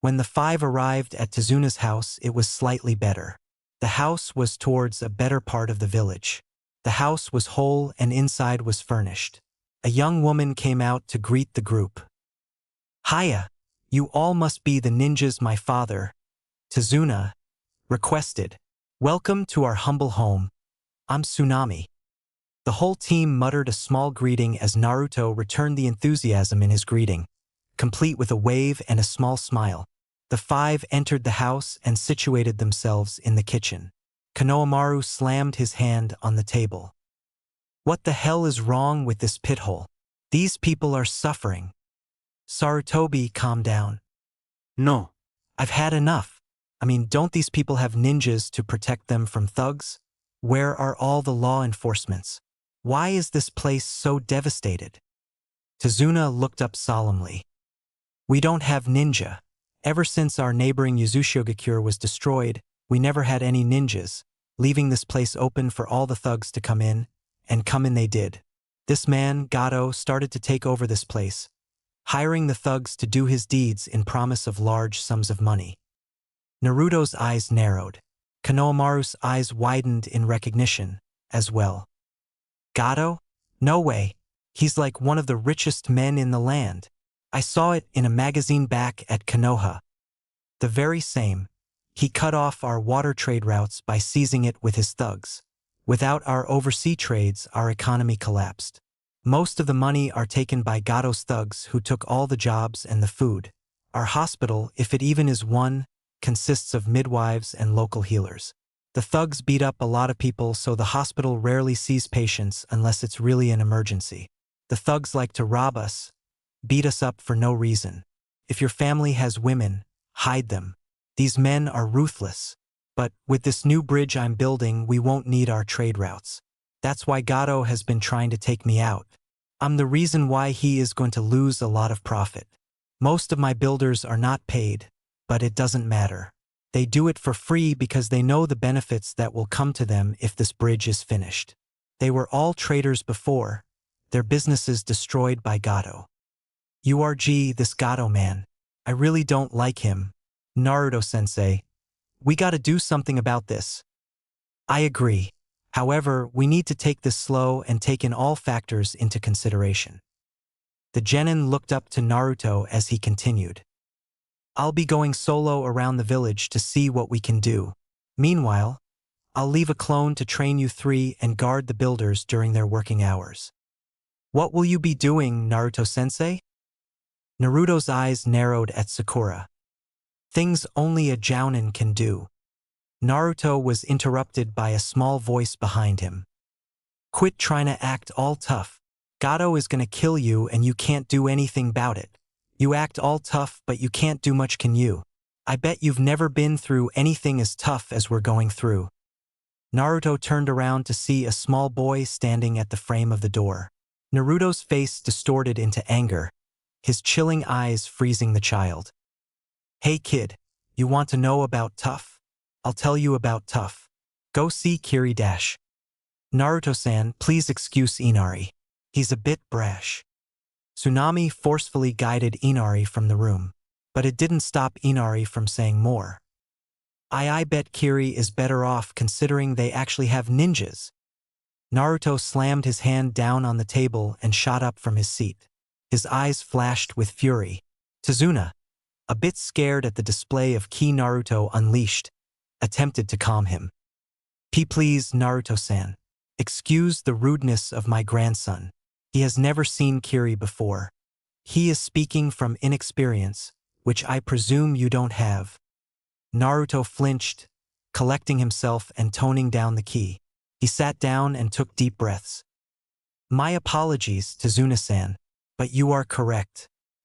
When the five arrived at Tazuna's house, it was slightly better. The house was towards a better part of the village. The house was whole and inside was furnished. A young woman came out to greet the group. "Hiya! You all must be the ninjas my father, Tazuna, requested. Welcome to our humble home. I'm Tsunami." The whole team muttered a small greeting as Naruto returned the enthusiasm in his greeting, complete with a wave and a small smile. The five entered the house and situated themselves in the kitchen. Konohamaru slammed his hand on the table. "What the hell is wrong with this pithole? These people are suffering." Sarutobi, calm down. No. "I've had enough. I mean, don't these people have ninjas to protect them from thugs? Where are all the law enforcements? Why is this place so devastated?" Tazuna looked up solemnly. "We don't have ninja. Ever since our neighboring Yuzushigakure was destroyed, we never had any ninjas, leaving this place open for all the thugs to come in, and come in they did. This man, Gato, started to take over this place, hiring the thugs to do his deeds in promise of large sums of money." Naruto's eyes narrowed. Konohamaru's eyes widened in recognition, as well. "Gato? No way. He's like one of the richest men in the land. I saw it in a magazine back at Konoha. The very same. He cut off our water trade routes by seizing it with his thugs. Without our overseas trades, our economy collapsed. Most of the money are taken by Gato's thugs who took all the jobs and the food. Our hospital, if it even is one, consists of midwives and local healers. The thugs beat up a lot of people, so the hospital rarely sees patients unless it's really an emergency. The thugs like to rob us, beat us up for no reason. If your family has women, hide them. These men are ruthless. But with this new bridge I'm building, we won't need our trade routes. That's why Gato has been trying to take me out. I'm the reason why he is going to lose a lot of profit. Most of my builders are not paid, but it doesn't matter. They do it for free because they know the benefits that will come to them if this bridge is finished. They were all traders before, their businesses destroyed by Gato. URG, this Gato man. I really don't like him. Naruto-sensei. We gotta do something about this." "I agree. However, we need to take this slow and take in all factors into consideration." The genin looked up to Naruto as he continued. "I'll be going solo around the village to see what we can do. Meanwhile, I'll leave a clone to train you three and guard the builders during their working hours." "What will you be doing, Naruto-sensei?" Naruto's eyes narrowed at Sakura. "Things only a jounin can do." Naruto was interrupted by a small voice behind him. "Quit trying to act all tough. Gato is gonna kill you and you can't do anything about it. You act all tough but you can't do much, can you? I bet you've never been through anything as tough as we're going through." Naruto turned around to see a small boy standing at the frame of the door. Naruto's face distorted into anger, his chilling eyes freezing the child. "Hey kid, you want to know about tough? I'll tell you about tough. Go see Kiri Dash." "Naruto-san, please excuse Inari. He's a bit brash." Tsunami forcefully guided Inari from the room, but it didn't stop Inari from saying more. I bet Kiri is better off considering they actually have ninjas." Naruto slammed his hand down on the table and shot up from his seat. His eyes flashed with fury. Tazuna, a bit scared at the display of ki Naruto unleashed, attempted to calm him. Please, Naruto-san. Excuse the rudeness of my grandson. He has never seen Kiri before. He is speaking from inexperience, which I presume you don't have." Naruto flinched, collecting himself and toning down the ki. He sat down and took deep breaths. "My apologies, Tazuna-san, but you are correct.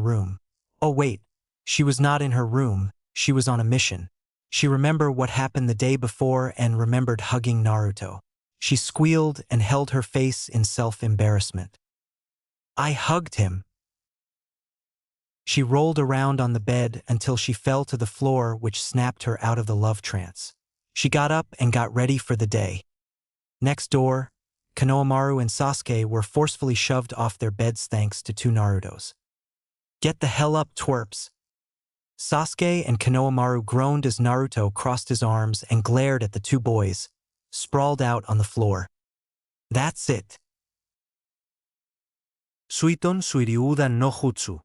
room. Oh wait, she was not in her room, she was on a mission. She remembered what happened the day before and remembered hugging Naruto. She squealed and held her face in self-embarrassment. I hugged him. She rolled around on the bed until she fell to the floor, which snapped her out of the love trance. She got up and got ready for the day. Next door, Konohamaru and Sasuke were forcefully shoved off their beds thanks to two Narutos. Get the hell up, twerps. Sasuke and Konohamaru groaned as Naruto crossed his arms and glared at the two boys, sprawled out on the floor. That's it. Suiton Suiriuda no Jutsu.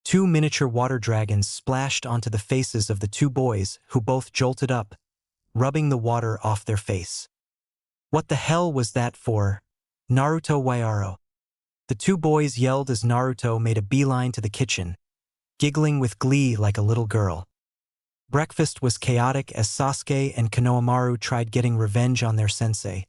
Two miniature water dragons splashed onto the faces of the two boys, who both jolted up, rubbing the water off their face. What the hell was that for? Naruto Waiaro. The two boys yelled as Naruto made a beeline to the kitchen, giggling with glee like a little girl. Breakfast was chaotic as Sasuke and Konohamaru tried getting revenge on their sensei,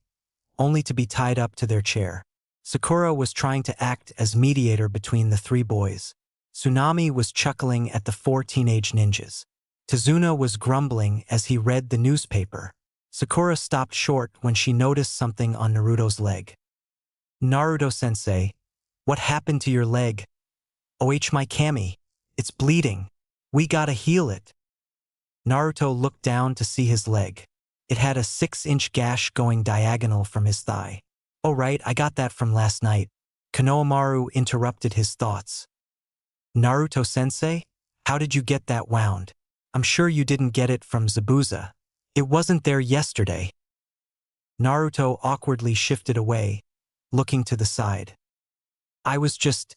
only to be tied up to their chair. Sakura was trying to act as mediator between the three boys. Tsunami was chuckling at the four teenage ninjas. Tazuna was grumbling as he read the newspaper. Sakura stopped short when she noticed something on Naruto's leg. Naruto-sensei, what happened to your leg? My kami, it's bleeding. We gotta heal it. Naruto looked down to see his leg. It had a 6-inch gash going diagonal from his thigh. Oh right, I got that from last night. Konohamaru interrupted his thoughts. Naruto-sensei, how did you get that wound? I'm sure you didn't get it from Zabuza. It wasn't there yesterday. Naruto awkwardly shifted away, looking to the side. I was just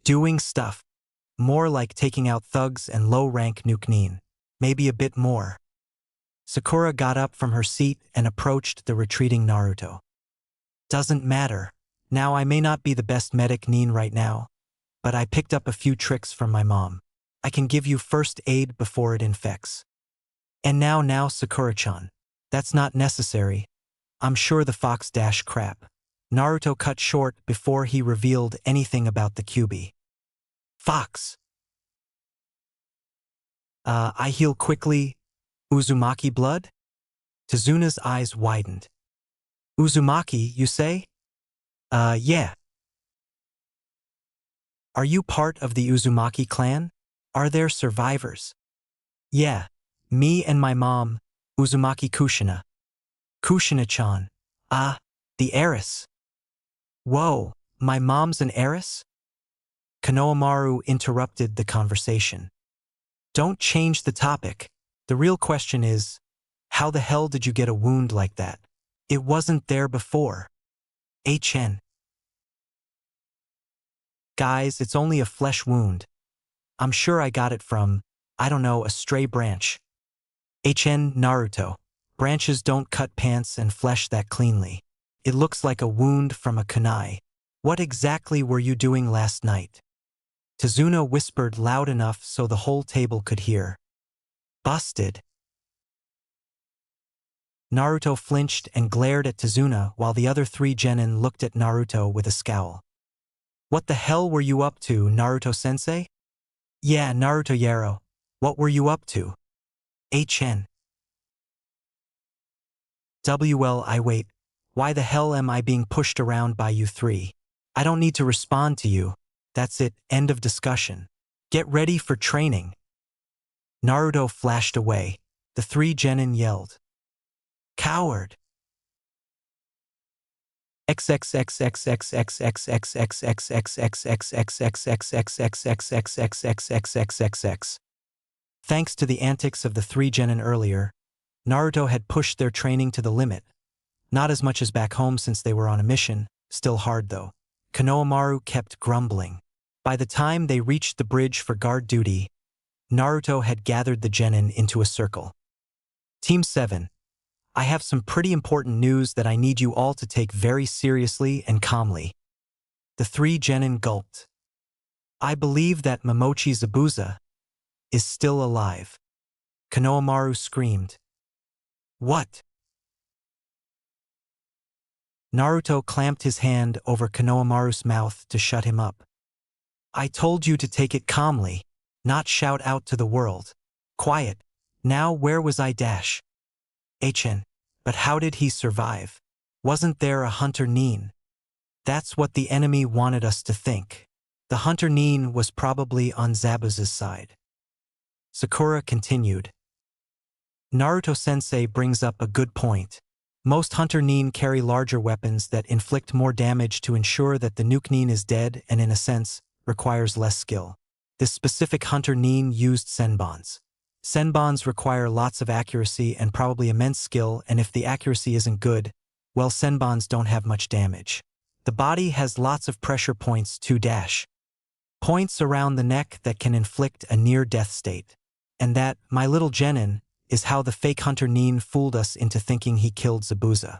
doing stuff. More like taking out thugs and low-rank Nukenin. Maybe a bit more. Sakura got up from her seat and approached the retreating Naruto. Doesn't matter. Now I may not be the best medic Nin right now, but I picked up a few tricks from my mom. I can give you first aid before it infects. And now Sakura-chan. That's not necessary. I'm sure the fox dash crap. Naruto cut short before he revealed anything about the Kyuubi. Fox. I heal quickly. Uzumaki blood? Tazuna's eyes widened. Uzumaki, you say? Yeah. Are you part of the Uzumaki clan? Are there survivors? Yeah. Me and my mom, Uzumaki Kushina. Kushina-chan. The heiress. Whoa, my mom's an heiress? Konohamaru interrupted the conversation. Don't change the topic. The real question is, how the hell did you get a wound like that? It wasn't there before. HN. Guys, it's only a flesh wound. I'm sure I got it from, I don't know, a stray branch. HN Naruto. Branches don't cut pants and flesh that cleanly. It looks like a wound from a kunai. What exactly were you doing last night? Tazuna whispered loud enough so the whole table could hear. Busted. Naruto flinched and glared at Tazuna while the other three genin looked at Naruto with a scowl. What the hell were you up to, Naruto-sensei? Yeah, Naruto Yaro. What were you up to? HN. I wait. Why the hell am I being pushed around by you three? I don't need to respond to you. That's it, end of discussion. Get ready for training. Naruto flashed away. The three genin yelled. Coward. Thanks to the antics of the three genin earlier, Naruto had pushed their training to the limit. Not as much as back home since they were on a mission, still hard though. Konohamaru kept grumbling. By the time they reached the bridge for guard duty, Naruto had gathered the genin into a circle. Team 7. I have some pretty important news that I need you all to take very seriously and calmly. The three genin gulped. I believe that Momochi Zabuza is still alive. Konohamaru screamed. What? Naruto clamped his hand over Konohamaru's mouth to shut him up. I told you to take it calmly, not shout out to the world. Quiet. Now where was I dash? HN. But how did he survive? Wasn't there a Hunter Nin? That's what the enemy wanted us to think. The Hunter Nin was probably on Zabuza's side. Sakura continued. Naruto-sensei brings up a good point. Most Hunter Nin carry larger weapons that inflict more damage to ensure that the Nukenin is dead and in a sense, requires less skill. This specific Hunter Nin used senbons. Senbons require lots of accuracy and probably immense skill, and if the accuracy isn't good, well, senbons don't have much damage. The body has lots of pressure points too dash. Points around the neck that can inflict a near-death state. And that, my little genin, is how the fake Hunter Nin fooled us into thinking he killed Zabuza.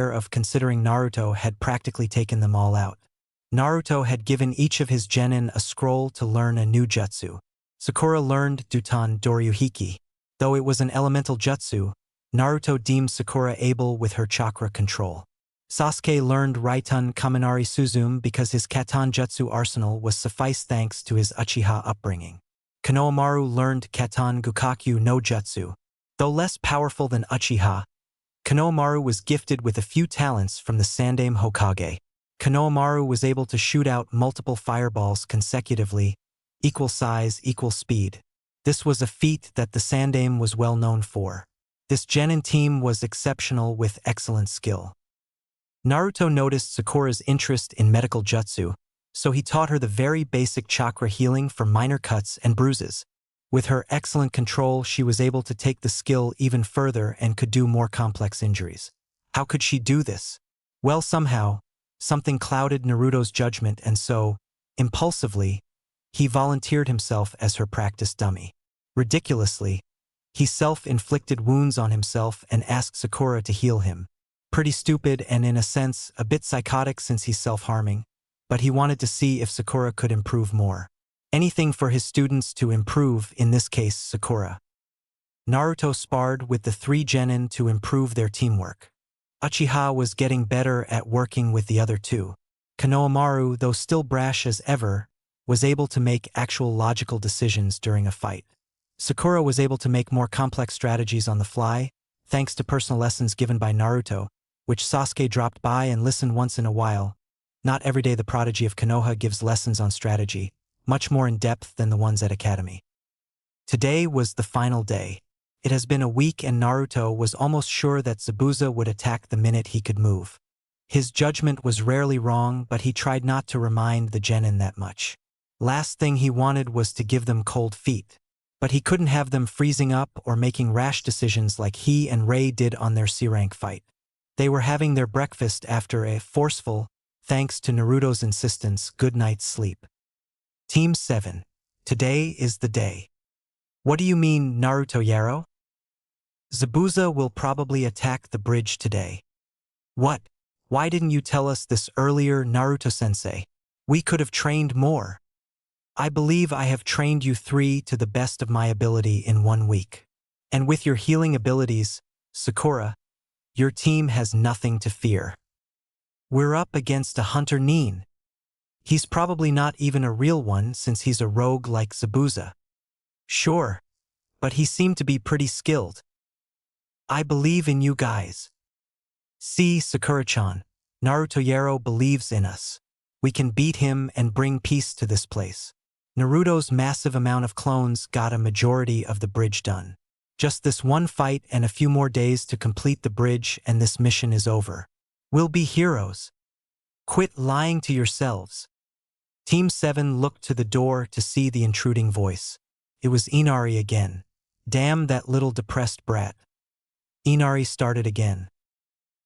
unfair of considering Naruto had practically taken them all out. Naruto had given each of his genin a scroll to learn a new jutsu. Sakura learned Dutan Doryuhiki. Though it was an elemental jutsu, Naruto deemed Sakura able with her chakra control. Sasuke learned Raitun Kaminari Suzume because his Katan jutsu arsenal was suffice thanks to his Uchiha upbringing. Konohamaru learned Katan Gukakyu no Jutsu. Though less powerful than Uchiha, Konohamaru was gifted with a few talents from the Sandaime Hokage. Konohamaru was able to shoot out multiple fireballs consecutively, equal size, equal speed. This was a feat that the Sandaime was well known for. This genin team was exceptional with excellent skill. Naruto noticed Sakura's interest in medical jutsu, so he taught her the very basic chakra healing for minor cuts and bruises. With her excellent control, she was able to take the skill even further and could do more complex injuries. How could she do this? Well, somehow, something clouded Naruto's judgment and so, impulsively, he volunteered himself as her practice dummy. Ridiculously, he self-inflicted wounds on himself and asked Sakura to heal him. Pretty stupid and in a sense, a bit psychotic since he's self-harming, but he wanted to see if Sakura could improve more. Anything for his students to improve, in this case Sakura. Naruto sparred with the 3 genin to improve their teamwork. Uchiha was getting better at working with the other 2. Konohamaru, though still brash as ever, was able to make actual logical decisions during a fight. Sakura was able to make more complex strategies on the fly, thanks to personal lessons given by Naruto, which Sasuke dropped by and listened once in a while. Not every day the prodigy of Konoha gives lessons on strategy, much more in depth than the ones at Academy. Today was the final day. It has been a week and Naruto was almost sure that Zabuza would attack the minute he could move. His judgment was rarely wrong, but he tried not to remind the genin that much. Last thing he wanted was to give them cold feet. But he couldn't have them freezing up or making rash decisions like he and Ray did on their C-rank fight. They were having their breakfast after a forceful, thanks to Naruto's insistence, good night's sleep. Team 7. Today is the day. What do you mean, Naruto Yaro? Zabuza will probably attack the bridge today. What? Why didn't you tell us this earlier, Naruto-sensei? We could have trained more. I believe I have trained you 3 to the best of my ability in 1 week. And with your healing abilities, Sakura, your team has nothing to fear. We're up against a Hunter Nin. He's probably not even a real one since he's a rogue like Zabuza. Sure, but he seemed to be pretty skilled. I believe in you guys. See, Sakura-chan, Naruto Yaro believes in us. We can beat him and bring peace to this place. Naruto's massive amount of clones got a majority of the bridge done. Just this one fight and a few more days to complete the bridge and this mission is over. We'll be heroes. Quit lying to yourselves. Team 7 looked to the door to see the intruding voice. It was Inari again. Damn that little depressed brat. Inari started again.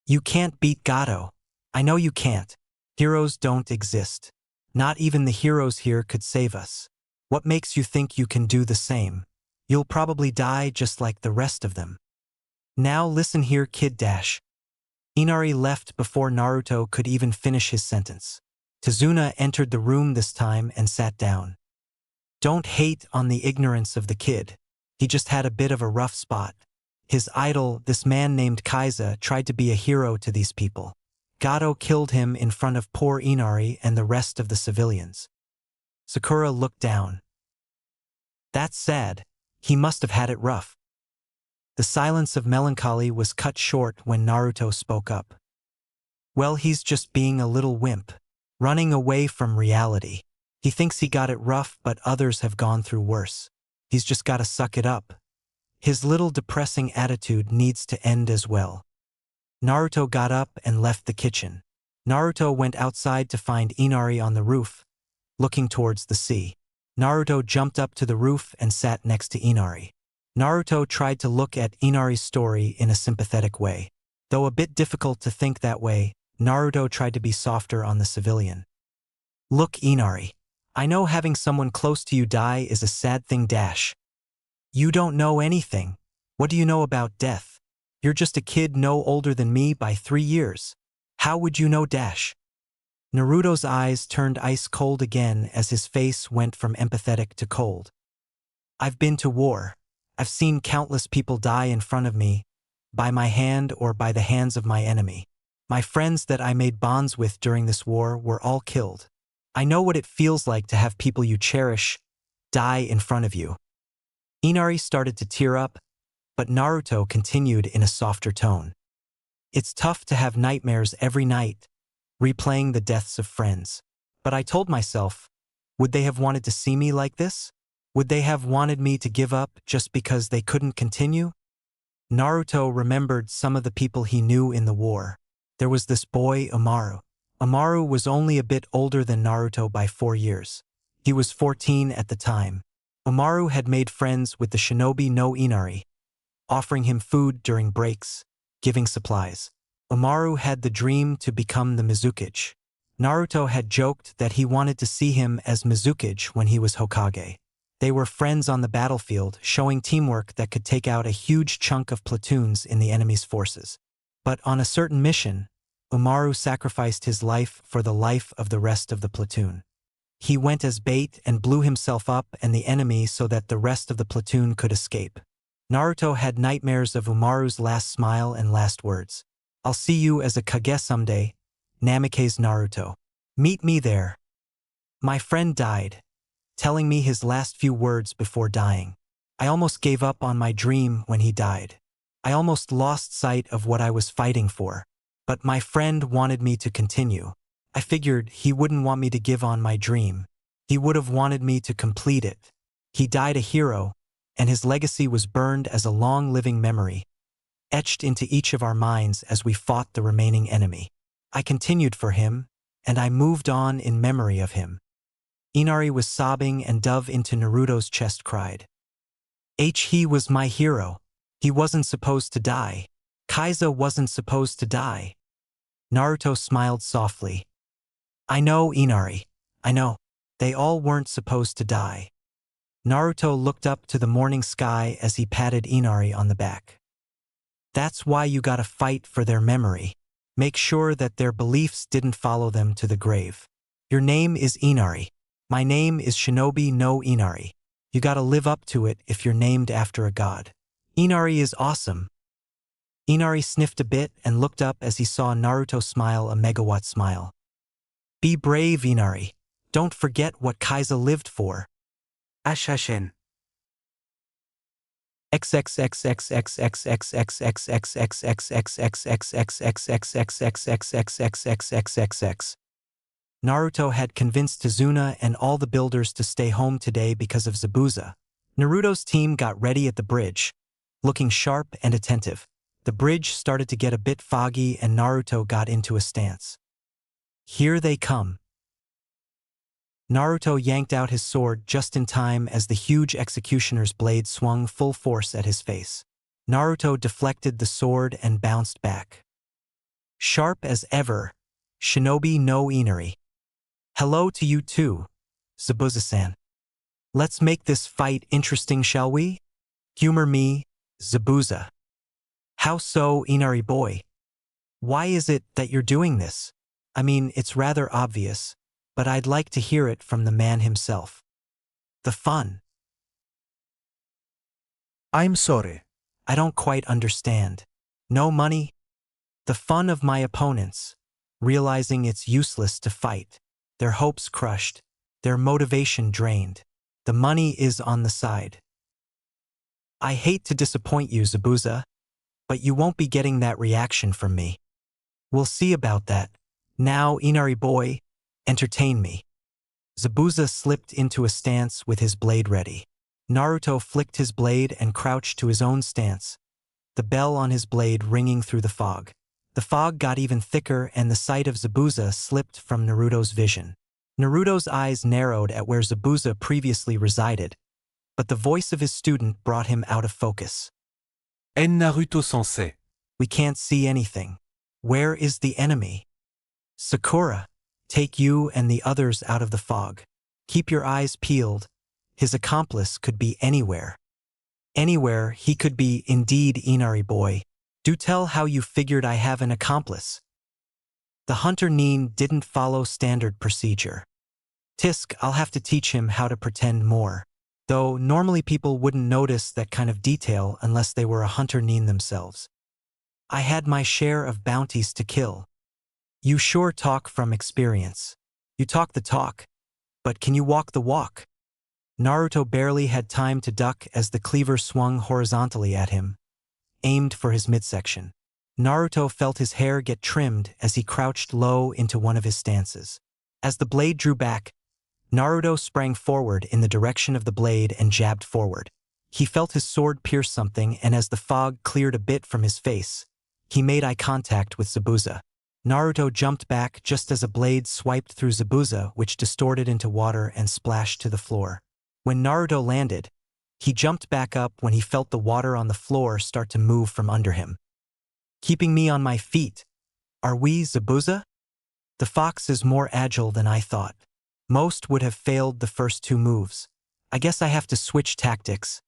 You can't beat Gato. I know you can't. Heroes don't exist. Not even the heroes here could save us. What makes you think you can do the same? You'll probably die just like the rest of them. Now listen here, Kid Dash. Inari left before Naruto could even finish his sentence. Tazuna entered the room this time and sat down. Don't hate on the ignorance of the kid. He just had a bit of a rough spot. His idol, this man named Kaiza, tried to be a hero to these people. Gato killed him in front of poor Inari and the rest of the civilians. Sakura looked down. That's sad. He must have had it rough. The silence of melancholy was cut short when Naruto spoke up. Well, he's just being a little wimp, running away from reality. He thinks he got it rough, but others have gone through worse. He's just gotta suck it up. His little depressing attitude needs to end as well. Naruto got up and left the kitchen. Naruto went outside to find Inari on the roof, looking towards the sea. Naruto jumped up to the roof and sat next to Inari. Naruto tried to look at Inari's story in a sympathetic way. Though a bit difficult to think that way, Naruto tried to be softer on the civilian. Look, Inari. I know having someone close to you die is a sad thing dash. You don't know anything. What do you know about death? You're just a kid no older than me by 3 years. How would you know dash? Naruto's eyes turned ice cold again as his face went from empathetic to cold. I've been to war. I've seen countless people die in front of me, by my hand or by the hands of my enemy. My friends that I made bonds with during this war were all killed. I know what it feels like to have people you cherish die in front of you. Inari started to tear up, but Naruto continued in a softer tone. It's tough to have nightmares every night, replaying the deaths of friends. But I told myself, would they have wanted to see me like this? Would they have wanted me to give up just because they couldn't continue? Naruto remembered some of the people he knew in the war. There was this boy, Umaru. Umaru was only a bit older than Naruto by 4 years. He was 14 at the time. Umaru had made friends with the shinobi no Inari, offering him food during breaks, giving supplies. Umaru had the dream to become the Mizukage. Naruto had joked that he wanted to see him as Mizukage when he was Hokage. They were friends on the battlefield, showing teamwork that could take out a huge chunk of platoons in the enemy's forces. But on a certain mission, Umaru sacrificed his life for the life of the rest of the platoon. He went as bait and blew himself up and the enemy so that the rest of the platoon could escape. Naruto had nightmares of Umaru's last smile and last words. I'll see you as a Kage someday, Namikaze Naruto. Meet me there. My friend died, telling me his last few words before dying. I almost gave up on my dream when he died. I almost lost sight of what I was fighting for. But my friend wanted me to continue. I figured he wouldn't want me to give on my dream. He would have wanted me to complete it. He died a hero, and his legacy was burned as a long-living memory, etched into each of our minds as we fought the remaining enemy. I continued for him, and I moved on in memory of him. Inari was sobbing and dove into Naruto's chest cried. He was my hero. He wasn't supposed to die. Kaiza wasn't supposed to die. Naruto smiled softly. I know, Inari. I know. They all weren't supposed to die. Naruto looked up to the morning sky as he patted Inari on the back. That's why you gotta fight for their memory. Make sure that their beliefs didn't follow them to the grave. Your name is Inari. My name is Shinobi no Inari. You gotta live up to it if you're named after a god. Inari is awesome. Inari sniffed a bit and looked up as he saw Naruto smile a megawatt smile. Be brave, Inari. Don't forget what Kaiza lived for. Ashashen. Naruto had convinced Tazuna and all the builders to stay home today because of Zabuza. Naruto's team got ready at the bridge, looking sharp and attentive. The bridge started to get a bit foggy and Naruto got into a stance. Here they come. Naruto yanked out his sword just in time as the huge executioner's blade swung full force at his face. Naruto deflected the sword and bounced back. Sharp as ever, Shinobi no Inari. Hello to you too, Zabuza-san. Let's make this fight interesting, shall we? Humor me, Zabuza. How so, Inari boy? Why is it that you're doing this? I mean, it's rather obvious, but I'd like to hear it from the man himself. The fun. I'm sorry. I don't quite understand. No money? The fun of my opponents, realizing it's useless to fight, their hopes crushed, their motivation drained. The money is on the side. I hate to disappoint you, Zabuza, but you won't be getting that reaction from me. We'll see about that. Now, Inari boy, entertain me. Zabuza slipped into a stance with his blade ready. Naruto flicked his blade and crouched to his own stance, the bell on his blade ringing through the fog. The fog got even thicker and the sight of Zabuza slipped from Naruto's vision. Naruto's eyes narrowed at where Zabuza previously resided, but the voice of his student brought him out of focus. En Naruto-sensei. We can't see anything. Where is the enemy? Sakura, take you and the others out of the fog. Keep your eyes peeled. His accomplice could be anywhere. Anywhere he could be indeed, Inari boy. Do tell how you figured I have an accomplice. The hunter Nin didn't follow standard procedure. Tisk, I'll have to teach him how to pretend more. Though normally people wouldn't notice that kind of detail unless they were a hunter Nin themselves. I had my share of bounties to kill. You sure talk from experience. You talk the talk, but can you walk the walk? Naruto barely had time to duck as the cleaver swung horizontally at him, aimed for his midsection. Naruto felt his hair get trimmed as he crouched low into one of his stances. As the blade drew back, Naruto sprang forward in the direction of the blade and jabbed forward. He felt his sword pierce something, and as the fog cleared a bit from his face, he made eye contact with Zabuza. Naruto jumped back just as a blade swiped through Zabuza, which distorted into water and splashed to the floor. When Naruto landed, he jumped back up when he felt the water on the floor start to move from under him. Keeping me on my feet. Are we, Zabuza? The fox is more agile than I thought. Most would have failed the first two moves. I guess I have to switch tactics.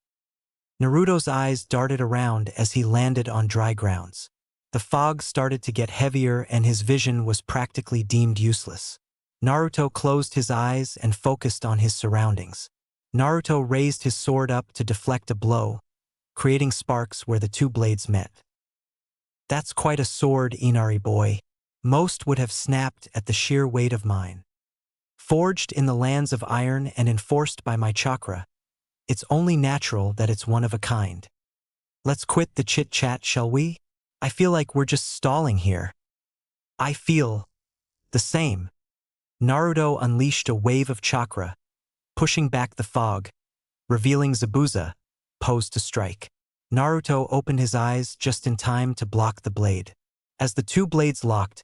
Naruto's eyes darted around as he landed on dry grounds. The fog started to get heavier and his vision was practically deemed useless. Naruto closed his eyes and focused on his surroundings. Naruto raised his sword up to deflect a blow, creating sparks where the two blades met. That's quite a sword, Inari boy. Most would have snapped at the sheer weight of mine. Forged in the lands of iron and enforced by my chakra, it's only natural that it's one of a kind. Let's quit the chit-chat, shall we? I feel like we're just stalling here. I feel the same. Naruto unleashed a wave of chakra, pushing back the fog, revealing Zabuza, posed to strike. Naruto opened his eyes just in time to block the blade. As the two blades locked,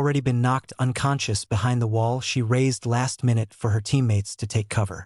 already been knocked unconscious behind the wall she raised last minute for her teammates to take cover.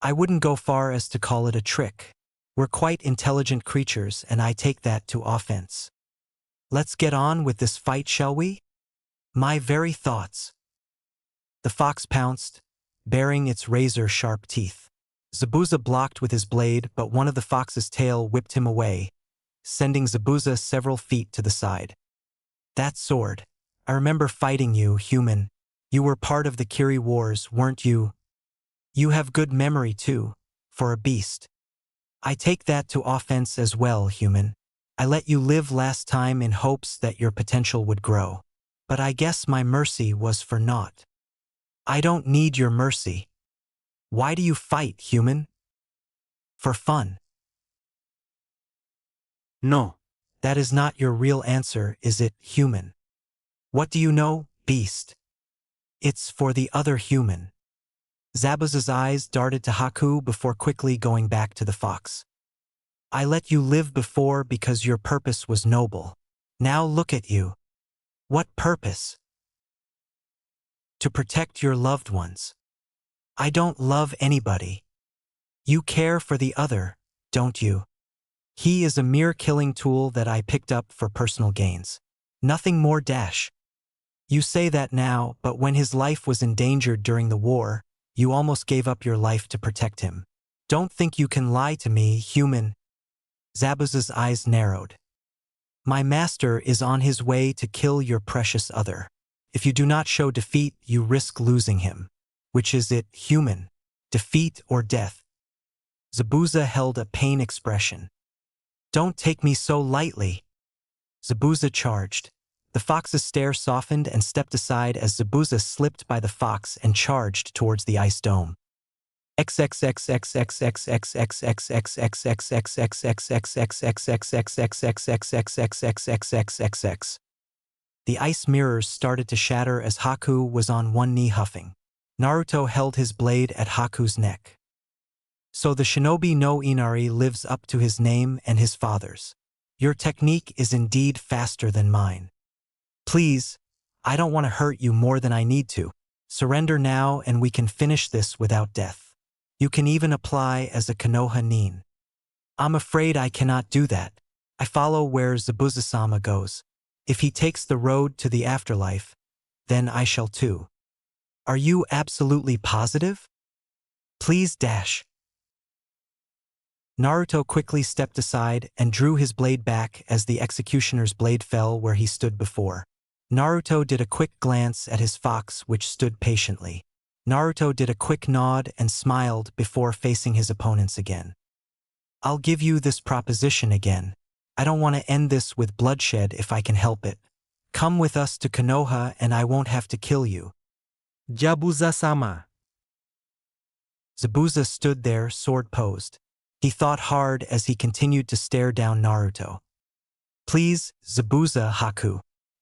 I wouldn't go far as to call it a trick. We're quite intelligent creatures, and I take that to offense. Let's get on with this fight, shall we? My very thoughts. The fox pounced, baring its razor-sharp teeth. Zabuza blocked with his blade, but one of the fox's tail whipped him away, sending Zabuza several feet to the side. That sword. I remember fighting you, human. You were part of the Kiri Wars, weren't you? You have good memory, too, for a beast. I take that to offense as well, human. I let you live last time in hopes that your potential would grow. But I guess my mercy was for naught. I don't need your mercy. Why do you fight, human? For fun. No. That is not your real answer, is it, human? What do you know, beast? It's for the other human. Zabuza's eyes darted to Haku before quickly going back to the fox. I let you live before because your purpose was noble. Now look at you. What purpose? To protect your loved ones. I don't love anybody. You care for the other, don't you? He is a mere killing tool that I picked up for personal gains. Nothing more. You say that now, but when his life was endangered during the war, you almost gave up your life to protect him. Don't think you can lie to me, human. Zabuza's eyes narrowed. My master is on his way to kill your precious other. If you do not show defeat, you risk losing him. Which is it, human? Defeat or death? Zabuza held a pain expression. Don't take me so lightly. Zabuza charged. The fox's stare softened and stepped aside as Zabuza slipped by the fox and charged towards the ice dome. The ice mirrors started to shatter as Haku was on one knee huffing. Naruto held his blade at Haku's neck. So the shinobi no Inari lives up to his name and his father's. Your technique is indeed faster than mine. Please, I don't want to hurt you more than I need to. Surrender now and we can finish this without death. You can even apply as a Konoha nin. I'm afraid I cannot do that. I follow where Zabuza-sama goes. If he takes the road to the afterlife, then I shall too. Are you absolutely positive? Please. Naruto quickly stepped aside and drew his blade back as the executioner's blade fell where he stood before. Naruto did a quick glance at his fox, which stood patiently. Naruto did a quick nod and smiled before facing his opponents again. I'll give you this proposition again. I don't want to end this with bloodshed if I can help it. Come with us to Konoha and I won't have to kill you. Zabuza-sama. Zabuza stood there, sword posed. He thought hard as he continued to stare down Naruto. Please, Zabuza Haku.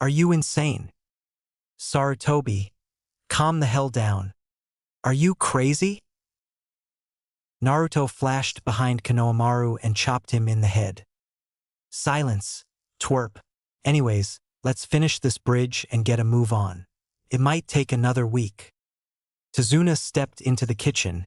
Are you insane? Sarutobi, calm the hell down. Are you crazy? Naruto flashed behind Konohamaru and chopped him in the head. Silence, twerp. Anyways, let's finish this bridge and get a move on. It might take another week. Tazuna stepped into the kitchen,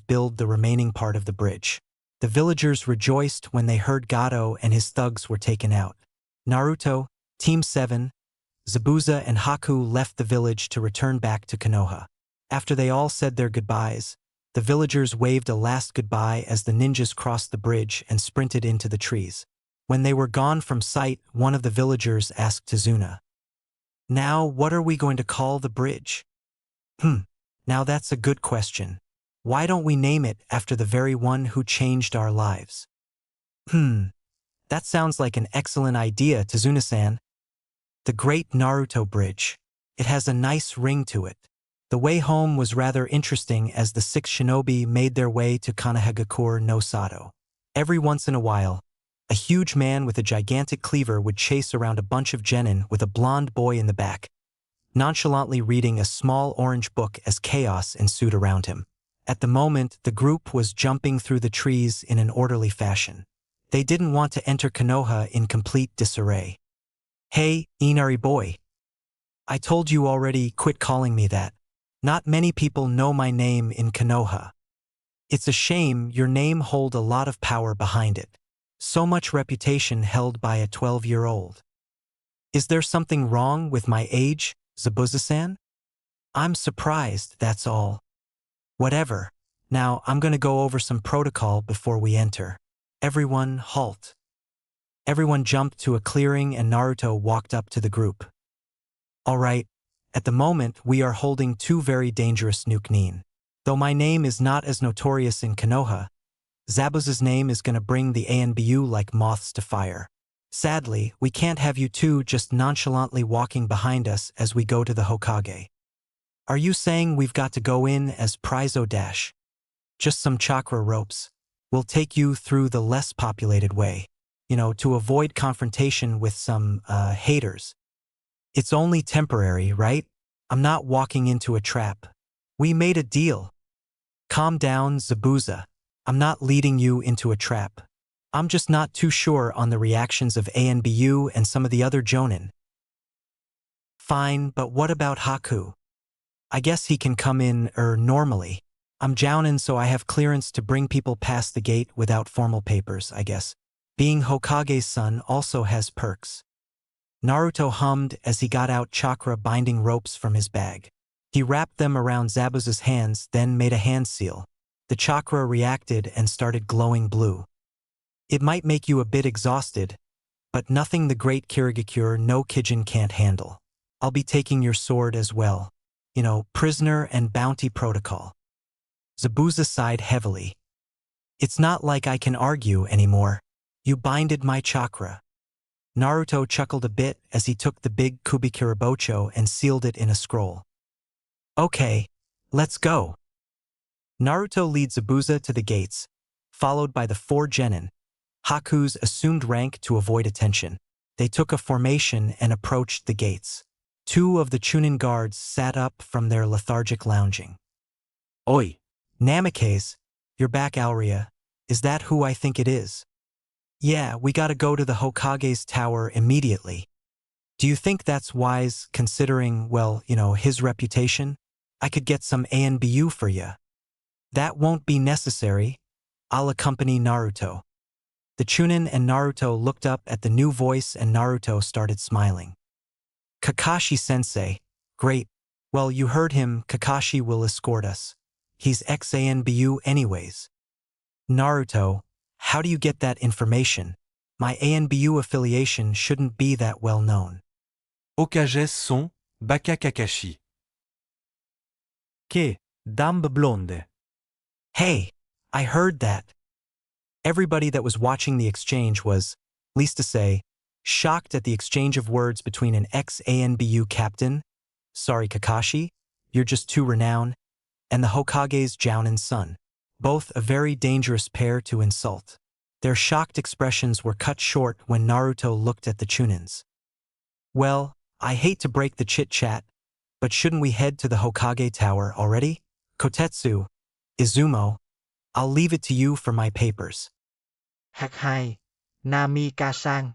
villagers build the remaining part of the bridge. The villagers rejoiced when they heard Gato and his thugs were taken out. Naruto, Team 7, Zabuza and Haku left the village to return back to Konoha. After they all said their goodbyes, the villagers waved a last goodbye as the ninjas crossed the bridge and sprinted into the trees. When they were gone from sight, one of the villagers asked Tazuna, "Now, what are we going to call the bridge?" Now that's a good question. Why don't we name it after the very one who changed our lives? That sounds like an excellent idea, Tazuna-san. The Great Naruto Bridge. It has a nice ring to it. The way home was rather interesting as the 6 shinobi made their way to Kanehagakure no Sato. Every once in a while, a huge man with a gigantic cleaver would chase around a bunch of genin with a blonde boy in the back, nonchalantly reading a small orange book as chaos ensued around him. At the moment, the group was jumping through the trees in an orderly fashion. They didn't want to enter Konoha in complete disarray. "Hey, Inari boy. I told you already, quit calling me that. Not many people know my name in Konoha. It's a shame your name hold a lot of power behind it. So much reputation held by a 12-year-old. Is there something wrong with my age, Zabuza-san? I'm surprised, that's all. Whatever. Now, I'm gonna go over some protocol before we enter. Everyone, halt." Everyone jumped to a clearing and Naruto walked up to the group. "All right, at the moment we are holding 2 very dangerous nuke-nin. Though my name is not as notorious in Konoha, Zabuza's name is gonna bring the ANBU like moths to fire. Sadly, we can't have you two just nonchalantly walking behind us as we go to the Hokage. Are you saying we've got to go in as Prizo Dash? Just some chakra ropes. We'll take you through the less populated way, to avoid confrontation with some, haters. It's only temporary, right? I'm not walking into a trap. We made a deal. Calm down, Zabuza. I'm not leading you into a trap. I'm just not too sure on the reactions of ANBU and some of the other jonin." "Fine, but what about Haku? I guess he can come in, normally. I'm jounin, so I have clearance to bring people past the gate without formal papers, I guess. Being Hokage's son also has perks." Naruto hummed as he got out chakra binding ropes from his bag. He wrapped them around Zabuza's hands, then made a hand seal. The chakra reacted and started glowing blue. "It might make you a bit exhausted, but nothing the great Kirigakure no Kijin can't handle. I'll be taking your sword as well. Prisoner and bounty protocol." Zabuza sighed heavily. "It's not like I can argue anymore. You binded my chakra." Naruto chuckled a bit as he took the big Kubikirabocho and sealed it in a scroll. "Okay, let's go." Naruto leads Zabuza to the gates, followed by the 4 genin. Haku's assumed rank to avoid attention. They took a formation and approached the gates. 2 of the Chunin guards sat up from their lethargic lounging. Oi. "Namikaze, you're back, Aoria. Is that who I think it is?" "Yeah, we gotta go to the Hokage's tower immediately." "Do you think that's wise, considering, his reputation? I could get some ANBU for ya." That won't be necessary. I'll accompany Naruto. The Chunin and Naruto looked up at the new voice and Naruto started smiling. Kakashi-sensei, great. Well, you heard him, Kakashi will escort us. He's ex-ANBU anyways. Naruto, how do you get that information? My ANBU affiliation shouldn't be that well known. Hokages sont Baka Kakashi. Che, dambe blonde. Hey, I heard that. Everybody that was watching the exchange was, least to say, shocked at the exchange of words between an ex-ANBU captain, sorry Kakashi, you're just too renowned, and the Hokage's Jounin's son, both a very dangerous pair to insult. Their shocked expressions were cut short when Naruto looked at the Chunins. Well, I hate to break the chit-chat, but shouldn't we head to the Hokage Tower already? Kotetsu, Izumo, I'll leave it to you for my papers. Hakai, Nami-ka-san.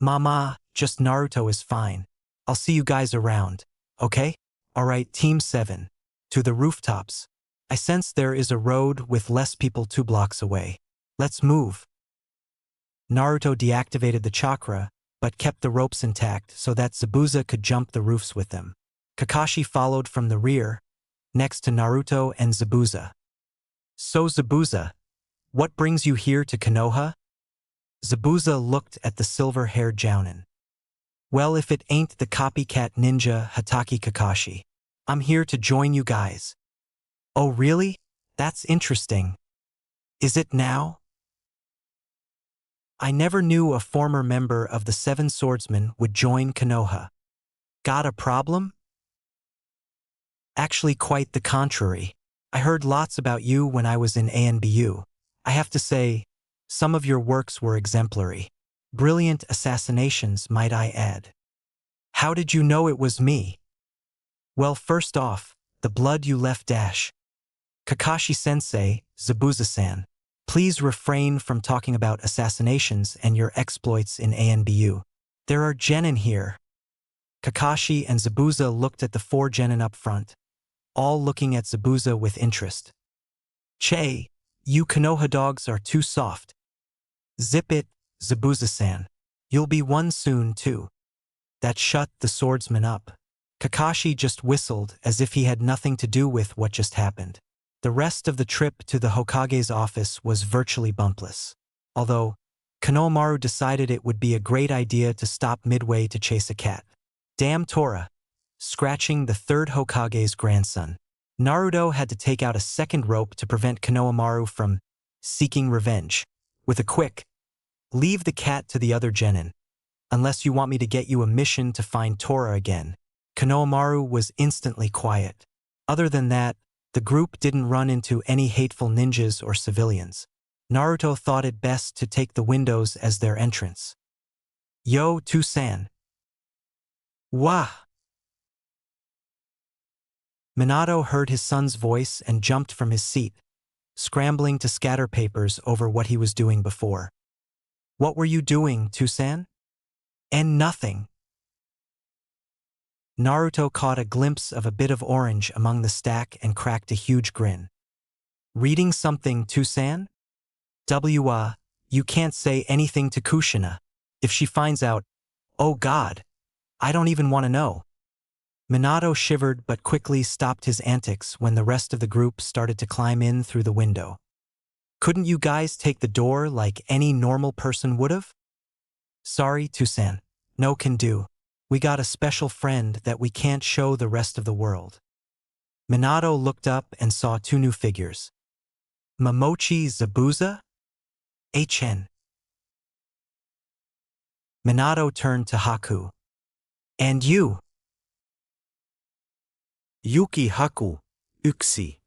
Mama, just Naruto is fine. I'll see you guys around, okay? Alright, Team 7. To the rooftops. I sense there is a road with less people 2 blocks away. Let's move. Naruto deactivated the chakra, but kept the ropes intact so that Zabuza could jump the roofs with them. Kakashi followed from the rear, next to Naruto and Zabuza. So Zabuza, what brings you here to Konoha? Zabuza looked at the silver-haired Jounin. Well, if it ain't the copycat ninja Hatake Kakashi. I'm here to join you guys. Oh really? That's interesting. Is it now? I never knew a former member of the Seven Swordsmen would join Konoha. Got a problem? Actually quite the contrary. I heard lots about you when I was in ANBU. I have to say, some of your works were exemplary. Brilliant assassinations, might I add. How did you know it was me? Well, first off, the blood you left dash. Kakashi-sensei, Zabuza-san, please refrain from talking about assassinations and your exploits in ANBU. There are genin here. Kakashi and Zabuza looked at the 4 genin up front, all looking at Zabuza with interest. Che, you Konoha dogs are too soft. Zip it, Zabuza-san. You'll be one soon, too. That shut the swordsman up. Kakashi just whistled as if he had nothing to do with what just happened. The rest of the trip to the Hokage's office was virtually bumpless. Although, Konohamaru decided it would be a great idea to stop midway to chase a cat. Damn Tora! Scratching the 3rd Hokage's grandson. Naruto had to take out a second rope to prevent Konohamaru from seeking revenge. With a quick, leave the cat to the other genin. Unless you want me to get you a mission to find Tora again. Konohamaru was instantly quiet. Other than that, the group didn't run into any hateful ninjas or civilians. Naruto thought it best to take the windows as their entrance. Yo, Tusan. Wah! Minato heard his son's voice and jumped from his seat, scrambling to scatter papers over what he was doing before. What were you doing, Tusan? And nothing. Naruto caught a glimpse of a bit of orange among the stack and cracked a huge grin. Reading something, Tusan? You can't say anything to Kushina. If she finds out, oh God, I don't even want to know. Minato shivered but quickly stopped his antics when the rest of the group started to climb in through the window. Couldn't you guys take the door like any normal person would've? Sorry, Tusan. No can do. We got a special friend that we can't show the rest of the world. Minato looked up and saw 2 new figures. Momochi Zabuza? HN. Minato turned to Haku. And you? Yuki Haku, Uxie.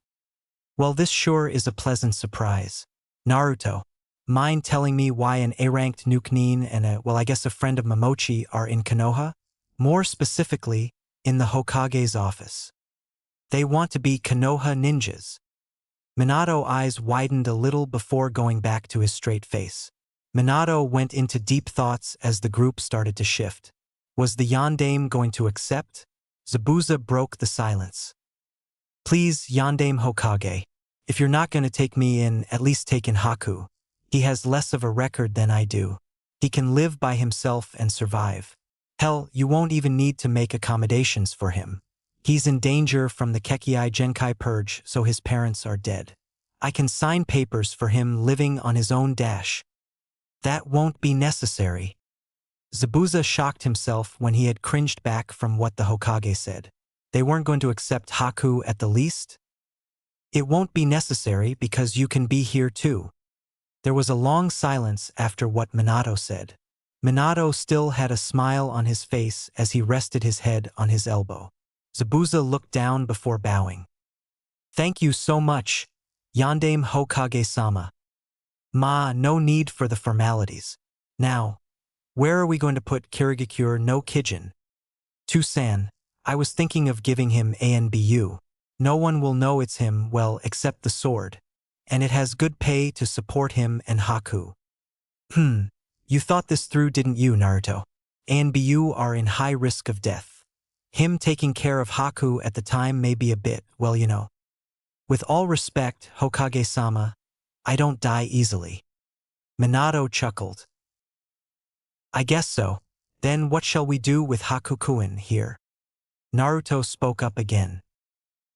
Well, this sure is a pleasant surprise. Naruto, mind telling me why an A-ranked Nukenin and a friend of Momochi are in Konoha? More specifically, in the Hokage's office. They want to be Konoha ninjas. Minato's eyes widened a little before going back to his straight face. Minato went into deep thoughts as the group started to shift. Was the Yondaime going to accept? Zabuza broke the silence. Please, Yandame Hokage. If you're not going to take me in, at least take in Haku. He has less of a record than I do. He can live by himself and survive. Hell, you won't even need to make accommodations for him. He's in danger from the Kekkei Genkai purge, so his parents are dead. I can sign papers for him living on his own dash. That won't be necessary. Zabuza shocked himself when he had cringed back from what the Hokage said. They weren't going to accept Haku at the least? It won't be necessary because you can be here too. There was a long silence after what Minato said. Minato still had a smile on his face as he rested his head on his elbow. Zabuza looked down before bowing. Thank you so much, Yandame Hokage-sama. No need for the formalities. Now, where are we going to put Kirigakure no Kijin? Tusan, I was thinking of giving him ANBU. No one will know it's him, well, except the sword. And it has good pay to support him and Haku. You thought this through, didn't you, Naruto? ANBU are in high risk of death. Him taking care of Haku at the time may be a bit, well, you know. With all respect, Hokage-sama, I don't die easily. Minato chuckled. I guess so. Then what shall we do with Haku-kun here? Naruto spoke up again.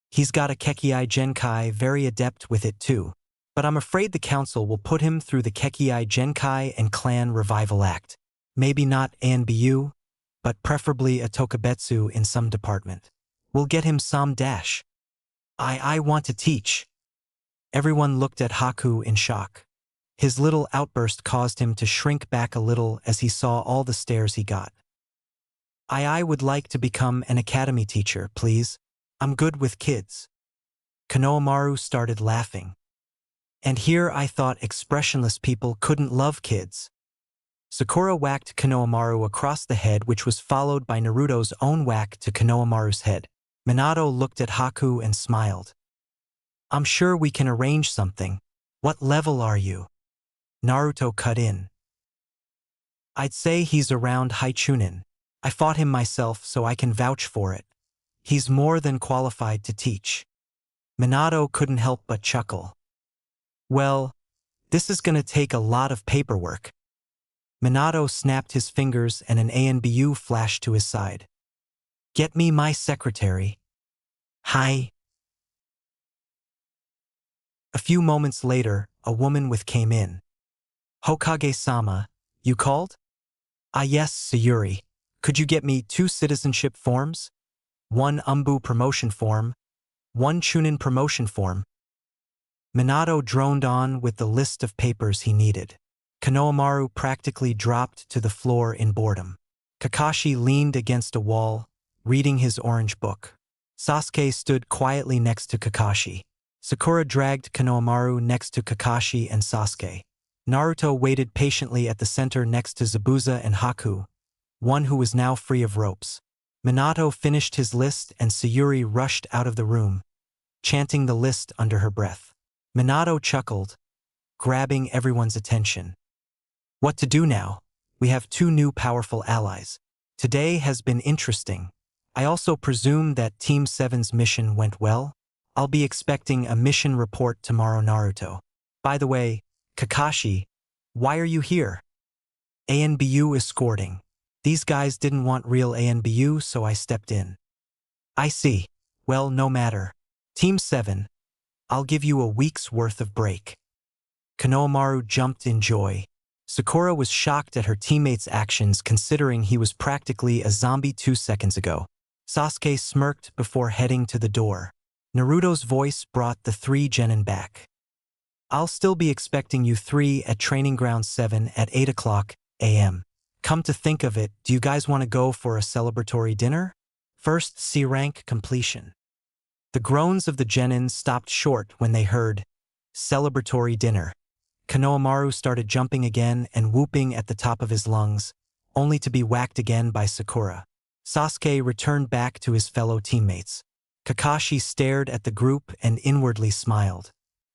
He's got a Kekkei Genkai, very adept with it too. But I'm afraid the council will put him through the Kekkei Genkai and Clan Revival Act. Maybe not ANBU, but preferably a Tokubetsu in some department. We'll get him some dash. I want to teach. Everyone looked at Haku in shock. His little outburst caused him to shrink back a little as he saw all the stares he got. I would like to become an academy teacher, please. I'm good with kids. Konohamaru started laughing. And here I thought expressionless people couldn't love kids. Sakura whacked Konohamaru across the head, which was followed by Naruto's own whack to Konohamaru's head. Minato looked at Haku and smiled. I'm sure we can arrange something. What level are you? Naruto cut in. I'd say he's around Haichunin. I fought him myself, so I can vouch for it. He's more than qualified to teach. Minato couldn't help but chuckle. Well, this is gonna take a lot of paperwork. Minato snapped his fingers and an ANBU flashed to his side. Get me my secretary. Hi. A few moments later, a woman came in. Hokage-sama, you called? Ah yes, Sayuri. Could you get me 2 citizenship forms? 1 Umbu promotion form, 1 Chunin promotion form. Minato droned on with the list of papers he needed. Konohamaru practically dropped to the floor in boredom. Kakashi leaned against a wall, reading his orange book. Sasuke stood quietly next to Kakashi. Sakura dragged Konohamaru next to Kakashi and Sasuke. Naruto waited patiently at the center next to Zabuza and Haku, one who was now free of ropes. Minato finished his list and Sayuri rushed out of the room, chanting the list under her breath. Minato chuckled, grabbing everyone's attention. What to do now? We have 2 new powerful allies. Today has been interesting. I also presume that Team 7's mission went well? I'll be expecting a mission report tomorrow, Naruto. By the way, Kakashi, why are you here? ANBU escorting. These guys didn't want real ANBU, so I stepped in. I see. Well, no matter. Team 7, I'll give you a week's worth of break. Konohamaru jumped in joy. Sakura was shocked at her teammate's actions considering he was practically a zombie 2 seconds ago. Sasuke smirked before heading to the door. Naruto's voice brought the 3 genin back. I'll still be expecting you 3 at Training Ground 7 at 8 o'clock a.m. Come to think of it, do you guys want to go for a celebratory dinner? First, C rank completion. The groans of the genin stopped short when they heard celebratory dinner. Konohamaru started jumping again and whooping at the top of his lungs, only to be whacked again by Sakura. Sasuke returned back to his fellow teammates. Kakashi stared at the group and inwardly smiled.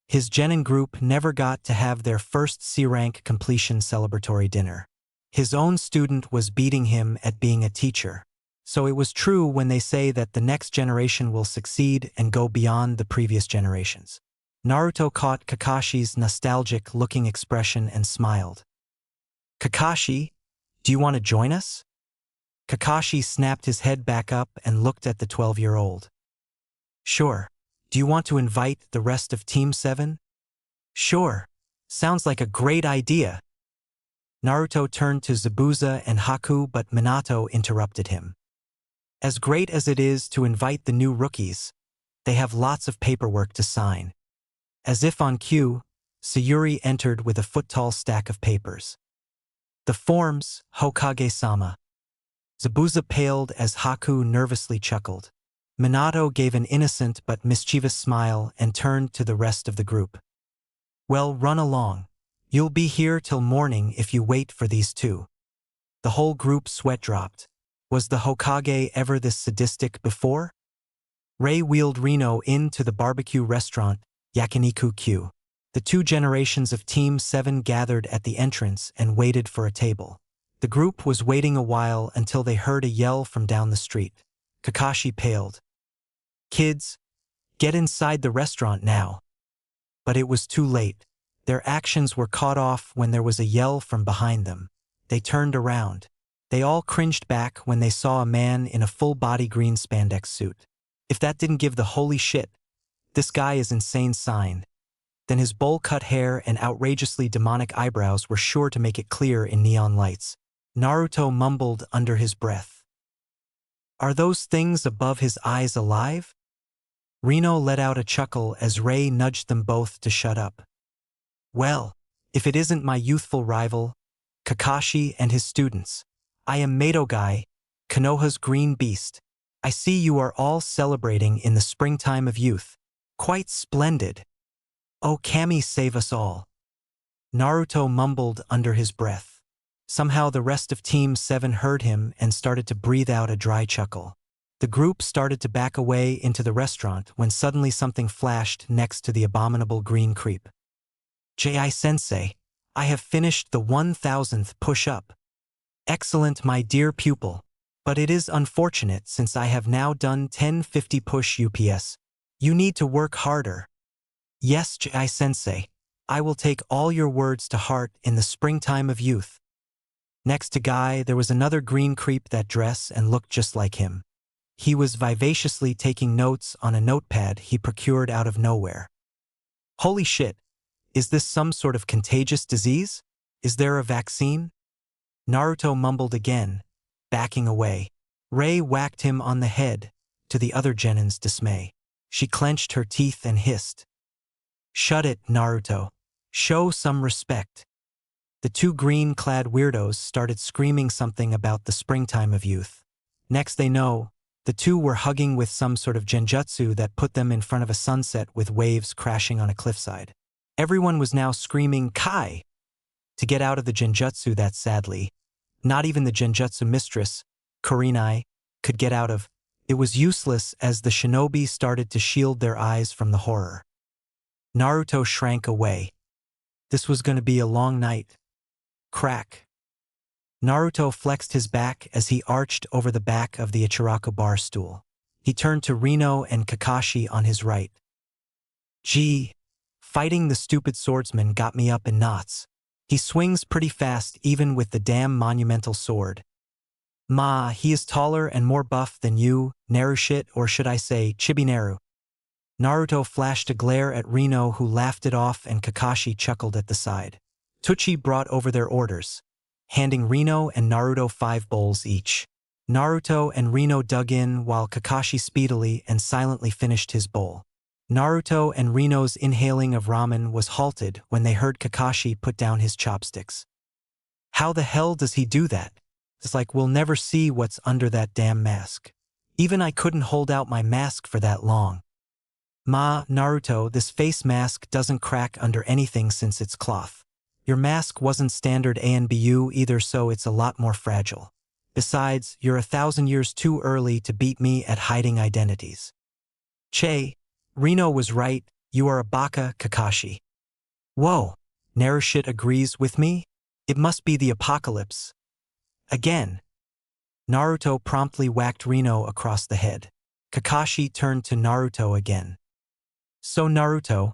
His genin group never got to have their first C-rank completion celebratory dinner. His own student was beating him at being a teacher. So it was true when they say that the next generation will succeed and go beyond the previous generations. Naruto caught Kakashi's nostalgic-looking expression and smiled. Kakashi, do you want to join us? Kakashi snapped his head back up and looked at the 12-year-old. Sure. Do you want to invite the rest of Team 7? Sure. Sounds like a great idea. Naruto turned to Zabuza and Haku, but Minato interrupted him. As great as it is to invite the new rookies, they have lots of paperwork to sign. As if on cue, Sayuri entered with a foot-tall stack of papers. The forms, Hokage-sama. Zabuza paled as Haku nervously chuckled. Minato gave an innocent but mischievous smile and turned to the rest of the group. Well, run along. You'll be here till morning if you wait for these two. The whole group sweat dropped. Was the Hokage ever this sadistic before? Ray wheeled Reno into the barbecue restaurant, Yakiniku-Q. The two generations of Team 7 gathered at the entrance and waited for a table. The group was waiting a while until they heard a yell from down the street. Kakashi paled. Kids, get inside the restaurant now. But it was too late. Their actions were cut off when there was a yell from behind them. They turned around. They all cringed back when they saw a man in a full-body green spandex suit. If that didn't give the holy shit, this guy is insane sign, then his bowl-cut hair and outrageously demonic eyebrows were sure to make it clear in neon lights. Naruto mumbled under his breath. Are those things above his eyes alive? Reno let out a chuckle as Ray nudged them both to shut up. Well, if it isn't my youthful rival, Kakashi and his students. I am Madogai, Konoha's green beast. I see you are all celebrating in the springtime of youth. Quite splendid. Oh, Kami, save us all. Naruto mumbled under his breath. Somehow the rest of Team 7 heard him and started to breathe out a dry chuckle. The group started to back away into the restaurant when suddenly something flashed next to the abominable green creep. Ji-sensei, I have finished the 1000th push-up. Excellent, my dear pupil. But it is unfortunate since I have now done 1050 push UPS. You need to work harder. Yes, Ji-sensei. I will take all your words to heart in the springtime of youth. Next to Guy, there was another green creep that dressed and looked just like him. He was vivaciously taking notes on a notepad he procured out of nowhere. Holy shit! Is this some sort of contagious disease? Is there a vaccine? Naruto mumbled again, backing away. Ray whacked him on the head, to the other genin's dismay. She clenched her teeth and hissed. Shut it, Naruto. Show some respect. The two green-clad weirdos started screaming something about the springtime of youth. Next they know, the two were hugging with some sort of genjutsu that put them in front of a sunset with waves crashing on a cliffside. Everyone was now screaming Kai to get out of the genjutsu that sadly, not even the genjutsu mistress, Kurenai, could get out of. It was useless as the shinobi started to shield their eyes from the horror. Naruto shrank away. This was going to be a long night. Crack. Naruto flexed his back as he arched over the back of the Ichiraku bar stool. He turned to Reno and Kakashi on his right. Gee, fighting the stupid swordsman got me up in knots. He swings pretty fast even with the damn monumental sword. Ma, he is taller and more buff than you, Narushit, or should I say Chibi-Naru. Naruto flashed a glare at Reno, who laughed it off, and Kakashi chuckled at the side. Tucci brought over their orders, handing Reno and Naruto 5 bowls each. Naruto and Reno dug in while Kakashi speedily and silently finished his bowl. Naruto and Reno's inhaling of ramen was halted when they heard Kakashi put down his chopsticks. How the hell does he do that? It's like we'll never see what's under that damn mask. Even I couldn't hold out my mask for that long. Ma, Naruto, this face mask doesn't crack under anything since it's cloth. Your mask wasn't standard ANBU either, so it's a lot more fragile. Besides, you're 1,000 years too early to beat me at hiding identities. Che, Reno was right, you are a baka, Kakashi. Whoa, Narushit agrees with me? It must be the apocalypse. Again. Naruto promptly whacked Rino across the head. Kakashi turned to Naruto again. So Naruto,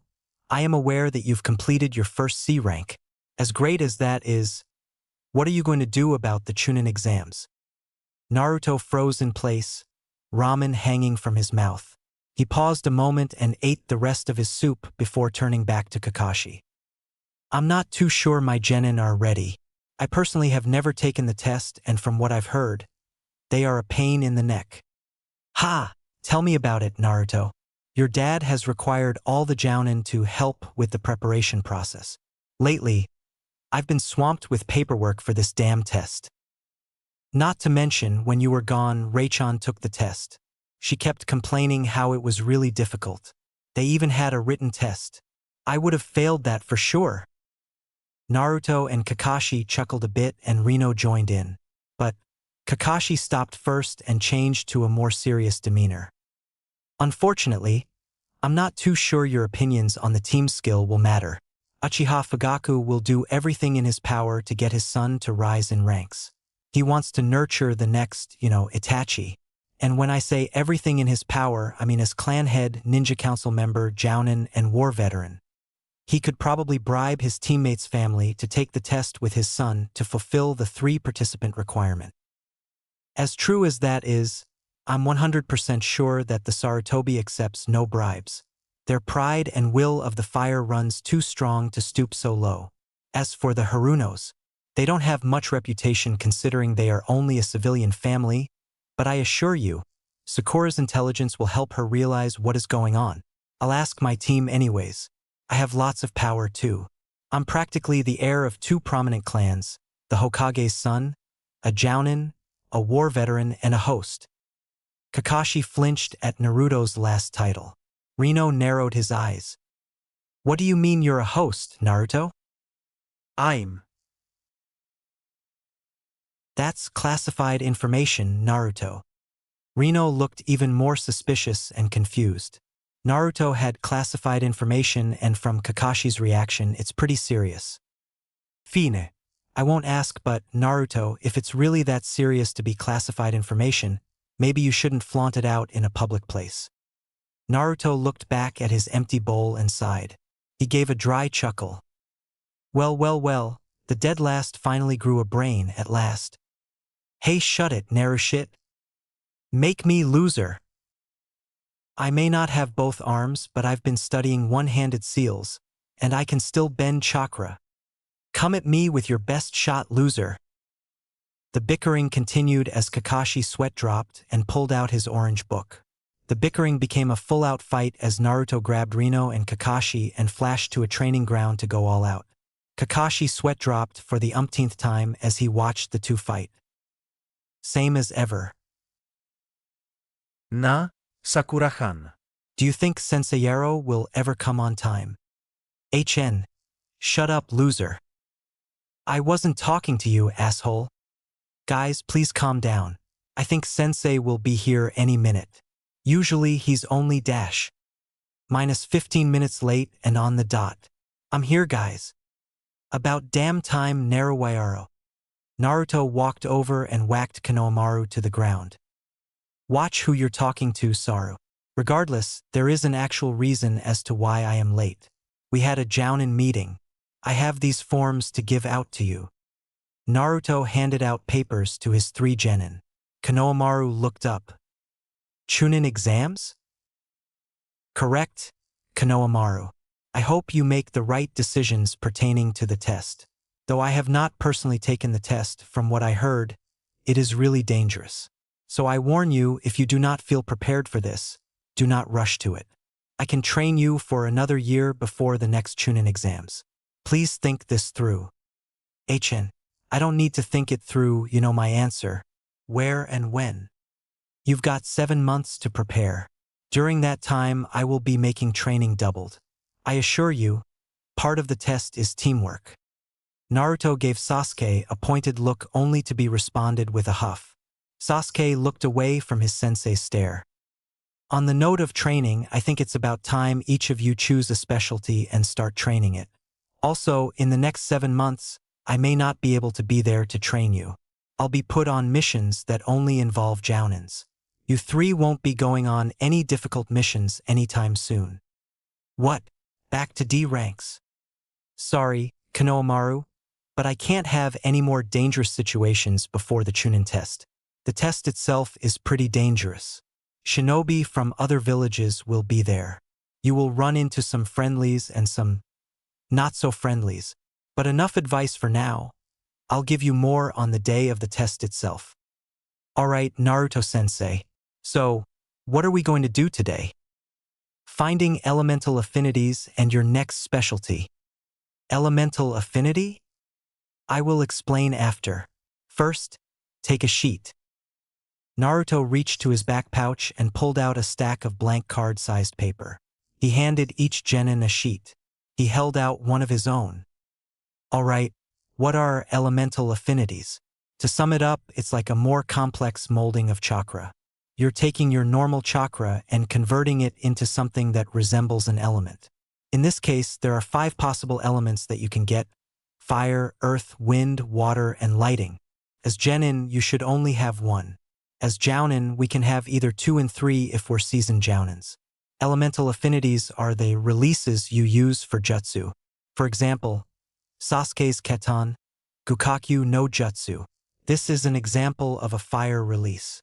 I am aware that you've completed your first C rank. As great as that is, what are you going to do about the Chunin exams? Naruto froze in place, ramen hanging from his mouth. He paused a moment and ate the rest of his soup before turning back to Kakashi. I'm not too sure my genin are ready. I personally have never taken the test, and from what I've heard, they are a pain in the neck. Ha! Tell me about it, Naruto. Your dad has required all the jounin to help with the preparation process. Lately, I've been swamped with paperwork for this damn test. Not to mention, when you were gone, Rei-chan took the test. She kept complaining how it was really difficult. They even had a written test. I would have failed that for sure. Naruto and Kakashi chuckled a bit and Rino joined in. But Kakashi stopped first and changed to a more serious demeanor. Unfortunately, I'm not too sure your opinions on the team skill will matter. Uchiha Fugaku will do everything in his power to get his son to rise in ranks. He wants to nurture the next, Itachi. And when I say everything in his power, I mean as clan head, ninja council member, jounin, and war veteran. He could probably bribe his teammate's family to take the test with his son to fulfill the 3-participant requirement. As true as that is, I'm 100% sure that the Sarutobi accepts no bribes. Their pride and will of the fire runs too strong to stoop so low. As for the Harunos, they don't have much reputation considering they are only a civilian family, but I assure you, Sakura's intelligence will help her realize what is going on. I'll ask my team anyways. I have lots of power too. I'm practically the heir of 2 prominent clans, the Hokage's son, a jounin, a war veteran, and a host. Kakashi flinched at Naruto's last title. Rino narrowed his eyes. What do you mean you're a host, Naruto? That's classified information, Naruto. Rino looked even more suspicious and confused. Naruto had classified information, and from Kakashi's reaction, it's pretty serious. Fine. I won't ask, but Naruto, if it's really that serious to be classified information, maybe you shouldn't flaunt it out in a public place. Naruto looked back at his empty bowl and sighed. He gave a dry chuckle. Well, the dead last finally grew a brain at last. Hey, shut it, Narushit. Make me loser. I may not have both arms, but I've been studying one-handed seals, and I can still bend chakra. Come at me with your best shot, loser. The bickering continued as Kakashi sweat dropped and pulled out his orange book. The bickering became a full-out fight as Naruto grabbed Rino and Kakashi and flashed to a training ground to go all out. Kakashi sweat dropped for the umpteenth time as he watched the two fight. Same as ever. Sakura-chan. Do you think Senseiero will ever come on time? HN. Shut up, loser. I wasn't talking to you, asshole. Guys, please calm down. I think Sensei will be here any minute. Usually he's only minus 15 minutes late and on the dot. I'm here, guys. About damn time, Naruwayaro. Naruto walked over and whacked Konohamaru to the ground. Watch who you're talking to, Saru. Regardless, there is an actual reason as to why I am late. We had a jounin meeting. I have these forms to give out to you. Naruto handed out papers to his 3 genin. Konohamaru looked up. Chunin exams? Correct, Konohamaru. I hope you make the right decisions pertaining to the test. Though I have not personally taken the test, from what I heard, it is really dangerous. So I warn you, if you do not feel prepared for this, do not rush to it. I can train you for another year before the next Chunin exams. Please think this through. HN, I don't need to think it through, you know my answer. Where and when? You've got 7 months to prepare. During that time, I will be making training doubled. I assure you, part of the test is teamwork. Naruto gave Sasuke a pointed look only to be responded with a huff. Sasuke looked away from his sensei's stare. On the note of training, I think it's about time each of you choose a specialty and start training it. Also, in the next 7 months, I may not be able to be there to train you. I'll be put on missions that only involve jounins. You three won't be going on any difficult missions anytime soon. What? Back to D ranks. Sorry, Konohamaru, but I can't have any more dangerous situations before the Chunin test. The test itself is pretty dangerous. Shinobi from other villages will be there. You will run into some friendlies and some not-so-friendlies. But enough advice for now. I'll give you more on the day of the test itself. Alright, Naruto-sensei. So, what are we going to do today? Finding elemental affinities and your next specialty. Elemental affinity? I will explain after. First, take a sheet. Naruto reached to his back pouch and pulled out a stack of blank card-sized paper. He handed each genin a sheet. He held out one of his own. Alright, what are elemental affinities? To sum it up, it's like a more complex molding of chakra. You're taking your normal chakra and converting it into something that resembles an element. In this case, there are 5 possible elements that you can get: fire, earth, wind, water, and lighting. As genin, you should only have 1. As jounin, we can have either 2 and 3 if we're seasoned jounins. Elemental affinities are the releases you use for jutsu. For example, Sasuke's Keton, Gukakyu no Jutsu. This is an example of a fire release.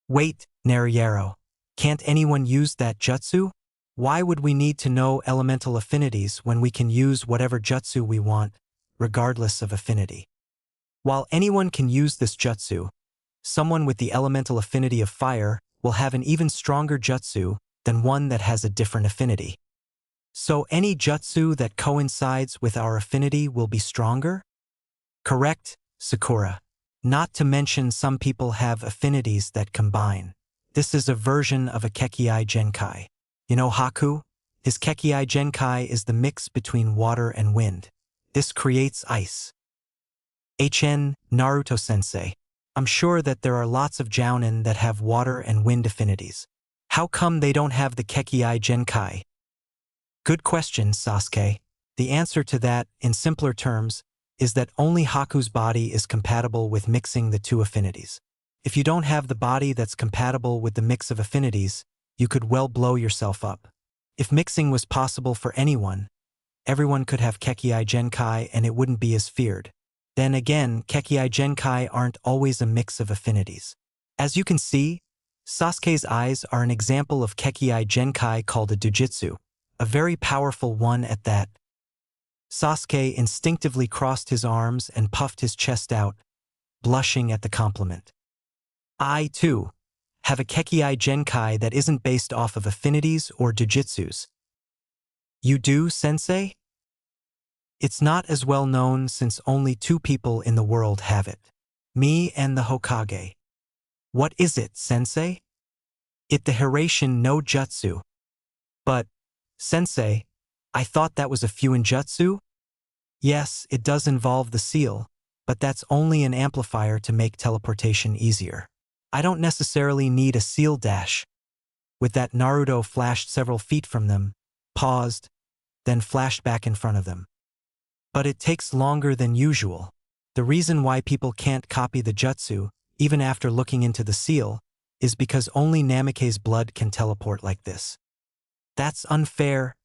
Wait, Naruto. Can't anyone use that jutsu? Why would we need to know elemental affinities when we can use whatever jutsu we want, regardless of affinity? While anyone can use this jutsu, someone with the elemental affinity of fire will have an even stronger jutsu than one that has a different affinity. So any jutsu that coincides with our affinity will be stronger? Correct, Sakura. Not to mention some people have affinities that combine. This is a version of a Kekii Genkai. You know Haku? His Kekii Genkai is the mix between water and wind. This creates ice. Naruto-sensei. I'm sure that there are lots of jounin that have water and wind affinities. How come they don't have the Kekii Genkai? Good question, Sasuke. The answer to that, in simpler terms, is that only Haku's body is compatible with mixing the 2 affinities. If you don't have the body that's compatible with the mix of affinities, you could well blow yourself up. If mixing was possible for anyone, everyone could have Kekii Genkai and it wouldn't be as feared. Then again, Kekii Genkai aren't always a mix of affinities. As you can see, Sasuke's eyes are an example of Kekii Genkai called a Dojutsu, a very powerful one at that. Sasuke instinctively crossed his arms and puffed his chest out, blushing at the compliment. I, too, have a Kekii Genkai that isn't based off of affinities or Dojutsus. You do, sensei? It's not as well known since only 2 people in the world have it. Me and the Hokage. What is it, sensei? It the Hiraishin no Jutsu. But, sensei, I thought that was a Fuinjutsu? Yes, it does involve the seal, but that's only an amplifier to make teleportation easier. I don't necessarily need a seal dash. With that, Naruto flashed several feet from them, paused, then flashed back in front of them. But it takes longer than usual. The reason why people can't copy the jutsu, even after looking into the seal, is because only Namikaze's blood can teleport like this. That's unfair,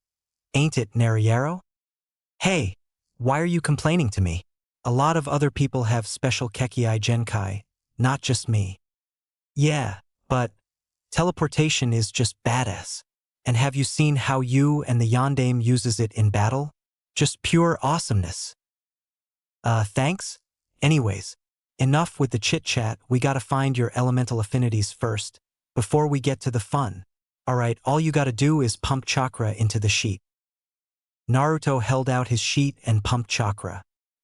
ain't it, Naruto? Hey, why are you complaining to me? A lot of other people have special Kekii Genkai, not just me. Yeah, but teleportation is just badass. And have you seen how you and the Yondaime uses it in battle? Just pure awesomeness. Thanks? Anyways, enough with the chit-chat, we gotta find your elemental affinities first, before we get to the fun. Alright, all you gotta do is pump chakra into the sheet. Naruto held out his sheet and pumped chakra.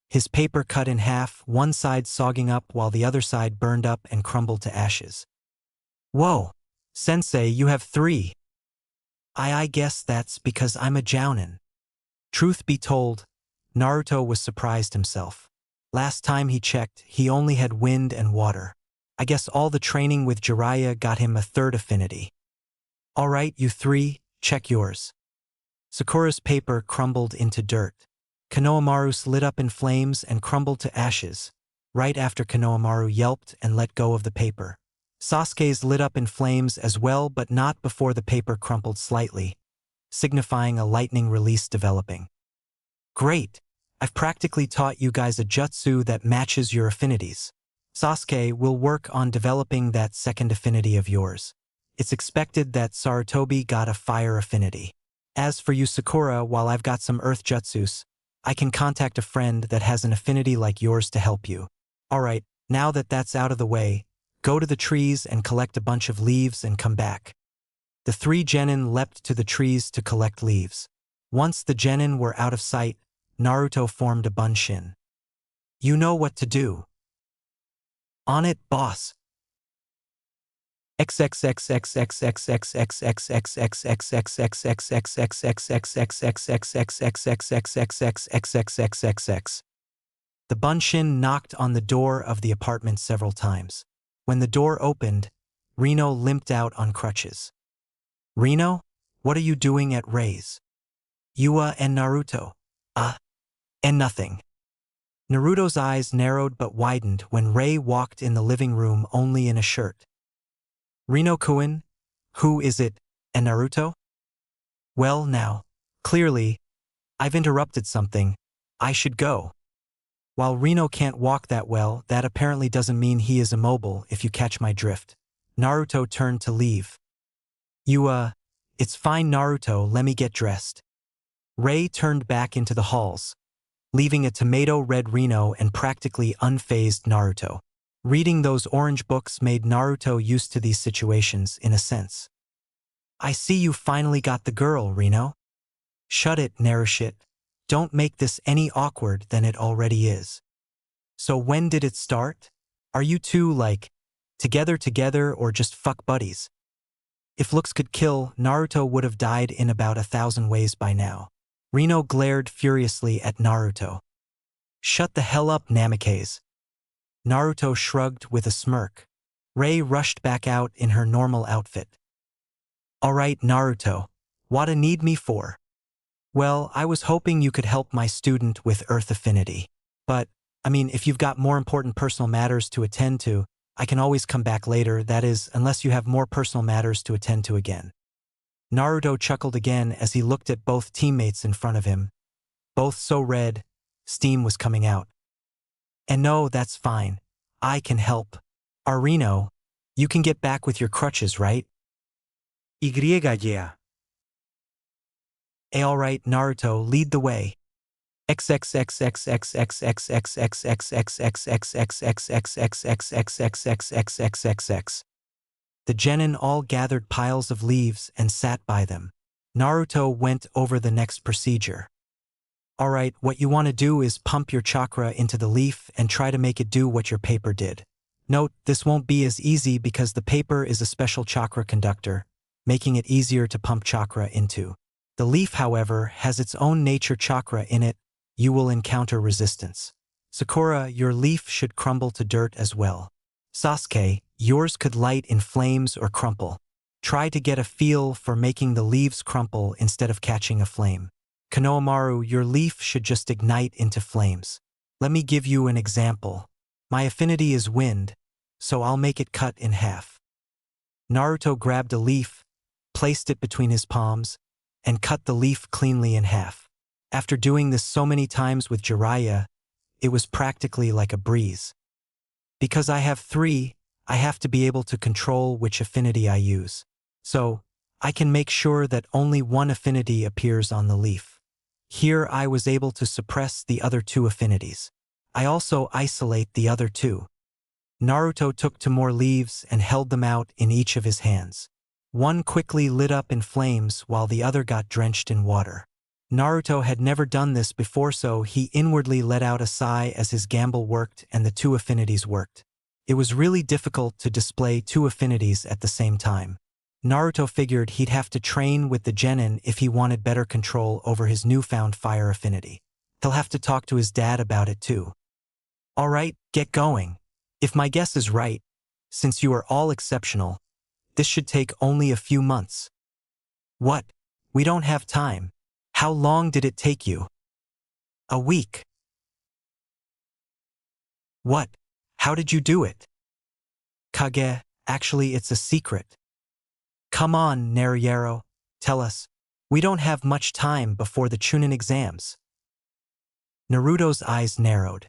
His paper cut in half, one side sogging up while the other side burned up and crumbled to ashes. Whoa, sensei, you have 3. I guess that's because I'm a jounin. Truth be told, Naruto was surprised himself. Last time he checked, he only had wind and water. I guess all the training with Jiraiya got him a 3rd affinity. Alright, you 3, check yours. Sakura's paper crumbled into dirt. Konohamaru's lit up in flames and crumbled to ashes. right after Konohamaru yelped and let go of the paper. Sasuke's lit up in flames as well, but not before the paper crumpled slightly, signifying a lightning release developing. Great! I've practically taught you guys a jutsu that matches your affinities. Sasuke will work on developing that second affinity of yours. It's expected that Sarutobi got a fire affinity. As for you Sakura, while I've got some earth jutsus, I can contact a friend that has an affinity like yours to help you. Alright, now that that's out of the way, go to the trees and collect a bunch of leaves and come back. The 3 genin leapt to the trees to collect leaves. Once the genin were out of sight, Naruto formed a bunshin. You know what to do. On it, boss. The bunshin knocked on the door of the apartment several times. When the door opened, Rino limped out on crutches. Rino, what are you doing at Rei's? Yua and Naruto. And nothing. Naruto's eyes narrowed but widened when Rei walked in the living room only in a shirt. Rino-kun, who is it, and Naruto? Well now, clearly, I've interrupted something. I should go. While Rino can't walk that well, that apparently doesn't mean he is immobile, if you catch my drift. Naruto turned to leave. It's fine Naruto, let me get dressed. Rei turned back into the halls, leaving a tomato-red Rino and practically unfazed Naruto. Reading those orange books made Naruto used to these situations in a sense. I see you finally got the girl, Rino. Shut it, Narushit. Don't make this any awkward than it already is. So when did it start? Are you two, like, together or just fuck buddies? If looks could kill, Naruto would have died in about 1,000 ways by now. Rino glared furiously at Naruto. Shut the hell up, Namikaze. Naruto shrugged with a smirk. Rei rushed back out in her normal outfit. Alright, Naruto. Whata need me for? Well, I was hoping you could help my student with Earth Affinity. But, if you've got more important personal matters to attend to, I can always come back later, that is, unless you have more personal matters to attend to again. Naruto chuckled again as he looked at both teammates in front of him. Both so red, steam was coming out. And no, that's fine. I can help. Rino, you can get back with your crutches, right? Yeah. Alright, Naruto, lead the way. The genin all gathered piles of leaves and sat by them. Naruto went over the next procedure. Alright, what you want to do is pump your chakra into the leaf and try to make it do what your paper did. Note, this won't be as easy because the paper is a special chakra conductor, making it easier to pump chakra into. The leaf, however, has its own nature chakra in it. You will encounter resistance. Sakura, your leaf should crumble to dirt as well. Sasuke, yours could light in flames or crumple. Try to get a feel for making the leaves crumple instead of catching a flame. Konohamaru, your leaf should just ignite into flames. Let me give you an example. My affinity is wind, so I'll make it cut in half. Naruto grabbed a leaf, placed it between his palms, and cut the leaf cleanly in half. After doing this so many times with Jiraiya, it was practically like a breeze. Because I have 3, I have to be able to control which affinity I use. So, I can make sure that only one affinity appears on the leaf. Here I was able to suppress the other 2 affinities. I also isolate the other 2. Naruto took 2 more leaves and held them out in each of his hands. One quickly lit up in flames while the other got drenched in water. Naruto had never done this before, so he inwardly let out a sigh as his gamble worked and the 2 affinities worked. It was really difficult to display 2 affinities at the same time. Naruto figured he'd have to train with the genin if he wanted better control over his newfound fire affinity. He'll have to talk to his dad about it too. Alright, get going. If my guess is right, since you are all exceptional, this should take only a few months. What? We don't have time. How long did it take you? A week. What? How did you do it? Kage, actually it's a secret. Come on, Naruto, tell us. We don't have much time before the Chunin exams. Naruto's eyes narrowed.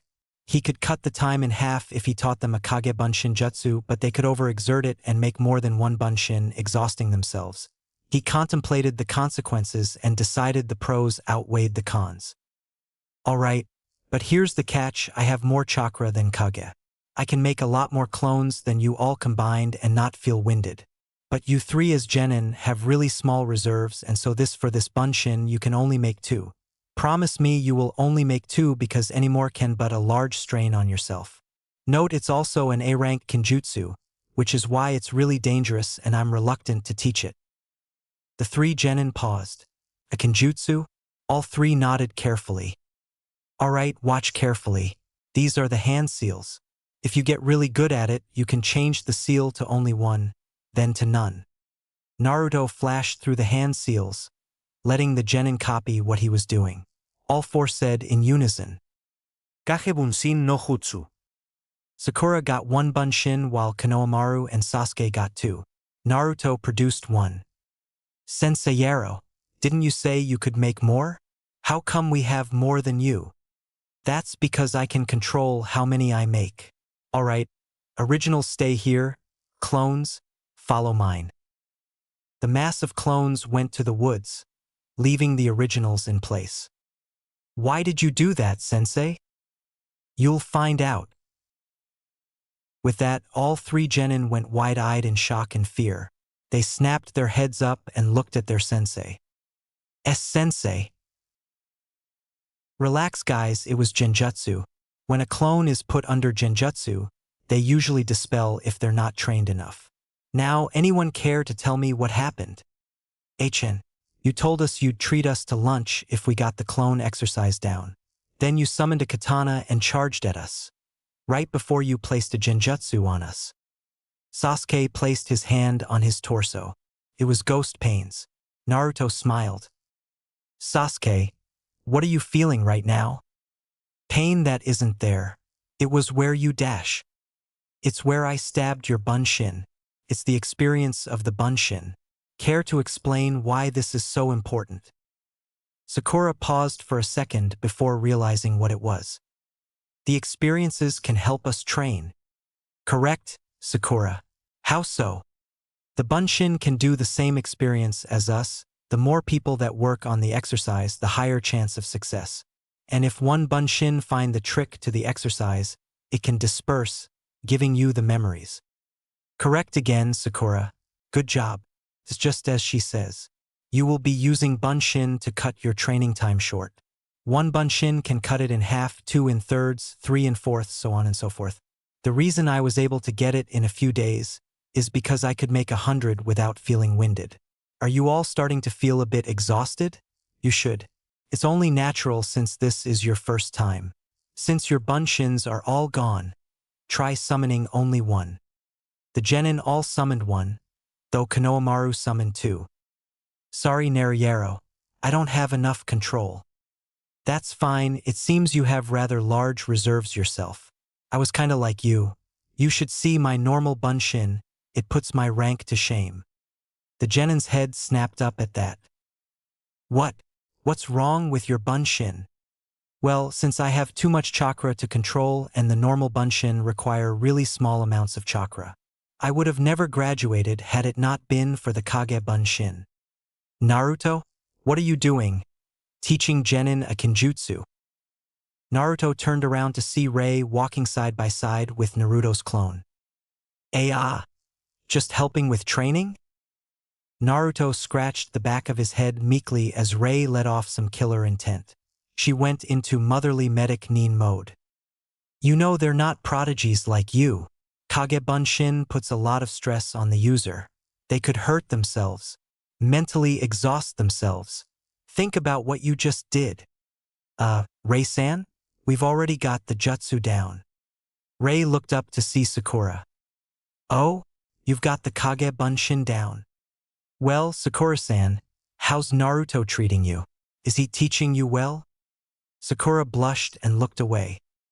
He could cut the time in half if he taught them a Kage Bunshin jutsu, but they could overexert it and make more than one Bunshin, exhausting themselves. He contemplated the consequences and decided the pros outweighed the cons. Alright, but here's the catch, I have more chakra than Kage. I can make a lot more clones than you all combined and not feel winded. But you three as genin have really small reserves, and so for this Bunshin you can only make 2. Promise me you will only make 2 because any more can but a large strain on yourself. Note it's also an A-rank kinjutsu, which is why it's really dangerous and I'm reluctant to teach it. The 3 genin paused. A kinjutsu? All 3 nodded carefully. Alright, watch carefully. These are the hand seals. If you get really good at it, you can change the seal to only 1, then to none. Naruto flashed through the hand seals, letting the genin copy what he was doing. All 4 said in unison. Kage Bunshin no Jutsu. Sakura got 1 Bunshin while Konohamaru and Sasuke got 2. Naruto produced 1. Sensei Yaro, didn't you say you could make more? How come we have more than you? That's because I can control how many I make. Alright, originals stay here, clones, follow mine. The mass of clones went to the woods, leaving the originals in place. Why did you do that, Sensei? You'll find out. With that, all 3 genin went wide-eyed in shock and fear. They snapped their heads up and looked at their sensei. Sensei. Relax guys, it was genjutsu. When a clone is put under genjutsu, they usually dispel if they're not trained enough. Now, anyone care to tell me what happened? Hn, you told us you'd treat us to lunch if we got the clone exercise down. Then you summoned a katana and charged at us. Right before you placed a genjutsu on us. Sasuke placed his hand on his torso. It was ghost pains. Naruto smiled. Sasuke, what are you feeling right now? Pain that isn't there. It was where you dash. It's where I stabbed your Bunshin. It's the experience of the Bunshin. Care to explain why this is so important? Sakura paused for a second before realizing what it was. The experiences can help us train. Correct, Sakura. How so? The Bunshin can do the same experience as us. The more people that work on the exercise, the higher chance of success. And if one Bunshin find the trick to the exercise, it can disperse, giving you the memories. Correct again, Sakura. Good job. It's just as she says. You will be using Bunshin to cut your training time short. 1 Bunshin can cut it in half, 2 in thirds, 3 in fourths, so on and so forth. The reason I was able to get it in a few days is because I could make 100 without feeling winded. Are you all starting to feel a bit exhausted? You should. It's only natural since this is your first time. Since your Bunshins are all gone, try summoning only 1. The genin all summoned 1, though Konohamaru summoned 2. Sorry Naruto, I don't have enough control. That's fine, it seems you have rather large reserves yourself. I was kinda like you. You should see my normal Bunshin, it puts my rank to shame. The genin's head snapped up at that. What? What's wrong with your Bunshin? Well, since I have too much chakra to control and the normal Bunshin require really small amounts of chakra. I would have never graduated had it not been for the Kage Bunshin. Naruto, what are you doing? Teaching genin a kinjutsu. Naruto turned around to see Rei walking side by side with Naruto's clone. Just helping with training? Naruto scratched the back of his head meekly as Rei let off some killer intent. She went into motherly medic Nin mode. You know they're not prodigies like you. Kage Bunshin puts a lot of stress on the user. They could hurt themselves, mentally exhaust themselves. Think about what you just did. Rei-san? We've already got the jutsu down. Rei looked up to see Sakura. Oh, you've got the Kage Bunshin down. Well, Sakura-san, how's Naruto treating you? Is he teaching you well? Sakura blushed and looked away.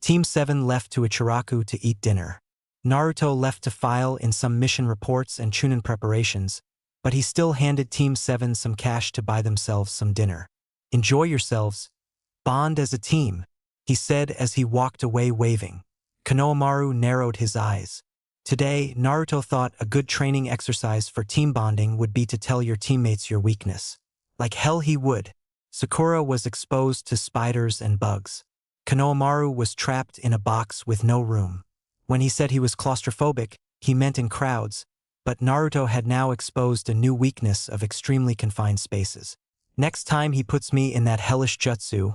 Team 7 left to Ichiraku to eat dinner. Naruto left to file in some mission reports and Chunin preparations, but he still handed Team 7 some cash to buy themselves some dinner. "Enjoy yourselves. Bond as a team," he said as he walked away waving. Konohamaru narrowed his eyes. Today, Naruto thought a good training exercise for team bonding would be to tell your teammates your weakness. Like hell he would. Sakura was exposed to spiders and bugs. Konohamaru was trapped in a box with no room. When he said he was claustrophobic, he meant in crowds, but Naruto had now exposed a new weakness of extremely confined spaces. "Next time he puts me in that hellish jutsu,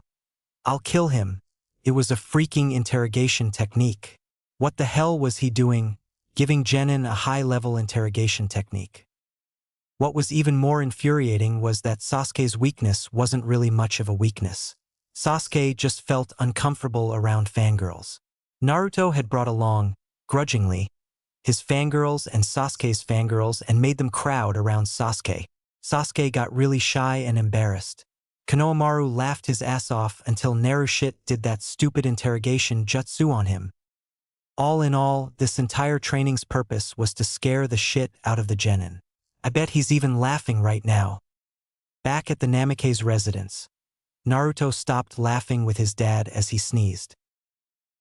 I'll kill him." It was a freaking interrogation technique. What the hell was he doing, giving Genin a high-level interrogation technique? What was even more infuriating was that Sasuke's weakness wasn't really much of a weakness. Sasuke just felt uncomfortable around fangirls. Naruto had brought along, grudgingly, his fangirls and Sasuke's fangirls and made them crowd around Sasuke. Sasuke got really shy and embarrassed. Konohamaru laughed his ass off until Narushit did that stupid interrogation jutsu on him. All in all, this entire training's purpose was to scare the shit out of the Genin. I bet he's even laughing right now. Back at the Namikaze residence, Naruto stopped laughing with his dad as he sneezed.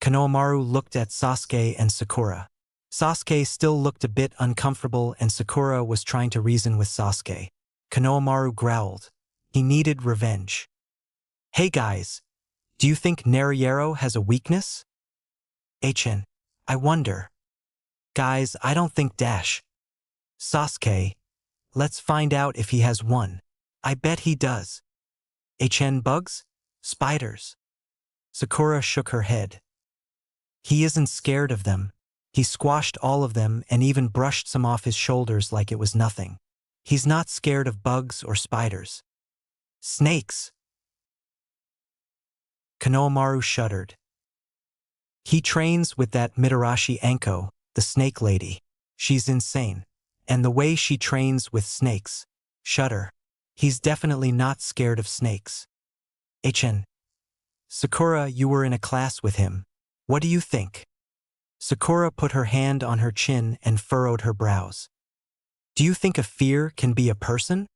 Konohamaru looked at Sasuke and Sakura. Sasuke still looked a bit uncomfortable and Sakura was trying to reason with Sasuke. Konohamaru growled. He needed revenge. "Hey guys, do you think Naruto has a weakness?" I wonder. "Guys, I don't think Dash." "Sasuke, let's find out if he has one." "I bet he does." Bugs? Spiders?" Sakura shook her head. "He isn't scared of them. He squashed all of them and even brushed some off his shoulders like it was nothing. He's not scared of bugs or spiders." "Snakes?" Konohamaru shuddered. "He trains with that Mitarashi Anko, the snake lady. She's insane. And the way she trains with snakes. Shudder. He's definitely not scared of snakes." Sakura, you were in a class with him. What do you think?" Sakura put her hand on her chin and furrowed her brows. "Do you think a fear can be a person?"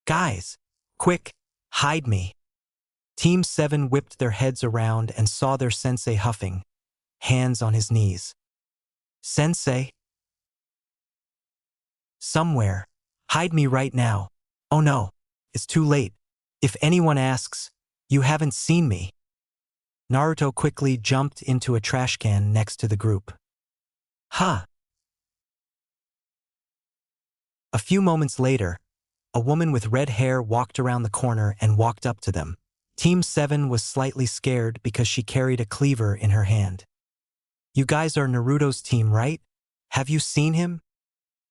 "Guys, quick, hide me." Team 7 whipped their heads around and saw their sensei huffing, hands on his knees. "Sensei?" "Somewhere. Hide me right now." "Oh no, it's too late. If anyone asks, you haven't seen me." Naruto quickly jumped into a trash can next to the group. "Huh." A few moments later, a woman with red hair walked around the corner and walked up to them. Team 7 was slightly scared because she carried a cleaver in her hand. "You guys are Naruto's team, right? Have you seen him?"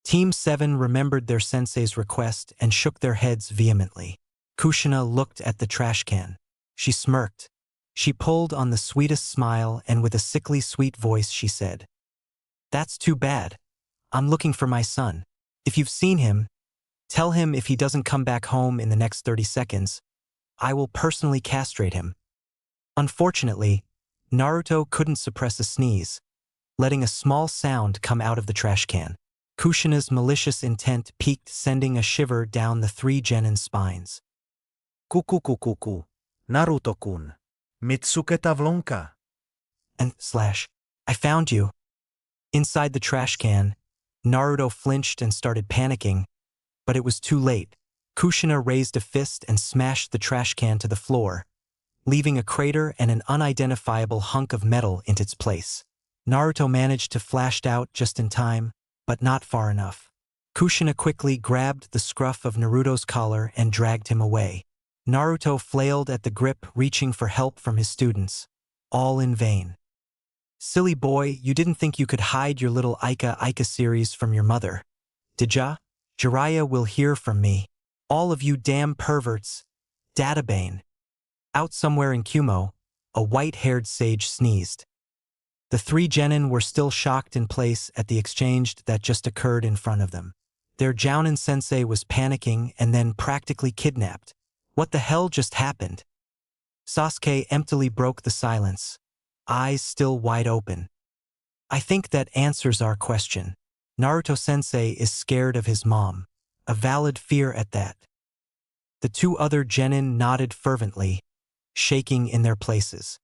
Team 7 remembered their sensei's request and shook their heads vehemently. Kushina looked at the trash can. She smirked. She pulled on the sweetest smile and with a sickly sweet voice she said, "That's too bad. I'm looking for my son. If you've seen him, tell him if he doesn't come back home in the next 30 seconds, I will personally castrate him." Unfortunately, Naruto couldn't suppress a sneeze, letting a small sound come out of the trash can. Kushina's malicious intent peaked, sending a shiver down the three Genin's spines. Kuku, Naruto-kun. Mitsuke Tavlonka. And I found you. Inside the trash can, Naruto flinched and started panicking, but it was too late. Kushina raised a fist and smashed the trash can to the floor, leaving a crater and an unidentifiable hunk of metal in its place. Naruto managed to flash out just in time, but not far enough. Kushina quickly grabbed the scruff of Naruto's collar and dragged him away. Naruto flailed at the grip, reaching for help from his students. All in vain. Silly boy, you didn't think you could hide your little Ika series from your mother, did ya? Jiraiya will hear from me. All of you damn perverts. Databane. Out somewhere in Kumo, a white-haired sage sneezed. The three genin were still shocked in place at the exchange that just occurred in front of them. Their Jounin sensei was panicking and then practically kidnapped. What the hell just happened? Sasuke emptily broke the silence, eyes still wide open. I think that answers our question. Naruto-sensei is scared of his mom. A valid fear at that. The two other genin nodded fervently, shaking in their places.